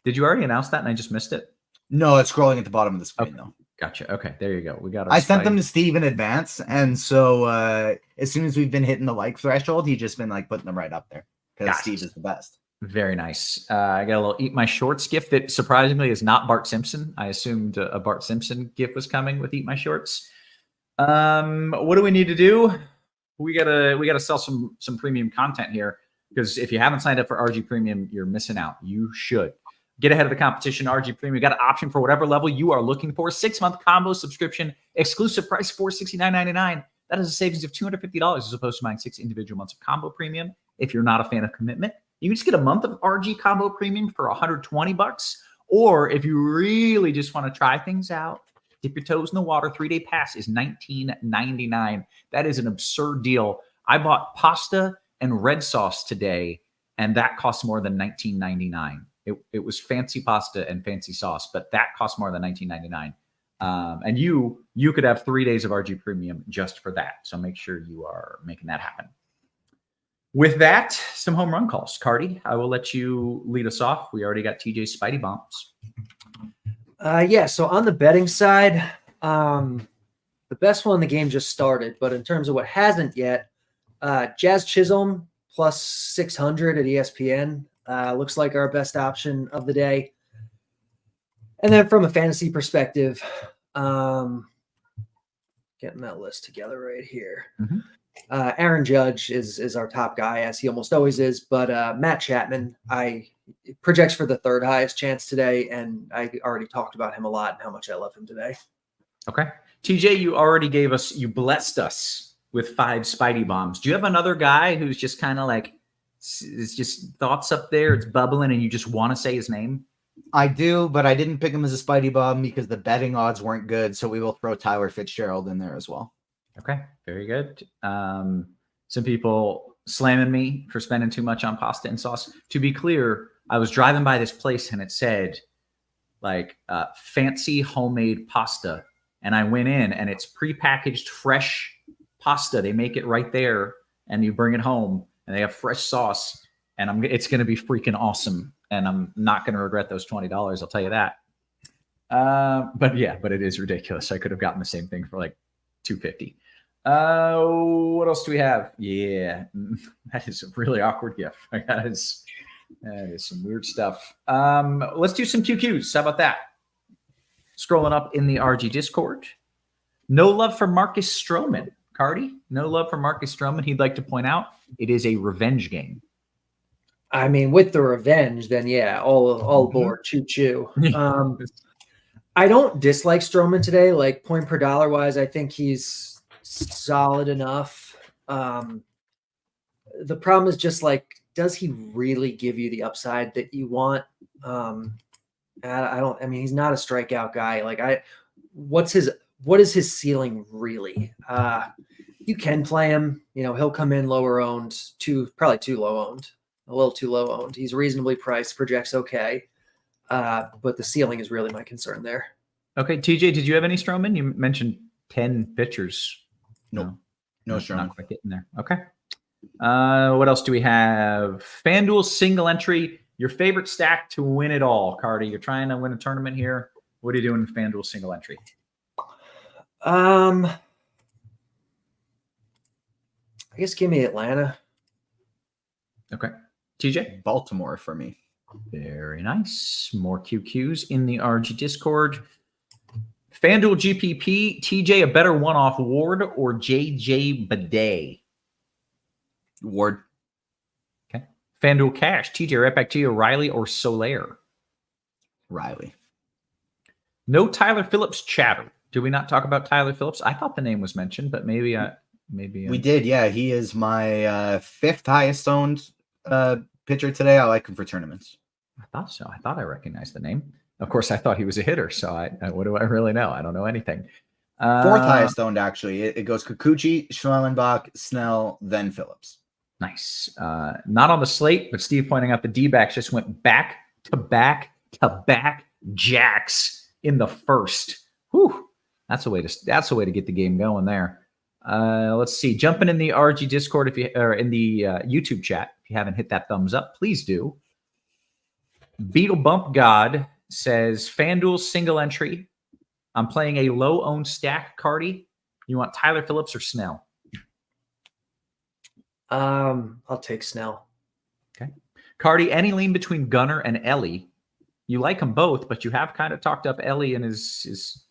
Did you already announce that and I just missed it? No, it's scrolling at the bottom of the screen, though. Gotcha. Okay, there you go. We got. I sent them to Steve in advance, and so as soon as we've been hitting the like threshold, he's just been like putting them right up there because Gotcha. Steve is the best. Very nice. I got a little Eat My Shorts gift that surprisingly is not Bart Simpson. I assumed a Bart Simpson gift was coming with Eat My Shorts. What do we need to do? We gotta sell some premium content here, because if you haven't signed up for RG Premium, you're missing out. You should. Get ahead of the competition. RG Premium got an option for whatever level you are looking for. 6-month combo subscription, exclusive price $469.99. That is a savings of $250 as opposed to buying 6 individual months of combo premium. If you're not a fan of commitment, you can just get a month of RG combo premium for $120. Or if you really just want to try things out, dip your toes in the water, 3-day pass is $19.99. That is an absurd deal. I bought pasta and red sauce today, and that costs more than $19.99. It was fancy pasta and fancy sauce, but that cost more than $19.99. And you could have 3 days of RG Premium just for that. So make sure you are making that happen. With that, some home run calls. Carty, I will let you lead us off. We already got TJ's Spidey Bombs. So on the betting side, the best one in the game just started, but in terms of what hasn't yet, Jazz Chisholm plus 600 at ESPN looks like our best option of the day. And then from a fantasy perspective, getting that list together right here. Mm-hmm. Aaron Judge is our top guy, as he almost always is, but Matt Chapman, projects for the third highest chance today, and I already talked about him a lot and how much I love him today. Okay. TJ, you blessed us with 5 Spidey Bombs. Do you have another guy who's just kind of like, it's just thoughts up there, it's bubbling, and you just want to say his name? I do, but I didn't pick him as a Spidey Bomb because the betting odds weren't good, so we will throw Tyler Fitzgerald in there as well. Okay, very good. Some people slamming me for spending too much on pasta and sauce. To be clear, I was driving by this place and it said like fancy homemade pasta. And I went in and it's prepackaged fresh pasta. They make it right there and you bring it home and they have fresh sauce. And it's going to be freaking awesome. And I'm not going to regret those $20. I'll tell you that. But it is ridiculous. I could have gotten the same thing for like $250. What else do we have? Yeah, that is a really awkward gift. That is some weird stuff. Let's do some QQs. How about that? Scrolling up in the RG Discord. No love for Marcus Stroman. Carty, no love for Marcus Stroman. He'd like to point out it is a revenge game. I mean, with the revenge, then yeah, all aboard, choo-choo. I don't dislike Stroman today. Like point per dollar wise, I think he's solid enough. The problem is just like, does he really give you the upside that you want? He's not a strikeout guy. Like what is his ceiling really? You can play him, he'll come in lower owned, probably too low owned, a little too low owned. He's reasonably priced, projects okay. But the ceiling is really my concern there. Okay. TJ, did you have any Stroman? You mentioned 10 pitchers. No Stroman. Not quite getting there. Okay. What else do we have? FanDuel single entry, your favorite stack to win it all. Carty, you're trying to win a tournament here. What are you doing in FanDuel single entry? I guess give me Atlanta. Okay. TJ? Baltimore for me. Very nice. More QQs in the RG Discord. FanDuel GPP, TJ, a better one-off Ward or JJ Bidet? Ward. Okay. FanDuel Cash, TJ, right back to you, Riley or Soler? Riley. No Tyler Phillips chatter. Did we not talk about Tyler Phillips? I thought the name was mentioned, but maybe we did. Yeah, he is my 5th highest owned pitcher today. I like him for tournaments. I thought so. I thought I recognized the name. Of course, I thought he was a hitter. So what do I really know? I don't know anything. 4th highest owned, actually. It goes Kikuchi, Schmellenbach, Snell, then Phillips. Nice. Not on the slate, but Steve pointing out the D-backs just went back to back to back jacks in the first. Whew. That's a way to get the game going there. Let's see. Jumping in the RG Discord or in the YouTube chat. If you haven't hit that thumbs up, please do. Beetle Bump God says FanDuel single entry. I'm playing a low owned stack, Carty. You want Tyler Phillips or Snell? I'll take Snell. Okay. Carty, any lean between Gunnar and Ellie? You like them both, but you have kind of talked up Ellie and his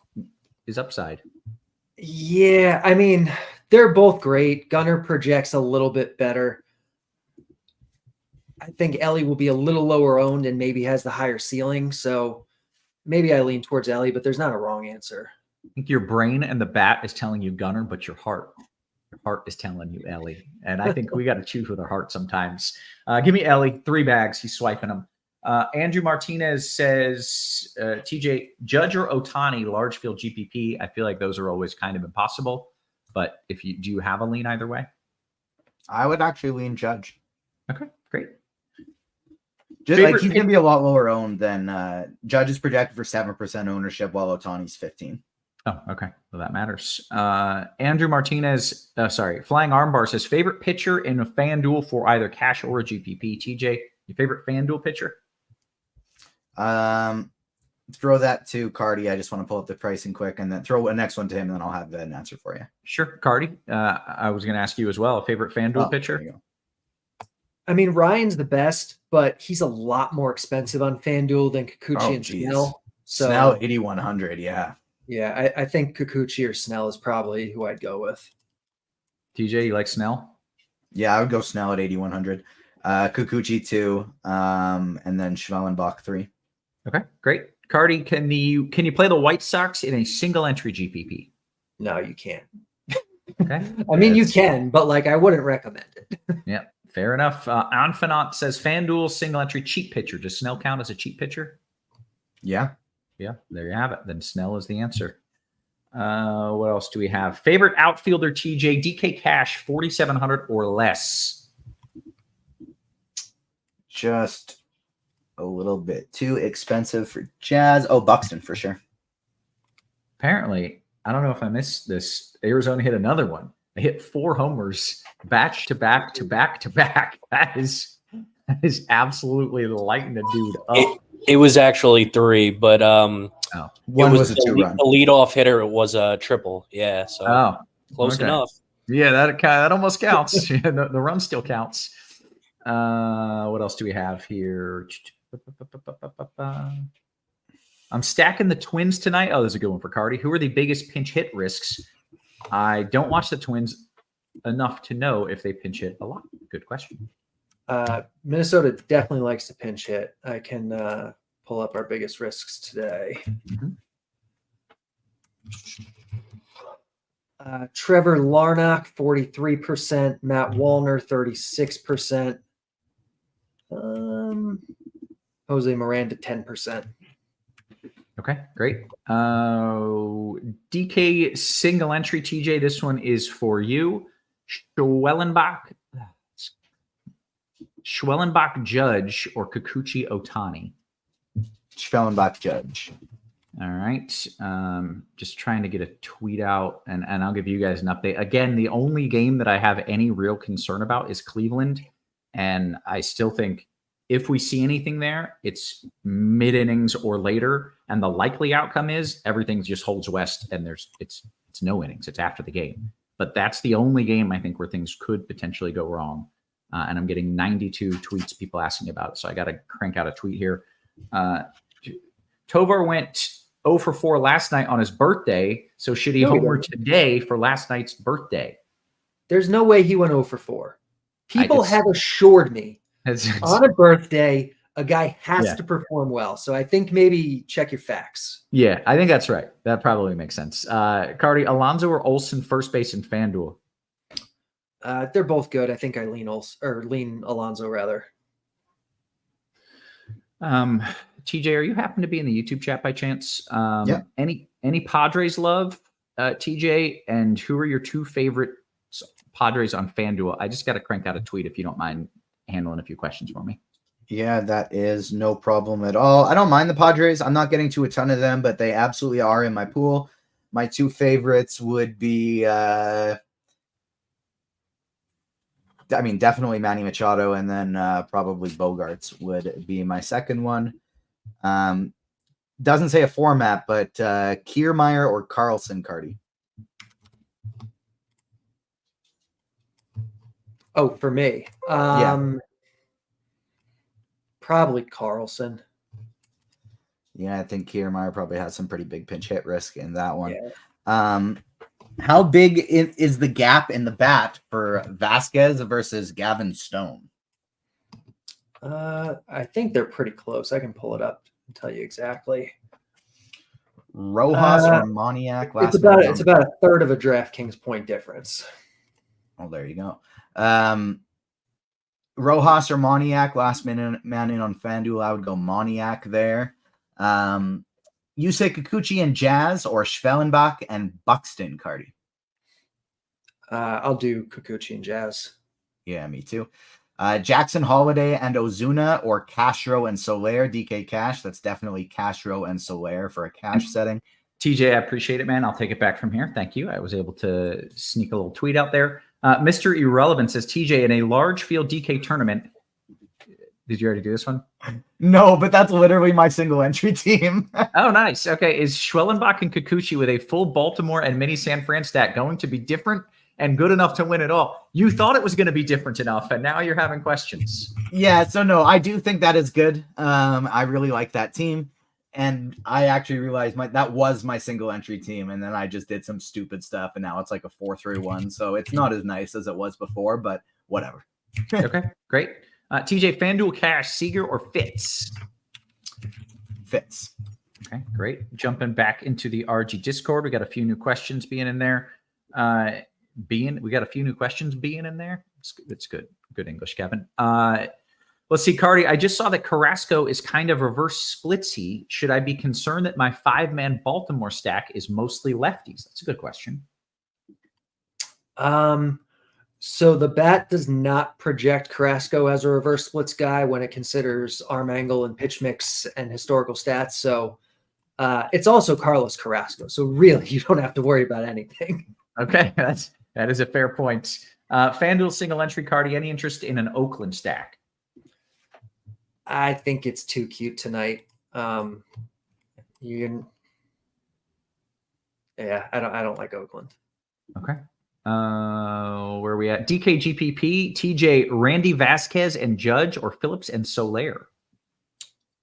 upside. Yeah, I mean, they're both great. Gunnar projects a little bit better. I think Ellie will be a little lower owned and maybe has the higher ceiling. So maybe I lean towards Ellie, but there's not a wrong answer. I think your brain and the bat is telling you Gunnar, but your heart is telling you Ellie. And I think we got to choose with our heart sometimes. Give me Ellie, 3 bags. He's swiping them. Andrew Martinez says, TJ, Judge or Ohtani, large field GPP. I feel like those are always kind of impossible. But do you have a lean either way? I would actually lean Judge. Okay, great. Just like he's going to be a lot lower owned than Judge is projected for 7% ownership while Ohtani's 15. Oh, okay. Well, that matters. Andrew Martinez, Flying Armbar says, favorite pitcher in a FanDuel for either cash or a GPP. TJ, your favorite FanDuel pitcher? Throw that to Carty. I just want to pull up the pricing quick and then throw a next one to him, and then I'll have an answer for you. Sure. Carty, I was going to ask you as well, favorite FanDuel pitcher? I mean, Ryan's the best, but he's a lot more expensive on FanDuel than Kikuchi and Snell. So Snell 8,100, yeah. Yeah, I think Kikuchi or Snell is probably who I'd go with. TJ, you like Snell? Yeah, I would go Snell at 8,100. Kikuchi 2, and then Schwellenbach 3. Okay, great. Carty, can you play the White Sox in a single entry GPP? No, you can't. Okay. I mean, you can, but I wouldn't recommend it. Yeah, fair enough. Anfanant says FanDuel single entry cheap pitcher. Does Snell count as a cheap pitcher? Yeah. Yeah, there you have it. Then Snell is the answer. What else do we have? Favorite outfielder, TJ, DK Cash, 4,700 or less. Just a little bit too expensive for Jazz. Oh, Buxton for sure. Apparently, I don't know if I missed this. Arizona hit another one. They hit 4 homers batch to back to back to back. That is absolutely lighting the dude up. It was actually 3, but one was a 2-run. The leadoff hitter was a triple. Yeah, so close enough. Yeah, that almost counts. Yeah, the run still counts. What else do we have here? I'm stacking the Twins tonight. Oh, there's a good one for Carty. Who are the biggest pinch hit risks? I don't watch the Twins enough to know if they pinch hit a lot. Good question. Minnesota definitely likes to pinch hit. I can pull up our biggest risks today. Mm-hmm. Trevor Larnach, 43%. Matt Wallner, 36%. Jose Miranda, 10%. Okay, great. DK single entry, TJ. This one is for you. Schwellenbach, Judge, or Kikuchi Ohtani? Schwellenbach, Judge. All right. Just trying to get a tweet out, and I'll give you guys an update. Again, the only game that I have any real concern about is Cleveland, and I still think if we see anything there, it's mid-innings or later, and the likely outcome is everything just holds west, and it's no innings. It's after the game. But that's the only game I think where things could potentially go wrong. And I'm getting 92 tweets, people asking about it. So I got to crank out a tweet here. Tovar went 0 for 4 last night on his birthday. So should he homer today for last night's birthday? There's no way he went 0 for 4. People have assured me on a birthday, a guy has to perform well. So I think maybe check your facts. Yeah, I think that's right. That probably makes sense. Carty, Alonso or Olsen first base in FanDuel? They're both good. I think I lean Alonso rather. TJ, are you happen to be in the YouTube chat by chance? Yeah. Any Padres love, TJ? And who are your 2 favorite Padres on FanDuel. I just got to crank out a tweet if you don't mind handling a few questions for me. Yeah, that is no problem at all. I don't mind the Padres. I'm not getting to a ton of them, but they absolutely are in my pool. My two favorites would be, definitely Manny Machado, and then probably Bogarts would be my second one. Doesn't say a format, but Kiermaier or Carlson, Carty? Oh, for me, probably Carlson. Yeah, I think Kiermaier probably has some pretty big pinch hit risk in that one. Yeah. How big is the gap in the bat for Vasquez versus Gavin Stone? I think they're pretty close. I can pull it up and tell you exactly. Rojas or Moniak? It's about a third of a DraftKings point difference. Oh, there you go. Rojas or Moniak, last minute man in on FanDuel. I would go Moniak there. You say Kikuchi and Jazz or Schwellenbach and Buxton, Carty? I'll do Kikuchi and Jazz. Yeah, me too. Jackson Holiday and Ozuna or Castro and Soler, DK Cash. That's definitely Castro and Soler for a cash setting. TJ, I appreciate it, man. I'll take it back from here. Thank you. I was able to sneak a little tweet out there. Mr. Irrelevant says, TJ, in a large field DK tournament, did you already do this one? No, but that's literally my single entry team. Oh, nice. Okay. Is Schwellenbach and Kikuchi with a full Baltimore and mini San Fran stack going to be different and good enough to win it all? You thought it was going to be different enough, and now you're having questions. Yeah, so no, I do think that is good. I really like that team. And I actually realized that was my single entry team, and then I just did some stupid stuff, and now it's like a 4-3-1. So it's not as nice as it was before, but whatever. Okay, great. TJ, FanDuel Cash, Seager or Fitz? Fitz. Okay, great. Jumping back into the RG Discord, we got a few new questions being in there. We got a few new questions being in there. It's good. Good English, Kevin. Let's see, Carty. I just saw that Carrasco is kind of reverse splitsy. Should I be concerned that my 5-man Baltimore stack is mostly lefties? That's a good question. So the bat does not project Carrasco as a reverse splits guy when it considers arm angle and pitch mix and historical stats. So it's also Carlos Carrasco. So really, you don't have to worry about anything. Okay, that is a fair point. FanDuel single entry, Carty. Any interest in an Oakland stack? I think it's too cute tonight. I don't like Oakland. Okay. Where are we at? DKGPP, TJ, Randy Vasquez and Judge, or Phillips and Soler?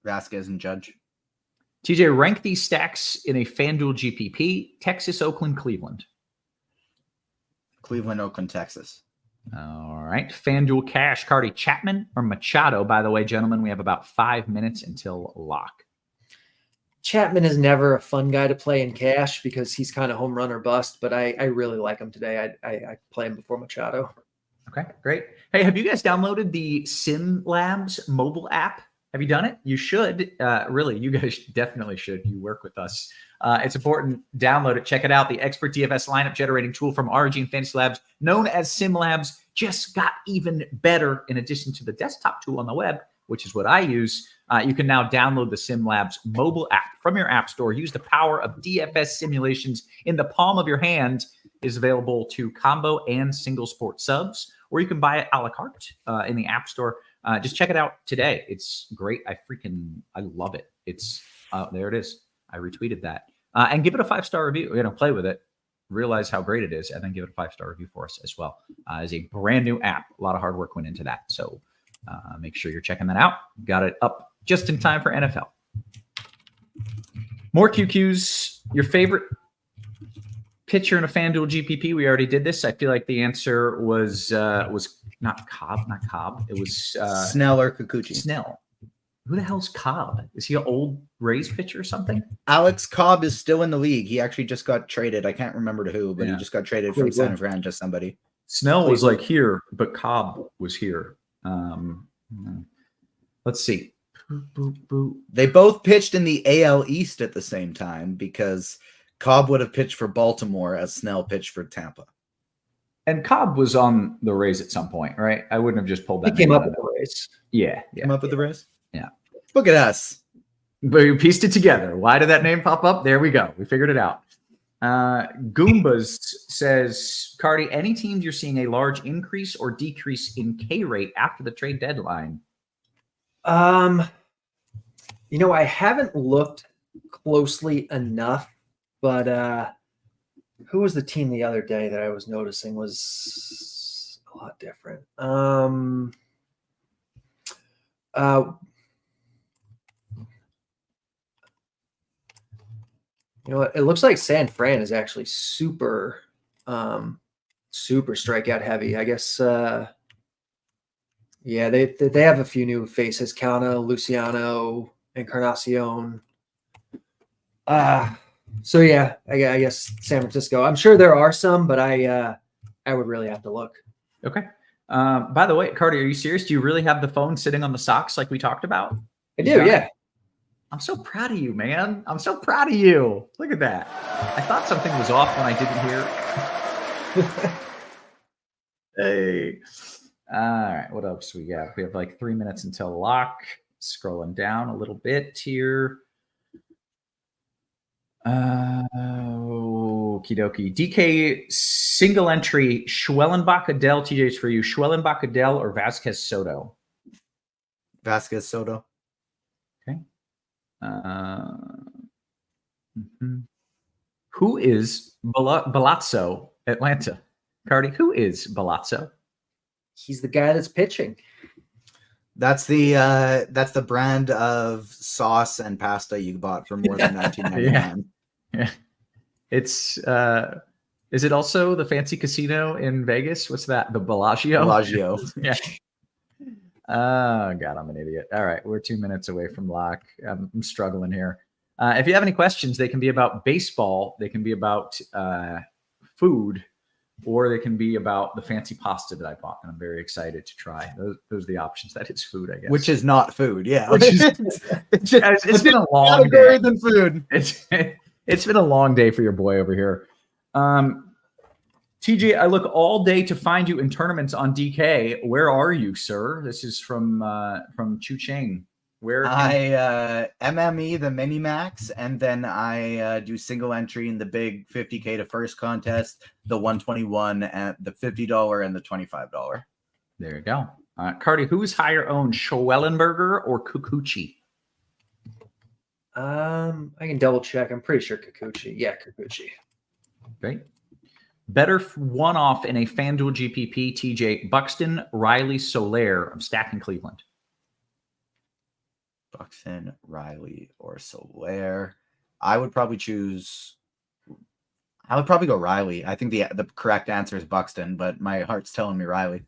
Vasquez and Judge. TJ, rank these stacks in a FanDuel GPP: Texas, Oakland, Cleveland. Cleveland, Oakland, Texas. All right. FanDuel Cash, Carty, Chapman or Machado? By the way, gentlemen, we have about 5 minutes until lock. Chapman is never a fun guy to play in cash because he's kind of home run or bust, but I really like him today. I play him before Machado. Okay, great. Hey, have you guys downloaded the SimLabs mobile app? Have you done it? You should. Really, you guys definitely should. You work with us. It's important. Download it. Check it out. The expert DFS lineup generating tool from RG and Fantasy Labs, known as SimLabs, just got even better. In addition to the desktop tool on the web, which is what I use, you can now download the SimLabs mobile app from your app store. Use the power of DFS simulations in the palm of your hand. It is available to combo and single sport subs, or you can buy it a la carte in the app store. Just check it out today. It's great. I love it. It's there it is. I retweeted that. And give it a 5-star review. Play with it, realize how great it is, and then give it a 5-star review for us as well. It's a brand new app. A lot of hard work went into that. So make sure you're checking that out. Got it up just in time for NFL. More QQs. Your favorite pitcher in a FanDuel GPP? We already did this. I feel like the answer was not Cobb. It was Snell or Kikuchi. Snell. Who the hell's Cobb? Is he an old Rays pitcher or something? Alex Cobb is still in the league. He actually just got traded. I can't remember to who, but he just got traded from San Fran to somebody. Snell was like here, but Cobb was here. Let's see. They both pitched in the AL East at the same time because Cobb would have pitched for Baltimore as Snell pitched for Tampa. And Cobb was on the Rays at some point, right? I wouldn't have just pulled He that. came name up out. with the Rays. Yeah. Come up with the Rays. Yeah. Look at us. But we pieced it together. Why did that name pop up? There we go. We figured it out. Goombas says, Cardi, any teams you're seeing a large increase or decrease in K rate after the trade deadline? I haven't looked closely enough, but who was the team the other day that I was noticing was a lot different? You know what? It looks like San Fran is actually super strikeout heavy. I guess yeah, they have a few new faces, Cano, Luciano, Encarnacion. So yeah, I guess San Francisco. I'm sure there are some, but I would really have to look. Okay. By the way, Cardi, are you serious? Do you really have the phone sitting on the Sox like we talked about? I do, yeah. I'm so proud of you, man. I'm so proud of you. Look at that. I thought something was off when I didn't hear. Hey. All right. What else we got? We have like 3 minutes until lock. Scrolling down a little bit here. Okie dokie. DK single entry. Schwellenbach Adele. TJ's for you. Schwellenbach Adele or Vasquez Soto? Vasquez Soto. Okay. Who is Balazzo, Atlanta? Cardi, who is Balazzo? He's the guy that's pitching. That's the brand of sauce and pasta you bought for more than $19.99. Yeah. It's is it also the fancy casino in Vegas? What's that? The Bellagio? Bellagio. Yeah. Oh God, I'm an idiot. All right, we're 2 minutes away from lock. I'm struggling here. If you have any questions, they can be about baseball, they can be about food, or they can be about the fancy pasta that I bought, and I'm very excited to try. Those are the options. That is food, I guess. Which is not food, yeah. It's been a long category day. than food. It's been a long day for your boy over here. TJ, I look all day to find you in tournaments on DK. Where are you, sir? This is from Chu Cheng. Where I MME the mini max, and then I do single entry in the big 50K to first contest, the 121 and the $50 and the $25. There you go. Cardi, who is higher owned, Schwellenberger or Kikuchi? I can double check. I'm pretty sure Kikuchi. Yeah, Kikuchi. Great. Better one-off in a FanDuel GPP, TJ, Buxton, Riley, Soler. I'm stacking Cleveland. Buxton, Riley, or Soler. I would probably go Riley. I think the correct answer is Buxton, but my heart's telling me Riley.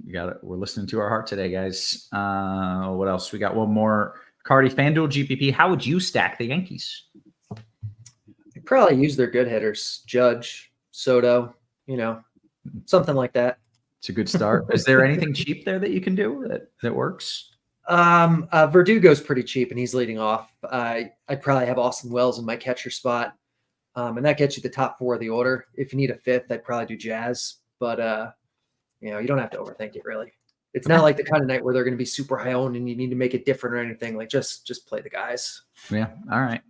You got it. We're listening to our heart today, guys. What else? We got one more. Cardi, FanDuel GPP. How would you stack the Yankees? They probably use their good hitters, Judge, Soto, something like that. It's a good start. Is there anything cheap there that you can do that works? Verdugo's pretty cheap, and he's leading off. I'd probably have Austin Wells in my catcher spot, and that gets you the top four of the order. If you need a fifth, I'd probably do Jazz, but you don't have to overthink it, really. It's not like the kind of night where they're going to be super high owned and you need to make it different or anything. Like just play the guys. Yeah. All right.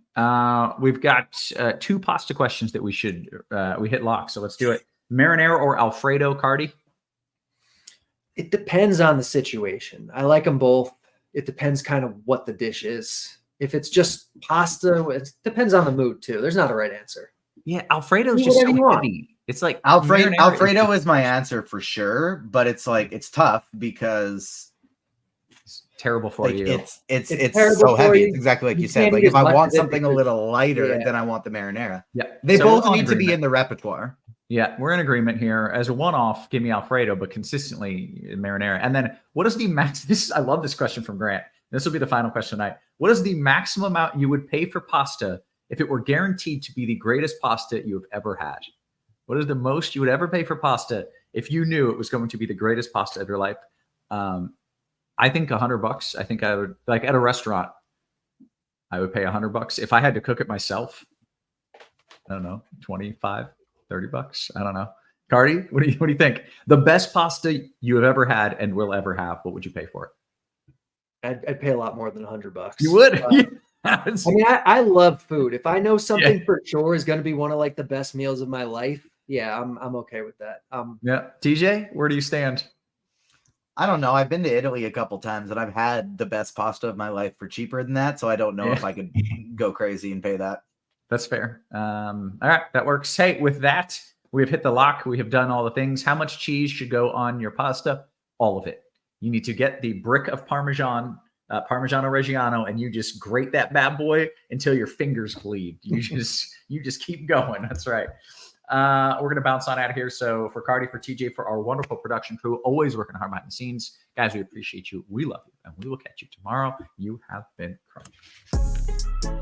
We've got two pasta questions that we hit lock. So let's do it. Marinara or Alfredo, Cardi? It depends on the situation. I like them both. It depends kind of what the dish is. If it's just pasta, it depends on the mood too. There's not a right answer. Yeah. Alfredo is just so heavy. It's like Alfredo is my answer for sure, but it's tough because it's terrible for you. It's so heavy. It's exactly like you said. Like if I want something a little lighter, then I want the marinara. Yeah. They both need to be in the repertoire. Yeah, we're in agreement here. As a one-off, give me Alfredo, but consistently marinara. And then what is the max? I love this question from Grant. This will be the final question tonight. What is the maximum amount you would pay for pasta if it were guaranteed to be the greatest pasta you have ever had? What is the most you would ever pay for pasta if you knew it was going to be the greatest pasta of your life? I think $100. I think I would, like at a restaurant, I would pay $100. If I had to cook it myself, I don't know, $25, $30. I don't know. Carty, what do you think? The best pasta you have ever had and will ever have. What would you pay for it? I'd pay a lot more than $100. You would. I mean, I love food. If I know something for sure is going to be one of like the best meals of my life, yeah, I'm okay with that. Yeah. TJ, where do you stand? I don't know. I've been to Italy a couple times and I've had the best pasta of my life for cheaper than that. So I don't know if I could go crazy and pay that. That's fair. All right, that works. Hey, with that, we have hit the lock. We have done all the things. How much cheese should go on your pasta? All of it. You need to get the brick of Parmesan, Parmigiano Reggiano, and you just grate that bad boy until your fingers bleed. You just keep going. That's right. We're going to bounce on out of here. So for Carty, for TJ, for our wonderful production crew, always working hard behind the scenes. Guys, we appreciate you. We love you. And we will catch you tomorrow. You have been crunched.